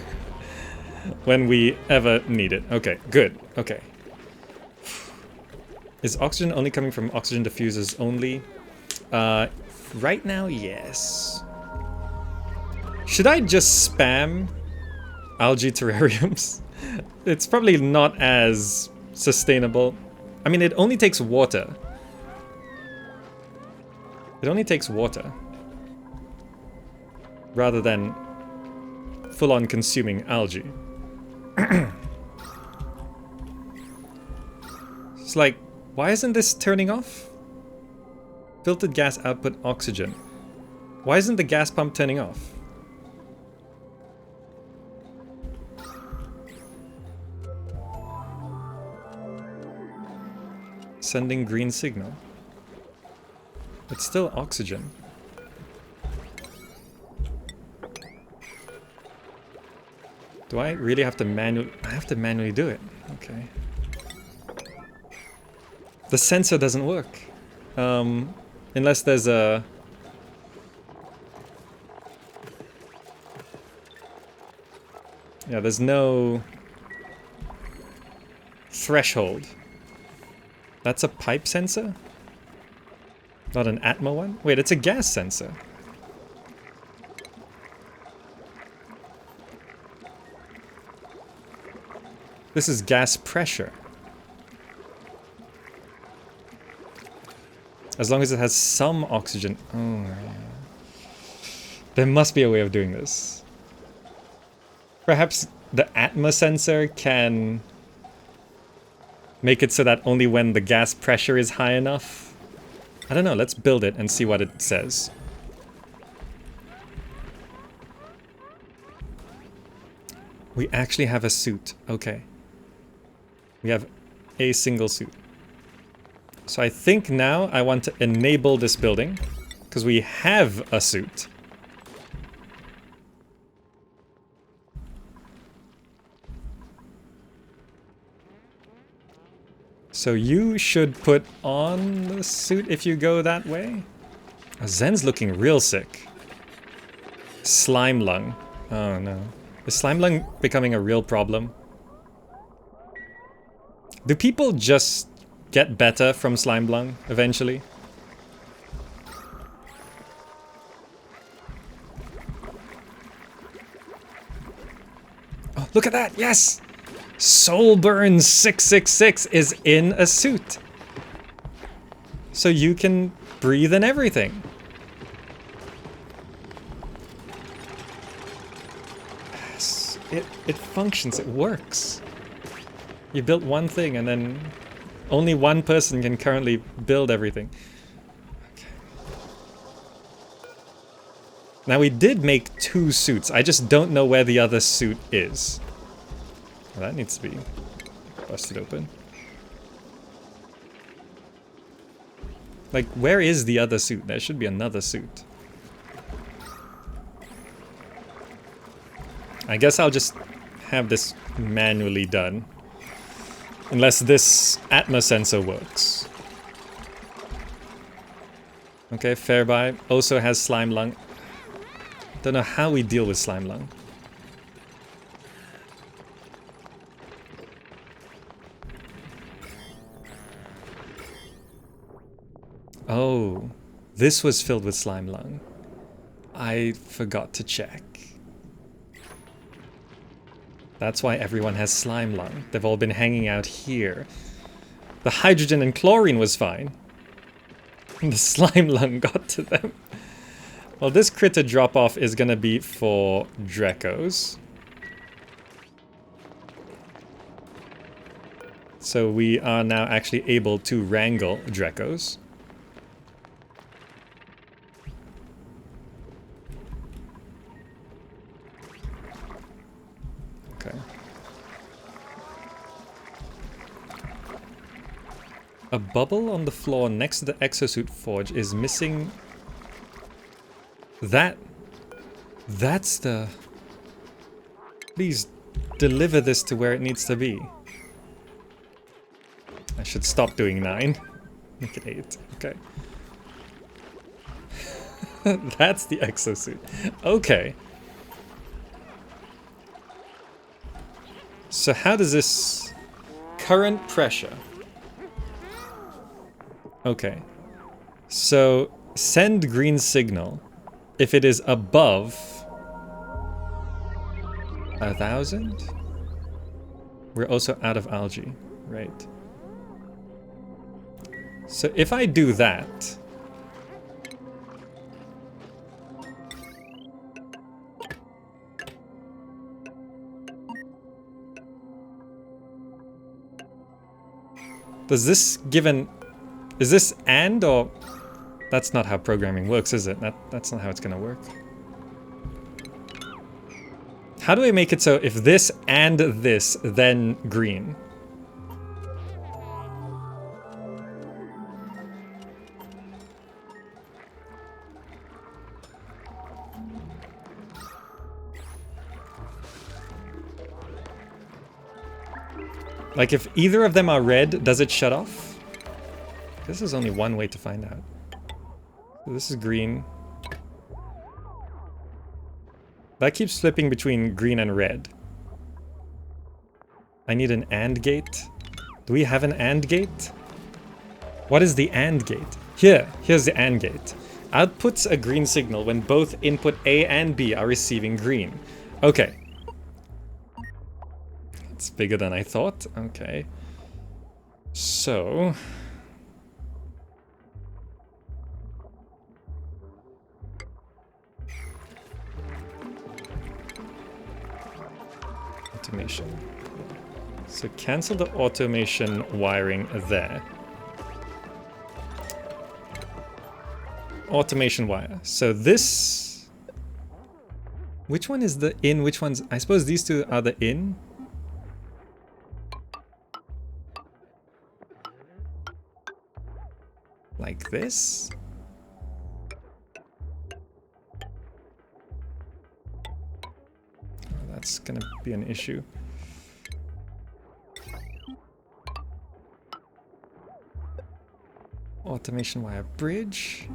When we ever need it. Okay, good. Okay. Is oxygen only coming from oxygen diffusers only? Right now, yes. Should I just spam algae terrariums? It's probably not as sustainable. I mean, it only takes water. It only takes water. Rather than full-on consuming algae. It's like, why isn't this turning off? Filtered gas output oxygen. Why isn't the gas pump turning off? Sending green signal. It's still oxygen. Do I really have to manually... I have to manually do it. Okay. The sensor doesn't work. Unless there's a... Yeah, there's no... threshold. That's a pipe sensor? Not an Atmo one? Wait, it's a gas sensor. This is gas pressure. As long as it has some oxygen. Oh, yeah. There must be a way of doing this. Perhaps the Atmo sensor can make it so that only when the gas pressure is high enough. I don't know, let's build it and see what it says. We actually have a suit. Okay. We have a single suit. So I think now I want to enable this building because we have a suit. So you should put on the suit if you go that way. Oh, Zen's looking real sick. Slime lung. Oh no. Is slime lung becoming a real problem? Do people just get better from slime lung eventually? Oh, look at that! Yes! Soulburn 666 is in a suit. So you can breathe and everything. Yes, it functions, it works. You built one thing and then only one person can currently build everything. Okay. Now we did make 2 suits. I just don't know where the other suit is. Well, that needs to be busted open. Like, where is the other suit? There should be another suit. I guess I'll just have this manually done. Unless this Atmo sensor works. Okay, fair buy. Also has slime lung. Don't know how we deal with slime lung. Oh, this was filled with slime lung. I forgot to check. That's why everyone has slime lung. They've all been hanging out here. The hydrogen and chlorine was fine. The slime lung got to them. Well, this critter drop-off is gonna be for Drekos. So we are now actually able to wrangle Drekos. Okay. A bubble on the floor next to the Exosuit forge is missing. That's the... Please deliver this to where it needs to be. I should stop doing 9. Make it 8. Okay. That's the Exosuit. Okay. So how does this... Current pressure. Okay. So send green signal if it is above 1,000. We're also out of algae. Right. So if I do that... Does this give an... Is this and or... That's not how programming works, is it? That's not how it's gonna work. How do I make it so if this and this, then green? Like if either of them are red, does it shut off? This is only one way to find out. So this is green. That keeps flipping between green and red. I need an AND gate. Do we have an AND gate? What is the AND gate? Here's the AND gate. Outputs a green signal when both input A and B are receiving green. Okay. It's bigger than I thought. Okay. So... automation. So cancel the automation wiring there. Automation wire. So this... Which one is the in? Which one's... I suppose these two are the in. Like this? Oh, that's gonna be an issue. Automation wire bridge.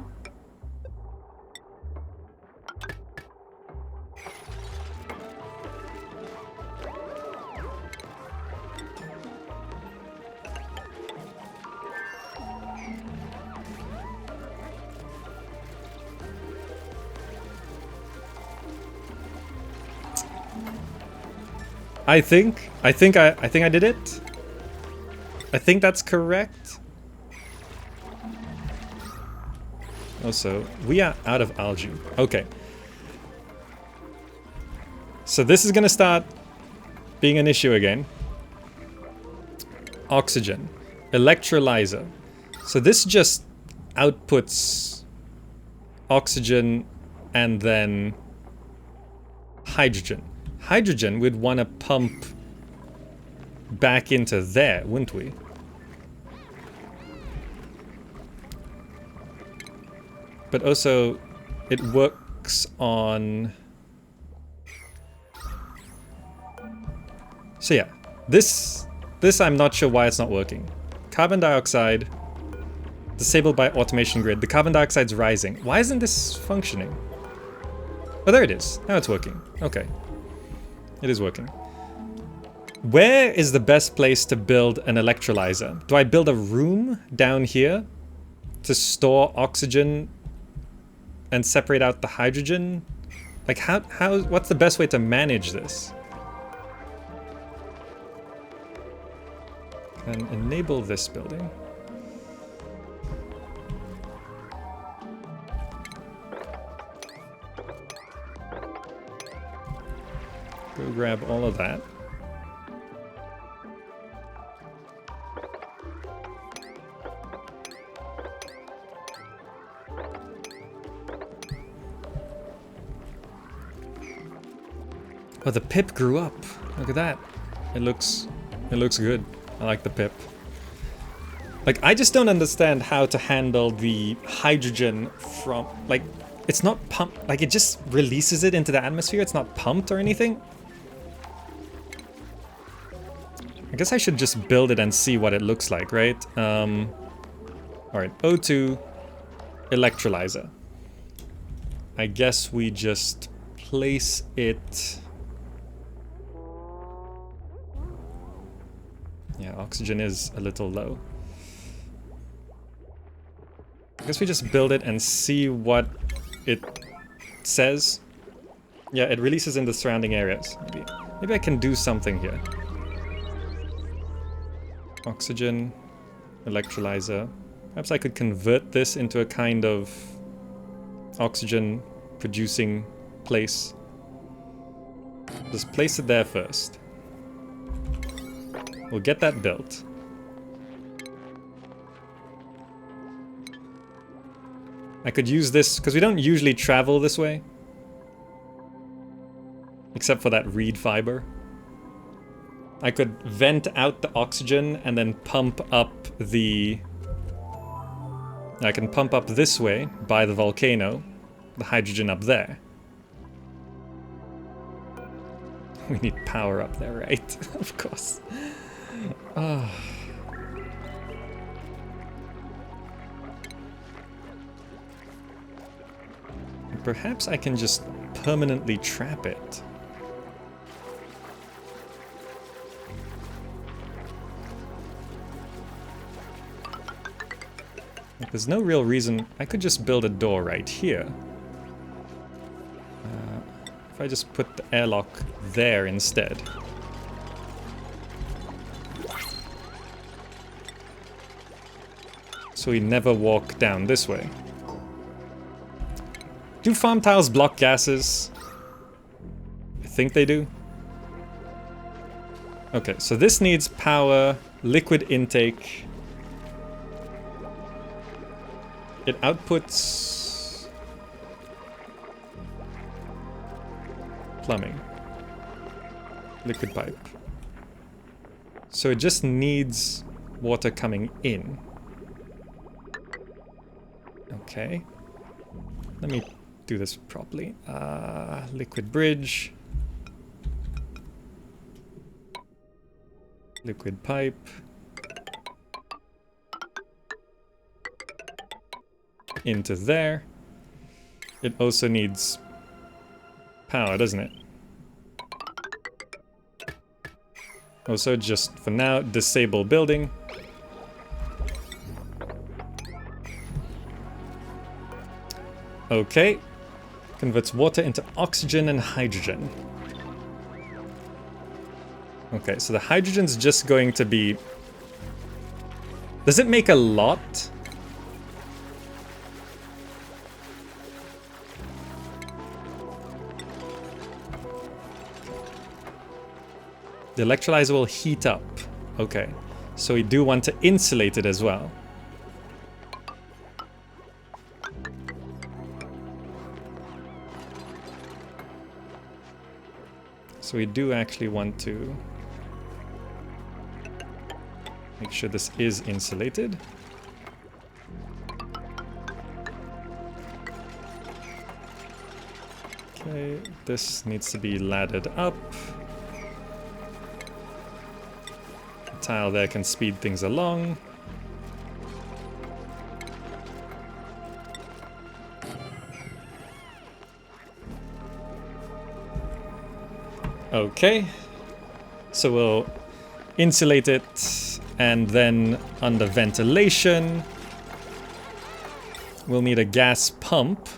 I think I did it. I think that's correct. Also, we are out of algae. Okay. So this is gonna start being an issue again. Oxygen. Electrolyzer. So this just outputs oxygen and then hydrogen. Hydrogen we'd want to pump back into there, wouldn't we? But also, it works on... So yeah, this I'm not sure why it's not working. Carbon dioxide, disabled by automation grid. The carbon dioxide's rising. Why isn't this functioning? Oh, there it is. Now it's working. Okay. It is working. Where is the best place to build an electrolyzer? Do I build a room down here to store oxygen and separate out the hydrogen? Like what's the best way to manage this? And enable this building. Go grab all of that. Oh, the pip grew up. Look at that. It looks good. I like the pip. Like, I just don't understand how to handle the hydrogen from, like, it's not pumped, like it just releases it into the atmosphere. It's not pumped or anything. I guess I should just build it and see what it looks like, right? Alright, O2 electrolyzer. I guess we just place it... Yeah, oxygen is a little low. I guess we just build it and see what it says. Yeah, it releases in the surrounding areas. Maybe I can do something here. Oxygen, electrolyzer. Perhaps I could convert this into a kind of oxygen producing place. Just place it there first. We'll get that built. I could use this, because we don't usually travel this way. Except for that reed fiber. I could vent out the oxygen and then pump up the... I can pump up this way by the volcano, the hydrogen up there. We need power up there, right? Of course. Perhaps I can just permanently trap it. There's no real reason. I could just build a door right here. If I just put the airlock there instead. So we never walk down this way. Do farm tiles block gases? I think they do. Okay, so this needs power, liquid intake. It outputs plumbing, liquid pipe. So it just needs water coming in. Okay. Let me do this properly. Liquid bridge. Liquid pipe. Into there. It also needs power, doesn't it? Also, just for now, disable building. Okay. Converts water into oxygen and hydrogen. Okay, so the hydrogen's just going to be... Does it make a lot? The electrolyzer will heat up. Okay, so we do want to insulate it as well. So we do actually want to make sure this is insulated. Okay, this needs to be laddered up. The tile there can speed things along. Okay, so we'll insulate it, and then under ventilation, we'll need a gas pump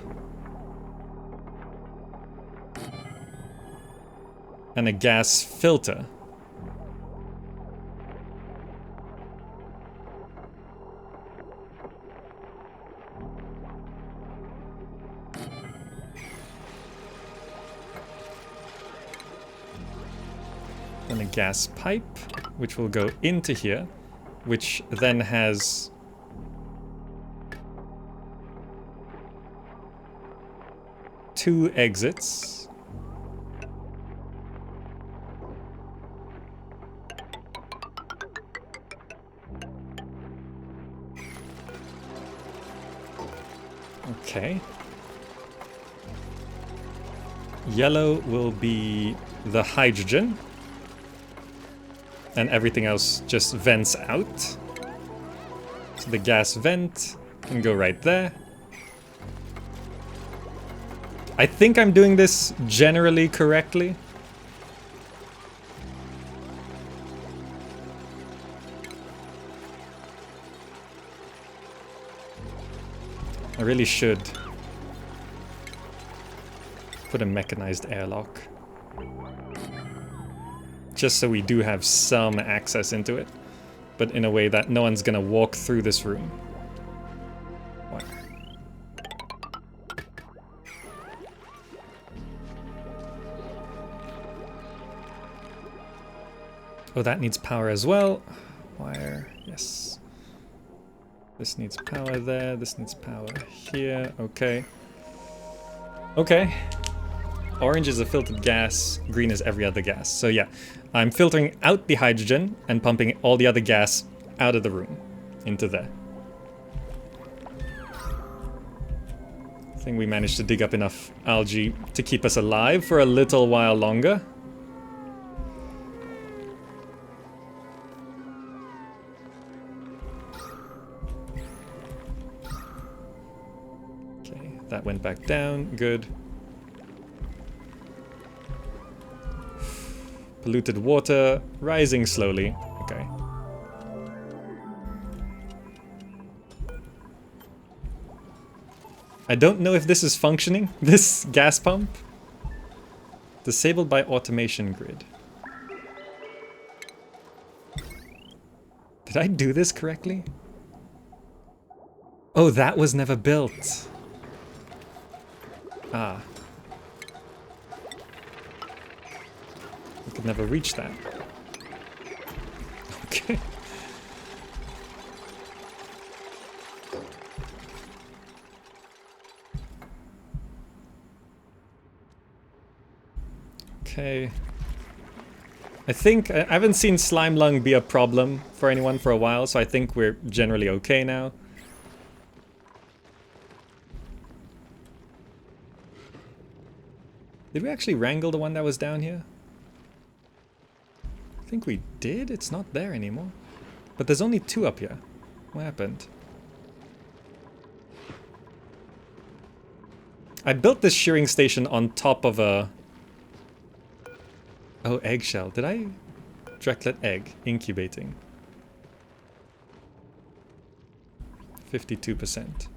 and a gas filter. And a gas pipe, which will go into here, which then has two exits. Okay. Yellow will be the hydrogen. And everything else just vents out. So the gas vent can go right there. I think I'm doing this generally correctly. I really should put a mechanized airlock. Just so we do have some access into it. but in a way that no one's gonna walk through this room. What? Oh, that needs power as well. Wire, yes. This needs power there, this needs power here, okay. Okay. Orange is a filtered gas, green is every other gas. So yeah, I'm filtering out the hydrogen and pumping all the other gas out of the room into there. I think we managed to dig up enough algae to keep us alive for a little while longer. Okay, that went back down, good. Polluted water, rising slowly. Okay. I don't know if this is functioning, this gas pump. Disabled by automation grid. Did I do this correctly? Oh, that was never built. Ah. We could never reach that. Okay. Okay. I think I haven't seen slime lung be a problem for anyone for a while, so I think we're generally okay now. Did we actually wrangle the one that was down here? I think we did. It's not there anymore. But there's only two up here. What happened? I built this shearing station on top of a... Oh, eggshell. Did I... Directlet egg. Incubating. 52%.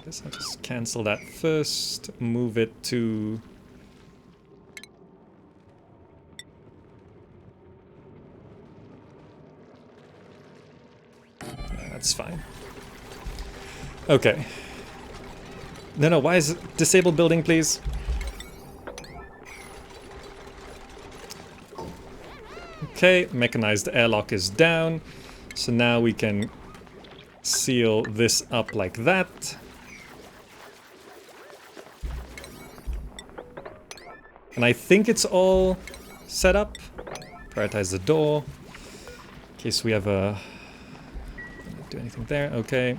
Guess I'll just cancel that first. Move it to... That's fine. Okay. No, why is it disabled building, please? Okay, mechanized airlock is down. So now we can seal this up like that. And I think it's all set up. Prioritize the door. In case we have a... Do anything there? Okay.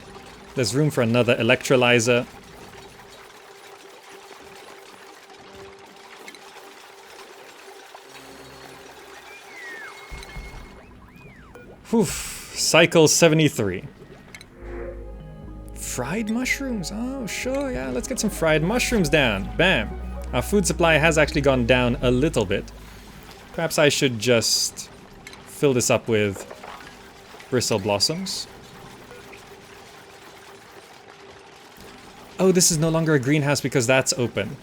There's room for another electrolyzer. Whew. Cycle 73. Fried mushrooms? Oh, sure, yeah. Let's get some fried mushrooms down. Bam. Our food supply has actually gone down a little bit. Perhaps I should just fill this up with bristle blossoms. Oh, this is no longer a greenhouse because that's open.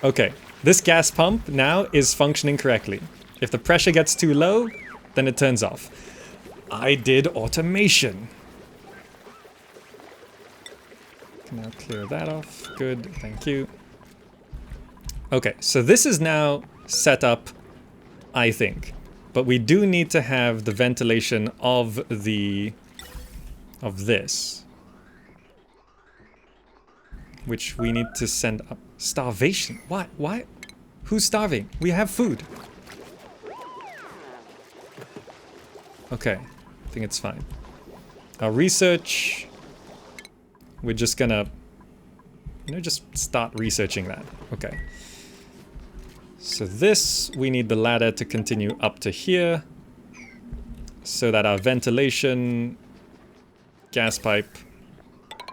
Okay, this gas pump now is functioning correctly. If the pressure gets too low, then it turns off. I did automation. Can now clear that off. Good, thank you. Okay, so this is now set up, I think. But we do need to have the ventilation of the... of this. Which we need to send up. Starvation? Why? Why? Who's starving? We have food. Okay, I think it's fine. Our research... We're just gonna... You know, just start researching that. Okay. So this, we need the ladder to continue up to here. So that our ventilation... gas pipe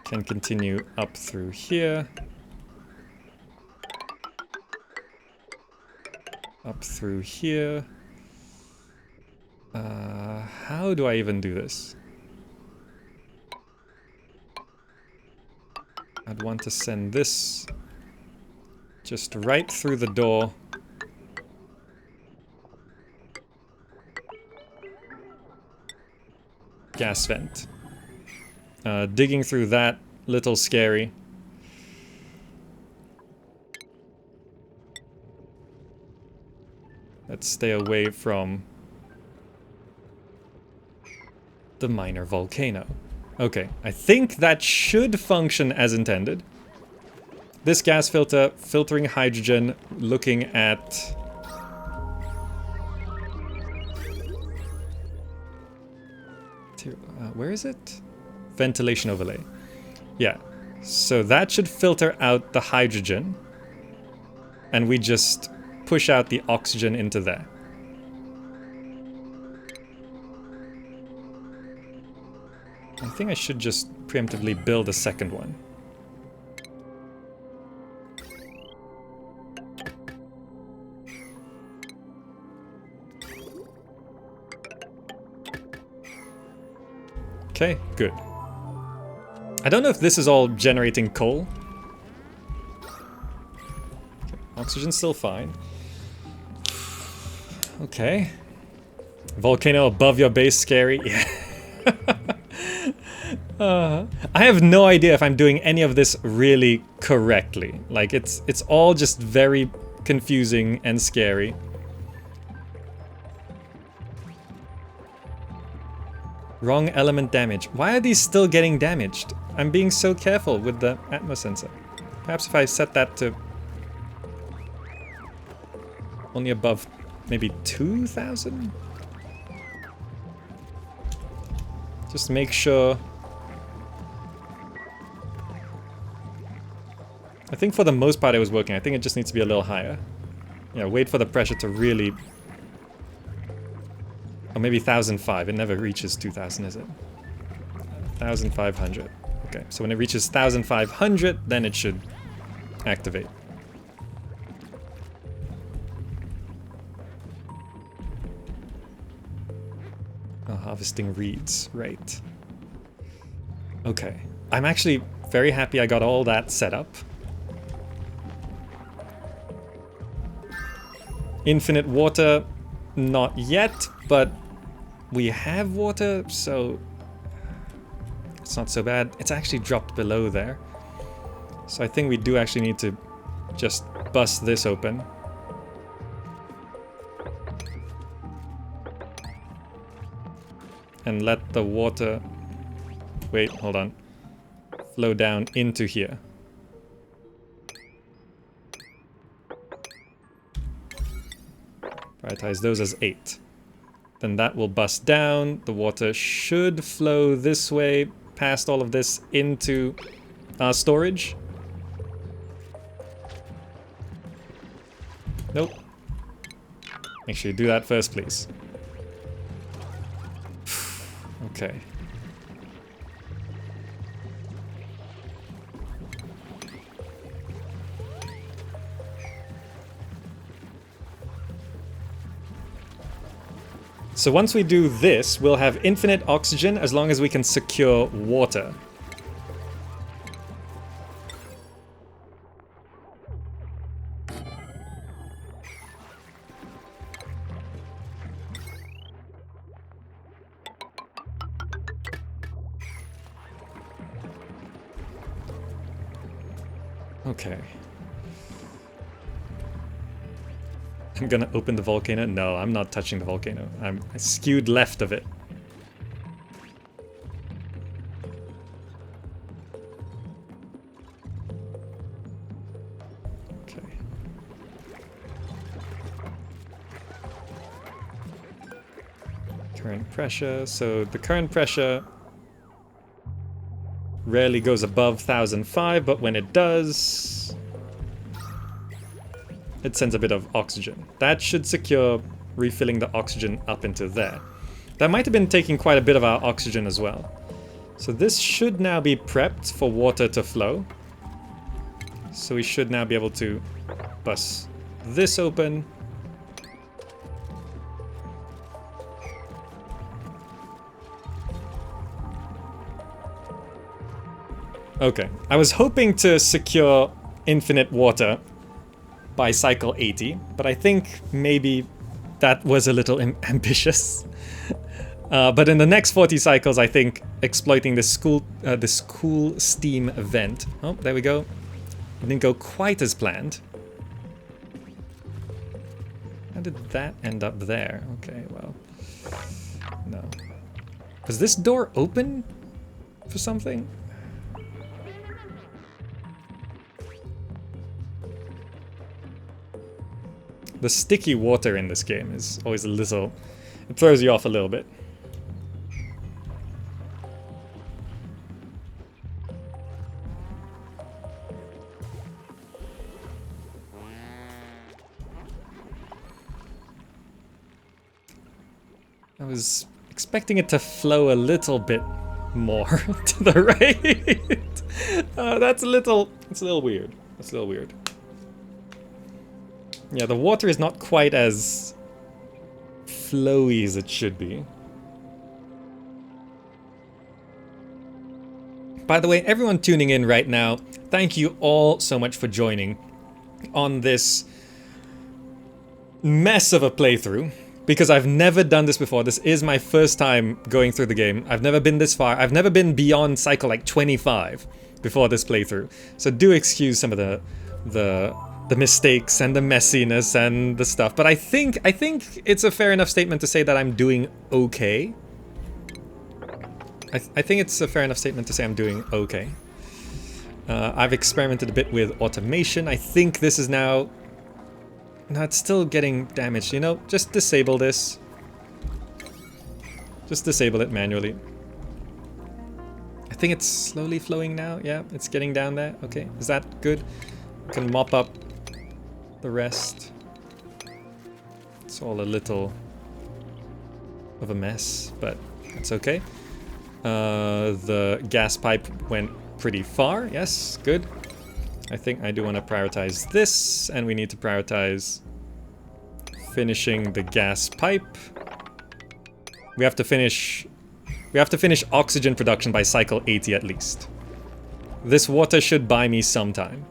can continue up through here. Up through here. How do I even do this? I'd want to send this just right through the door gas vent. Digging through that, little scary. Let's stay away from the minor volcano. Okay, I think that should function as intended. This gas filter, filtering hydrogen, looking at... where is it? Ventilation overlay. Yeah, so that should filter out the hydrogen. And we just push out the oxygen into there. I think I should just preemptively build a second one. Okay, good. I don't know if this is all generating coal. Okay, oxygen's still fine. Okay. Volcano above your base, scary. Yeah. I have no idea if I'm doing any of this really correctly. Like, it's all just very confusing and scary. Wrong element damage. Why are these still getting damaged? I'm being so careful with the atmos sensor. Perhaps if I set that to only above maybe 2,000? Just make sure. I think for the most part it was working. I think it just needs to be a little higher. Yeah, wait for the pressure to really... Or maybe 1,005. It never reaches 2,000, is it? 1,500. Okay, so when it reaches 1,500, then it should activate. Oh, harvesting reeds, right. Okay. I'm actually very happy I got all that set up. Infinite water, not yet, but we have water, so it's not so bad. It's actually dropped below there. So I think we do actually need to just bust this open. And let the water... Wait, hold on. Flow down into here. Prioritize those as 8. Then that will bust down. The water should flow this way, past all of this, into our storage. Nope. Make sure you do that first, please. Okay. So once we do this, we'll have infinite oxygen as long as we can secure water. Okay. I'm gonna open the volcano. No, I'm not touching the volcano. I skewed left of it. Okay. Current pressure. So the current pressure rarely goes above 1,005, but when it does, it sends a bit of oxygen. That should secure refilling the oxygen up into there. That might have been taking quite a bit of our oxygen as well. So this should now be prepped for water to flow. So we should now be able to bust this open. Okay, I was hoping to secure infinite water by cycle 80, but I think maybe that was a little ambitious. But in the next 40 cycles, I think exploiting this cool steam vent. Oh, there we go. It didn't go quite as planned. How did that end up there? Okay, well, no. Was this door open for something? The sticky water in this game is always a little... It throws you off a little bit. I was expecting it to flow a little bit more to the right. That's a little... It's a little weird. That's a little weird. Yeah, the water is not quite as flowy as it should be. By the way, everyone tuning in right now, thank you all so much for joining on this mess of a playthrough, because I've never done this before. This is my first time going through the game. I've never been this far. I've never been beyond cycle like 25 before this playthrough. So do excuse some of the mistakes and the messiness and the stuff, but I think it's a fair enough statement to say that I'm doing okay. I think it's a fair enough statement to say I'm doing okay. I've experimented a bit with automation. I think this is now... No, it's still getting damaged, you know? Just disable this. Just disable it manually. I think it's slowly flowing now. Yeah, it's getting down there. Okay, is that good? I can mop up the rest. It's all a little of a mess, but it's okay. The gas pipe went pretty far. Yes, good. I think I do want to prioritize this, and we need to prioritize finishing the gas pipe. We have to finish oxygen production by cycle 80 at least. This water should buy me some time.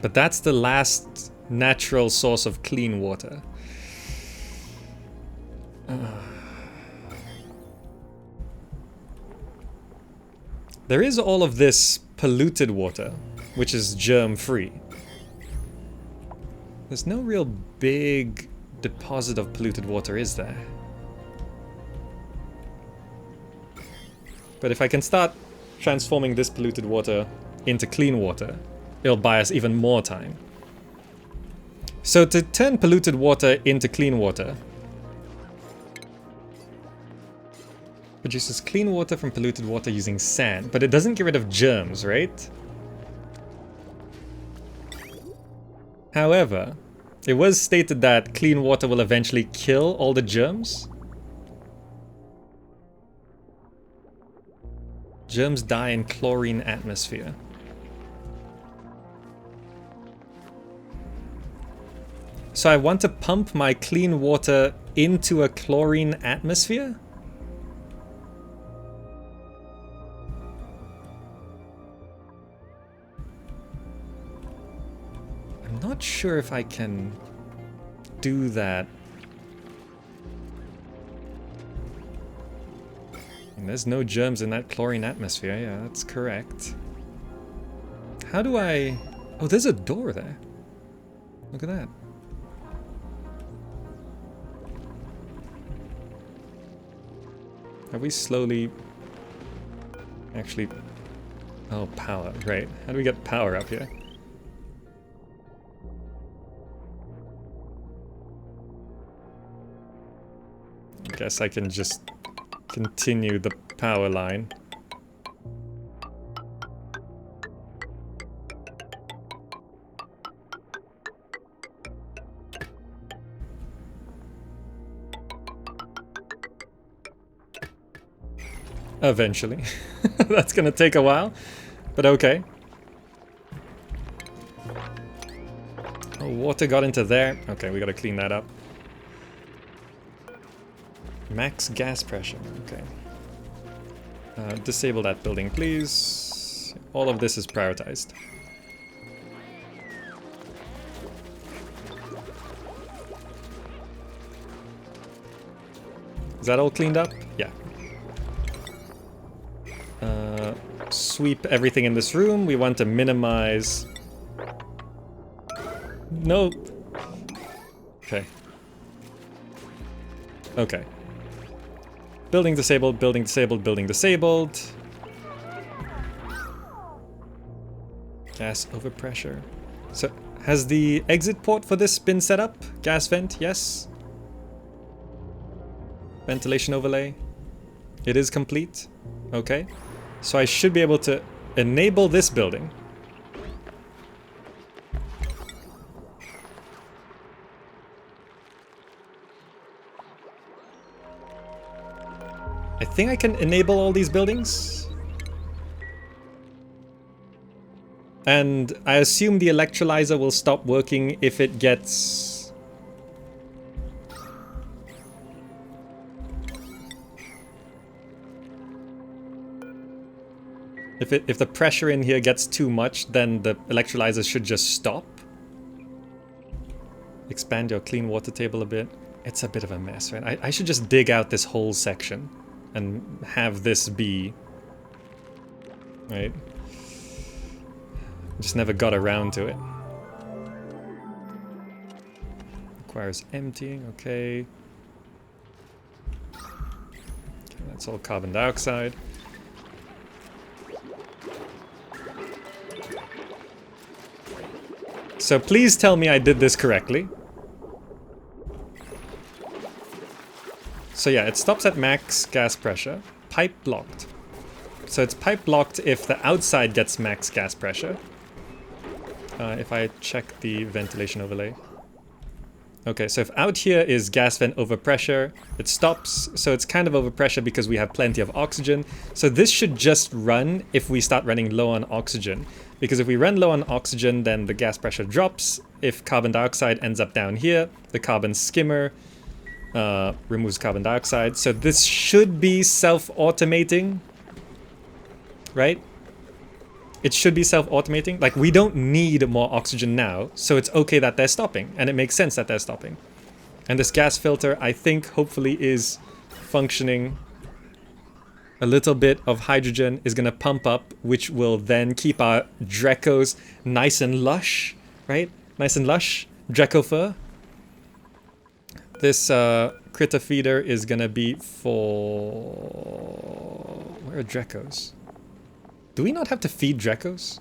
But that's the last natural source of clean water. There is all of this polluted water, which is germ-free. There's no real big deposit of polluted water, is there? But if I can start transforming this polluted water into clean water, it'll buy us even more time. So to turn polluted water into clean water, produces clean water from polluted water using sand, but it doesn't get rid of germs, right? However, it was stated that clean water will eventually kill all the germs. Germs die in chlorine atmosphere. So I want to pump my clean water into a chlorine atmosphere? I'm not sure if I can do that. And there's no germs in that chlorine atmosphere. Yeah, that's correct. How do I... Oh, there's a door there. Look at that. Are we slowly... Actually... Oh, power. Right. How do we get power up here? I guess I can just continue the power line. Eventually. That's gonna take a while, but okay. Oh, water got into there. Okay, we gotta clean that up. Max gas pressure, okay. Disable that building, please. All of this is prioritized. Is that all cleaned up? Yeah. Sweep everything in this room. We want to minimize... No. Okay. Okay. Building disabled, building disabled, building disabled. Gas overpressure. So, has the exit port for this been set up? Gas vent, yes. Ventilation overlay. It is complete. Okay. So I should be able to enable this building. I think I can enable all these buildings. And I assume the electrolyzer will stop working if it gets... If the pressure in here gets too much, then the electrolyzer should just stop. Expand your clean water table a bit. It's a bit of a mess, right? I should just dig out this whole section and have this be... Right? Just never got around to it. Requires emptying, okay. Okay, that's all carbon dioxide. So please tell me I did this correctly. So yeah, it stops at max gas pressure. Pipe blocked. So it's pipe blocked if the outside gets max gas pressure. If I check the ventilation overlay. Okay, so if out here is gas vent overpressure, it stops. So it's kind of overpressure because we have plenty of oxygen. So this should just run if we start running low on oxygen. Because if we run low on oxygen, then the gas pressure drops. If carbon dioxide ends up down here, the carbon skimmer removes carbon dioxide. So this should be self-automating, right? It should be self-automating. Like, we don't need more oxygen now, so it's okay that they're stopping, and it makes sense that they're stopping. And this gas filter, I think, hopefully is functioning. A little bit of hydrogen is gonna pump up, which will then keep our Drecos nice and lush, right? Nice and lush. Dreco fur. This critter feeder is gonna be for... Where are Drecos? Do we not have to feed Drecos?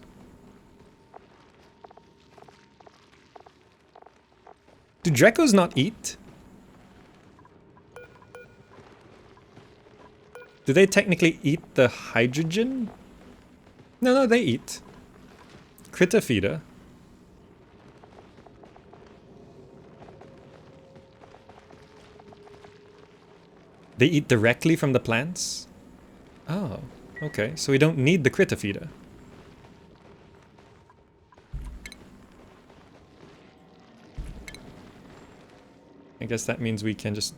Do Drecos not eat? Do they technically eat the hydrogen? No, they eat. Critter feeder. They eat directly from the plants? Oh. Okay, so we don't need the critter feeder. I guess that means we can just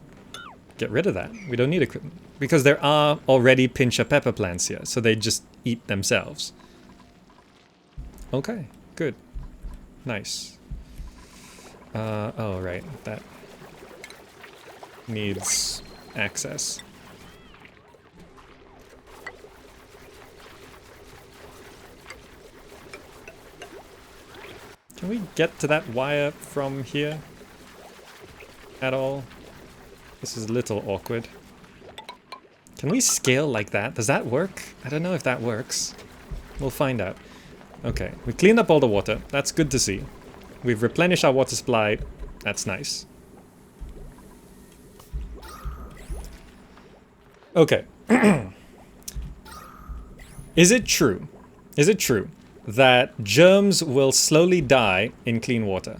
get rid of that. We don't need a critter... Because there are already pincha pepper plants here, so they just eat themselves. Okay, good. Nice. Oh, right, that needs access. Can we get to that wire from here at all? This is a little awkward. Can we scale like that? Does that work? I don't know if that works. We'll find out. Okay, we cleaned up all the water. That's good to see. We've replenished our water supply. That's nice. Okay. Is it true? Is it true that germs will slowly die in clean water?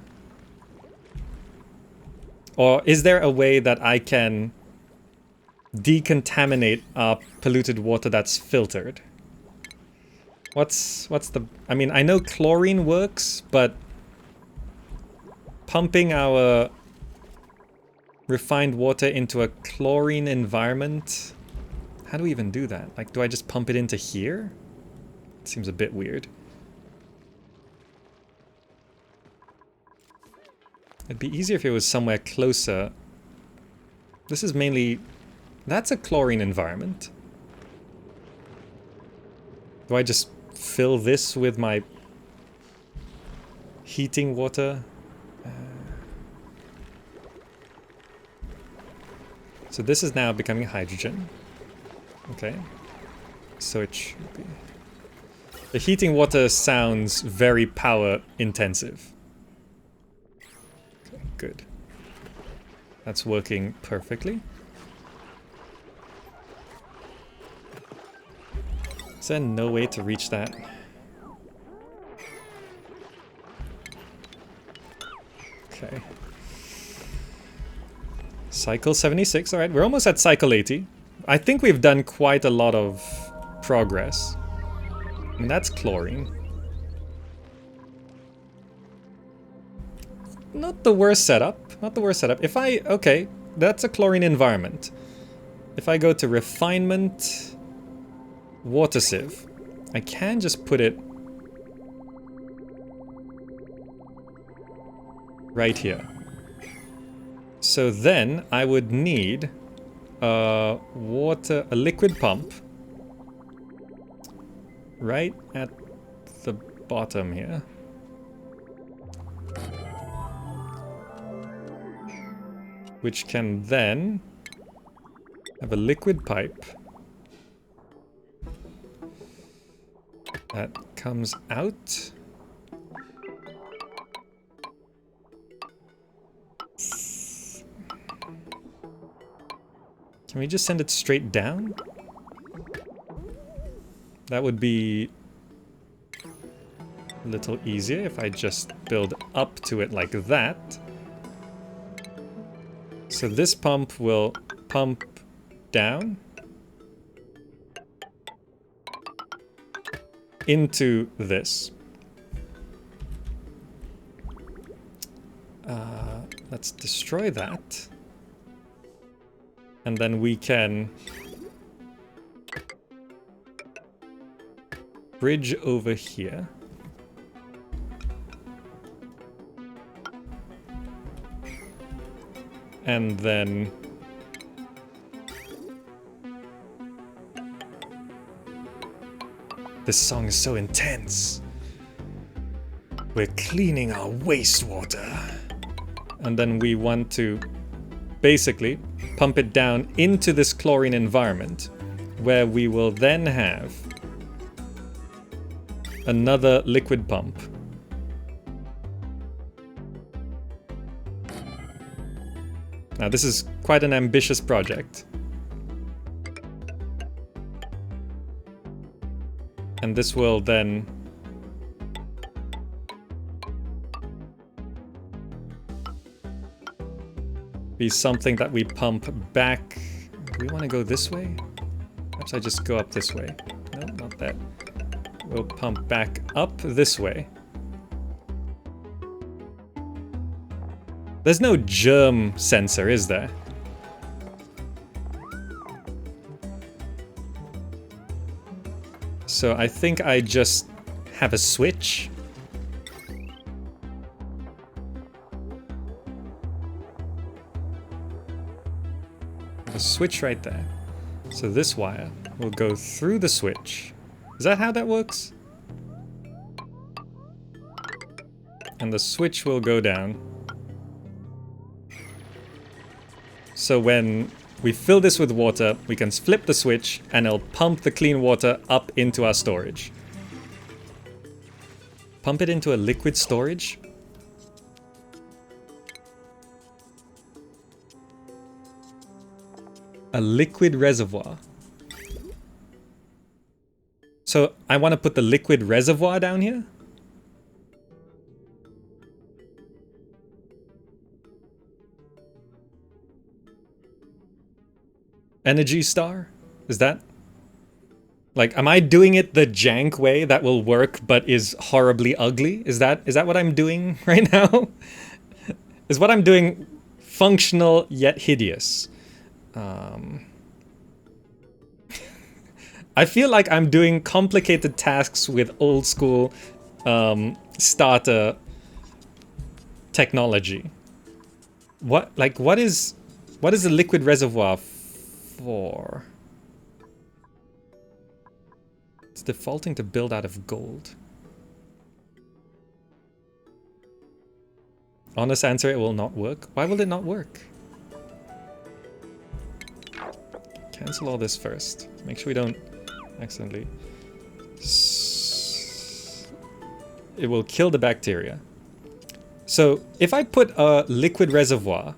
Or is there a way that I can decontaminate our polluted water that's filtered? What's the... I mean, I know chlorine works, but pumping our refined water into a chlorine environment... How do we even do that? Like, do I just pump it into here? It seems a bit weird. It'd be easier if it was somewhere closer. This is mainly That's a chlorine environment. Do I just fill this with my heating water? So this is now becoming hydrogen. Okay. So it should be... The heating water sounds very power intensive. Okay, good. That's working perfectly. Is there no way to reach that? Okay. Cycle 76, alright, we're almost at cycle 80. I think we've done quite a lot of progress. And that's chlorine. Not the worst setup, not the worst setup. If I, okay, that's a chlorine environment. If I go to refinement, water sieve, I can just put it right here. So then I would need a liquid pump right at the bottom here. Which can then have a liquid pipe that comes out. Can we just send it straight down? That would be a little easier if I just build up to it like that. So this pump will pump down into this. Let's destroy that. And then we can bridge over here. And then this song is so intense. We're cleaning our wastewater. And then we want to basically pump it down into this chlorine environment, where we will then have another liquid pump. Now this is quite an ambitious project. And this will then be something that we pump back. Do we want to go this way? Perhaps I just go up this way. No, not that. We'll pump back up this way. There's no germ sensor, is there? So I think I just have a switch. A switch right there. So this wire will go through the switch. Is that how that works? And the switch will go down. So when we fill this with water, we can flip the switch and it'll pump the clean water up into our storage. Pump it into a liquid storage? A liquid reservoir. So I want to put the liquid reservoir down here? Energy star? Is that... Like, am I doing it the jank way that will work but is horribly ugly? Is that what I'm doing right now? Is what I'm doing functional yet hideous? I feel like I'm doing complicated tasks with old school starter technology. What is the liquid reservoir 4. It's defaulting to build out of gold. Honest answer, it will not work. Why will it not work? Cancel all this first. Make sure we don't accidentally... It will kill the bacteria. So if I put a liquid reservoir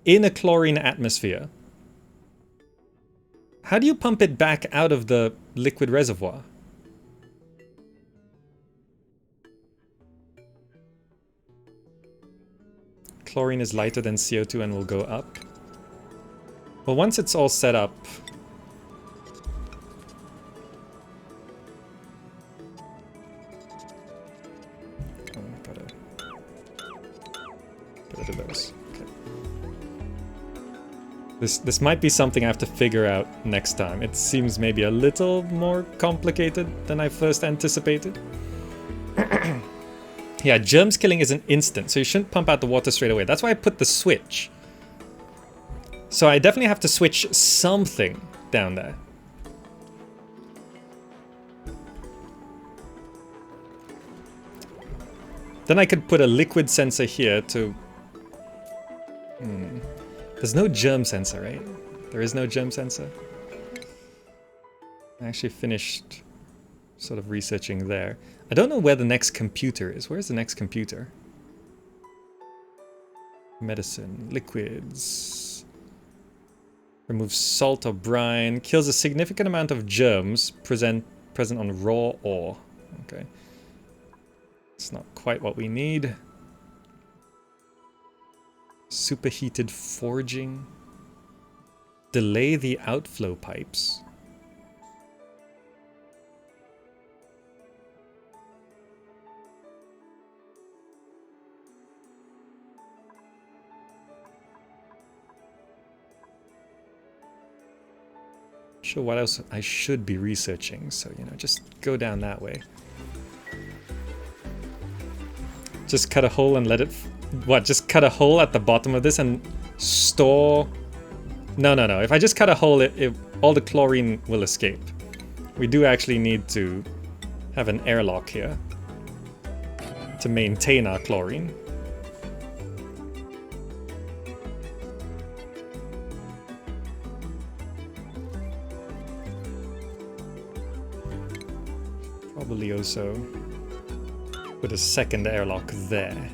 in a chlorine atmosphere, how do you pump it back out of the liquid reservoir? Chlorine is lighter than CO2 and will go up. Well, once it's all set up... Oh, gotta get rid of those. Okay. This might be something I have to figure out next time. It seems maybe a little more complicated than I first anticipated. Yeah, germs killing is an instant, so you shouldn't pump out the water straight away. That's why I put the switch. So I definitely have to switch something down there. Then I could put a liquid sensor here to... There's no germ sensor, right? There is no germ sensor. I actually finished sort of researching there. I don't know where the next computer is. Where's the next computer? Medicine, liquids. Removes salt or brine. Kills a significant amount of germs present on raw ore. Okay. It's not quite what we need. Superheated forging. Delay the outflow pipes. Sure what else I should be researching, so you know, just go down that way. Just cut a hole and let it... What, just cut a hole at the bottom of this and store... No. If I just cut a hole, all the chlorine will escape. We do actually need to have an airlock here to maintain our chlorine. Probably also put a second airlock there.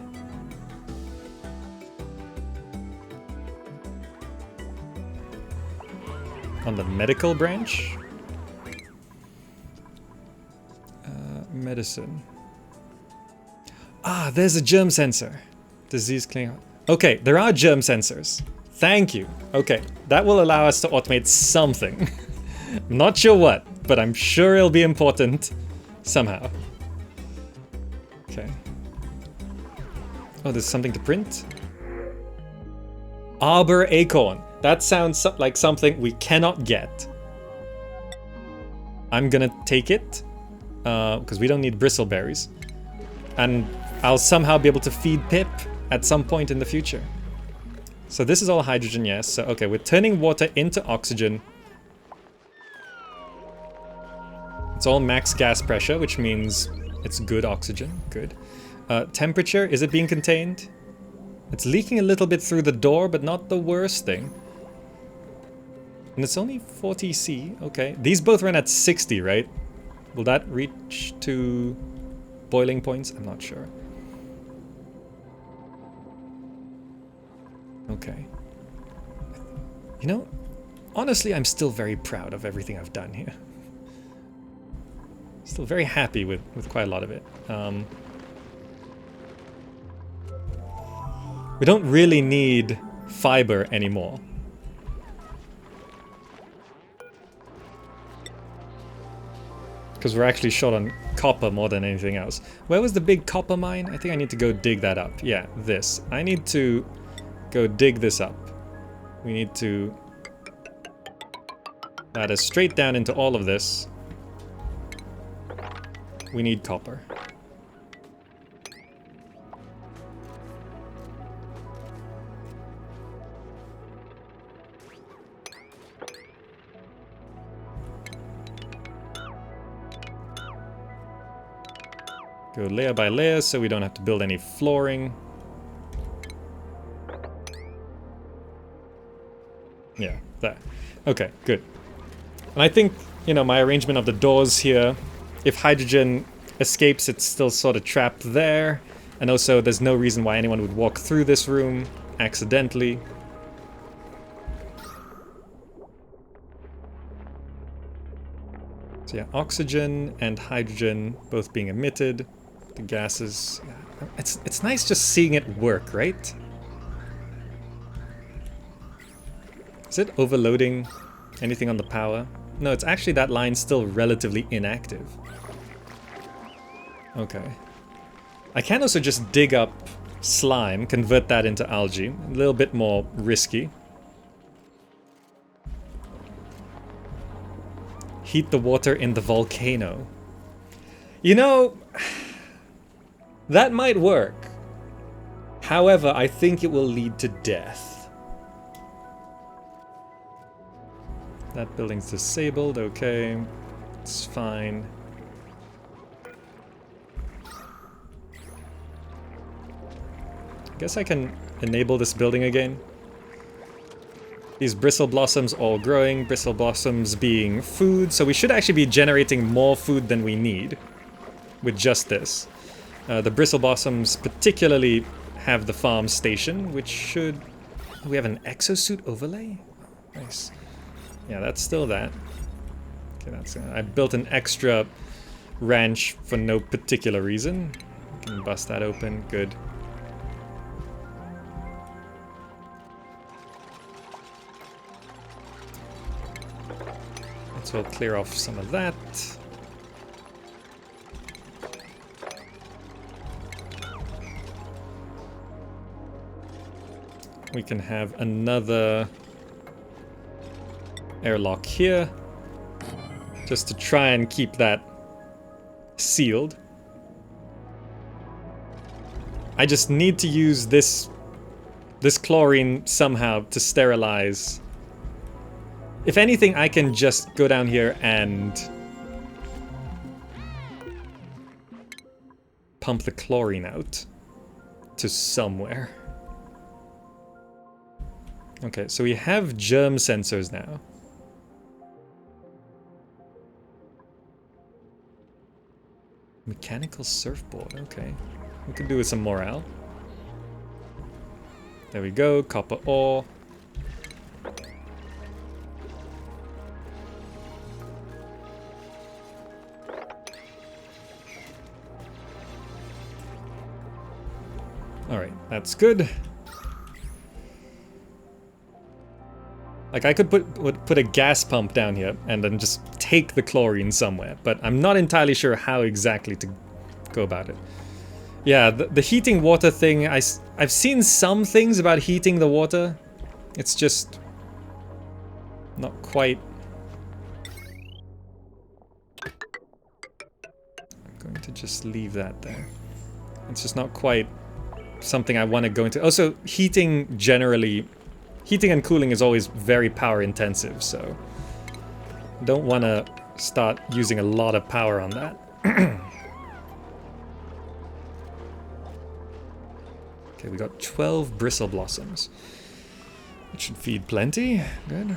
On the medical branch? Medicine. Ah, there's a germ sensor. Disease cleaning. Okay, there are germ sensors. Thank you. Okay, that will allow us to automate something. I'm not sure what, but I'm sure it'll be important somehow. Okay. Oh, there's something to print? Arbor acorn. That sounds like something we cannot get. I'm gonna take it, because we don't need bristleberries. And I'll somehow be able to feed Pip at some point in the future. So this is all hydrogen, yes. So, okay, we're turning water into oxygen. It's all max gas pressure, which means it's good oxygen. Good. Temperature, is it being contained? It's leaking a little bit through the door, but not the worst thing. And it's only 40 C. Okay. These both run at 60, right? Will that reach to boiling points? I'm not sure. Okay. You know, honestly, I'm still very proud of everything I've done here. Still very happy with quite a lot of it. We don't really need fiber anymore. Because we're actually short on copper more than anything else. Where was the big copper mine? I think I need to go dig that up. Yeah, this. I need to go dig this up. We need to ladder straight down into all of this. We need copper. Go layer by layer so we don't have to build any flooring. Yeah, there. Okay, good. And I think, you know, my arrangement of the doors here, if hydrogen escapes, it's still sort of trapped there. And also, there's no reason why anyone would walk through this room accidentally. So yeah, oxygen and hydrogen both being emitted. The gases. It's nice just seeing it work, right? Is it overloading anything on the power? No, it's actually that line's still relatively inactive. Okay. I can also just dig up slime, convert that into algae. A little bit more risky. Heat the water in the volcano. You know, that might work. However, I think it will lead to death. That building's disabled, okay. It's fine. I guess I can enable this building again. These bristle blossoms all growing, bristle blossoms being food, so we should actually be generating more food than we need with just this. The bristle blossoms particularly have the farm station, which should... We have an exosuit overlay? Nice. Yeah, that's still that. Okay, that's... I built an extra ranch for no particular reason. We can bust that open, good. So we'll clear off some of that. We can have another airlock here, just to try and keep that sealed. I just need to use this chlorine somehow to sterilize. If anything, I can just go down here and pump the chlorine out to somewhere. Okay, so we have germ sensors now. Mechanical surfboard, okay. We could do with some morale. There we go, copper ore. Alright, that's good. Like, I could put a gas pump down here and then just take the chlorine somewhere, but I'm not entirely sure how exactly to go about it. Yeah, the heating water thing, I've seen some things about heating the water. It's just not quite... I'm going to just leave that there. It's just not quite something I want to go into. Also, heating and cooling is always very power intensive, so don't want to start using a lot of power on that. Okay, we got 12 bristle blossoms. It should feed plenty. Good.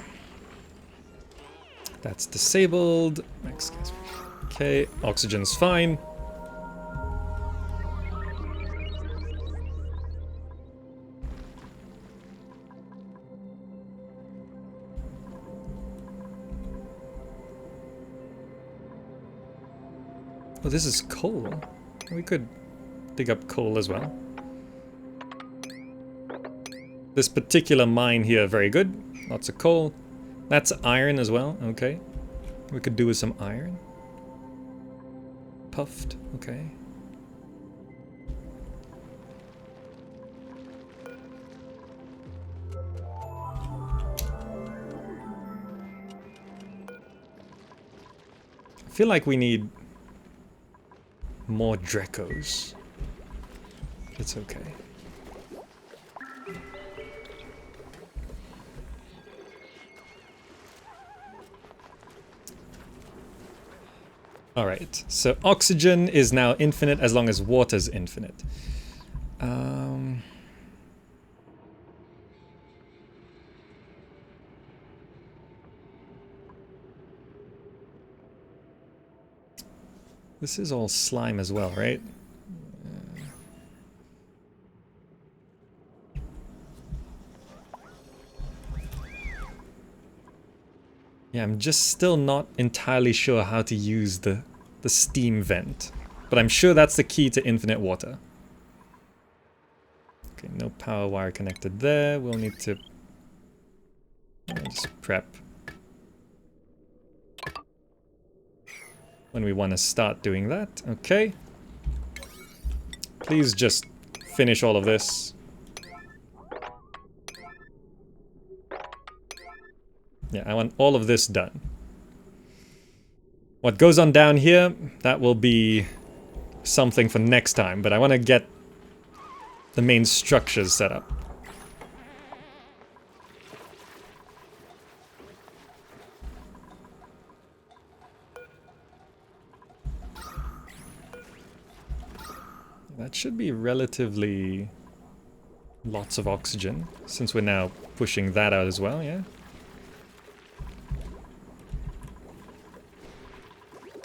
That's disabled. Okay, oxygen's fine. Oh, this is coal. We could dig up coal as well. This particular mine here, very good. Lots of coal. That's iron as well, okay. We could do with some iron. Puffed, okay. I feel like we need more Drecos. It's okay. Alright, so oxygen is now infinite as long as water's infinite. This is all slime as well, right? Yeah, I'm just still not entirely sure how to use the steam vent. But I'm sure that's the key to infinite water. Okay, no power wire connected there. We'll need to just prep when we want to start doing that. Okay. Please just finish all of this. Yeah, I want all of this done. What goes on down here, that will be something for next time, but I want to get the main structures set up. That should be relatively lots of oxygen, since we're now pushing that out as well, yeah?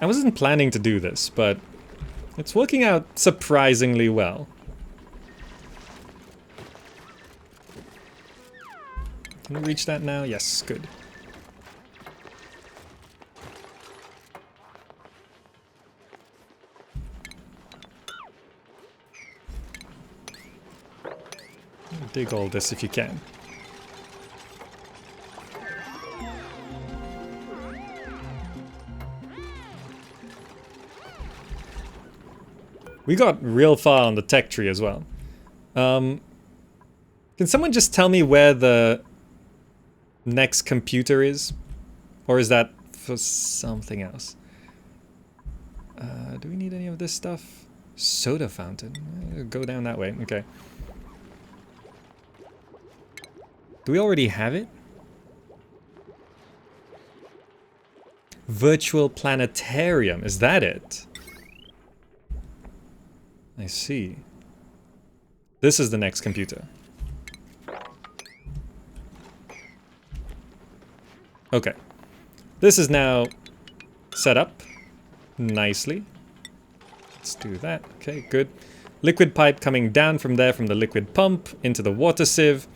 I wasn't planning to do this, but it's working out surprisingly well. Can we reach that now? Yes, good. Dig all this if you can. We got real far on the tech tree as well. Can someone just tell me where the next computer is? Or is that for something else? Do we need any of this stuff? Soda fountain. Go down that way. Okay. Do we already have it? Virtual planetarium. Is that it? I see. This is the next computer. Okay. This is now set up nicely. Let's do that. Okay, good. Liquid pipe coming down from there from the liquid pump into the water sieve.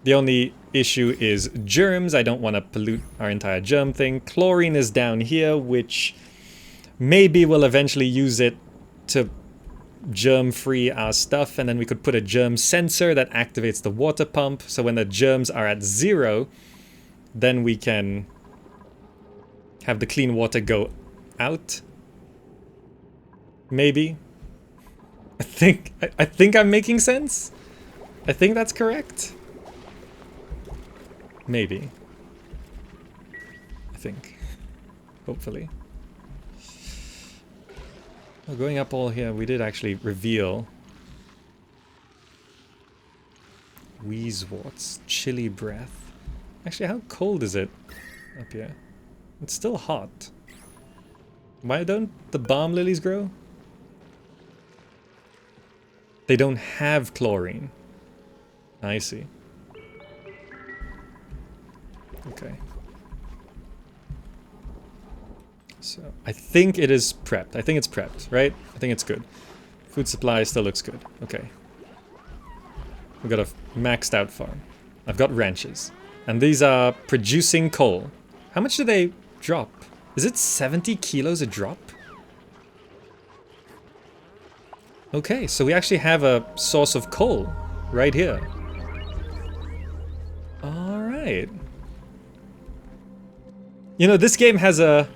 The only issue is germs. I don't want to pollute our entire germ thing. Chlorine is down here, which maybe we'll eventually use it to germ-free our stuff, and then we could put a germ sensor that activates the water pump, so when the germs are at 0, then we can have the clean water go out. Maybe. I think I'm making sense. I think that's correct. Maybe. I think. Hopefully. Oh, going up all here, we did actually reveal Wheezeworts, chilly breath. Actually, how cold is it up here? It's still hot. Why don't the balm lilies grow? They don't have chlorine. I see. Okay. So, I think it is prepped. I think it's prepped, right? I think it's good. Food supply still looks good. Okay. We've got a maxed out farm. I've got ranches. And these are producing coal. How much do they drop? Is it 70 kilos a drop? Okay, so we actually have a source of coal right here. Alright. You know, this game has a...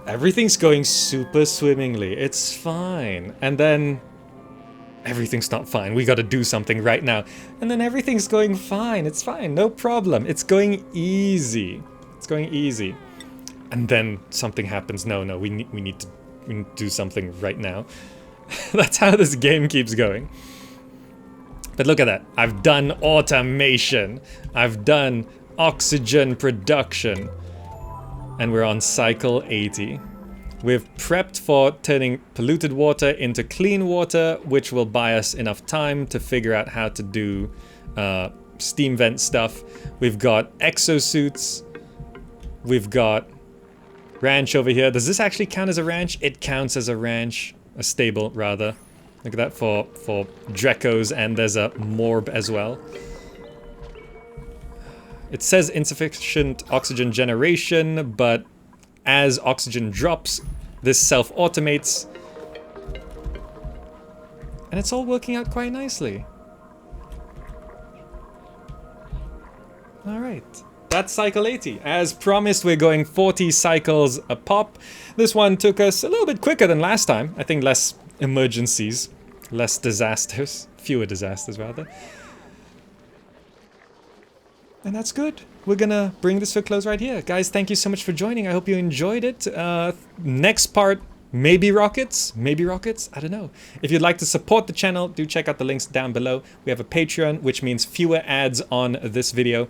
Everything's going super swimmingly. It's fine. And then... Everything's not fine. We gotta do something right now. And then everything's going fine. It's fine. No problem. It's going easy. It's going easy. And then something happens. No, we need to do something right now. That's how this game keeps going. But look at that. I've done automation. I've done oxygen production. And we're on cycle 80. We've prepped for turning polluted water into clean water, which will buy us enough time to figure out how to do steam vent stuff. We've got exosuits. We've got ranch over here. Does this actually count as a ranch? It counts as a ranch. A stable, rather. Look at that for Drecos, and there's a morb as well. It says insufficient oxygen generation, but as oxygen drops, this self-automates. And it's all working out quite nicely. Alright. That's cycle 80. As promised, we're going 40 cycles a pop. This one took us a little bit quicker than last time. I think less emergencies, less disasters, fewer disasters rather. And that's good. We're gonna bring this to a close right here. Guys, thank you so much for joining. I hope you enjoyed it. Next part, maybe rockets, I don't know. If you'd like to support the channel, do check out the links down below. We have a Patreon, which means fewer ads on this video.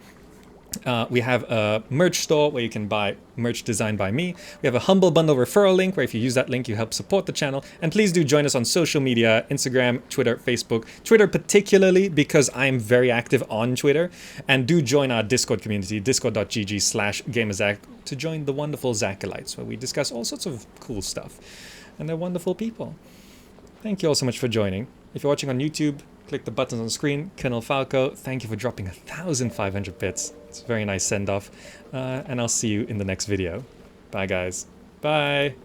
We have a merch store where you can buy merch designed by me. We have a Humble Bundle referral link where if you use that link, you help support the channel. And please do join us on social media, Instagram, Twitter, Facebook. Twitter particularly because I'm very active on Twitter. And do join our Discord community, discord.gg/gamerzach, to join the wonderful Zachalites, where we discuss all sorts of cool stuff. And they're wonderful people. Thank you all so much for joining. If you're watching on YouTube, click the buttons on the screen. Colonel Falco, thank you for dropping 1,500 bits. It's a very nice send-off. And I'll see you in the next video. Bye, guys. Bye.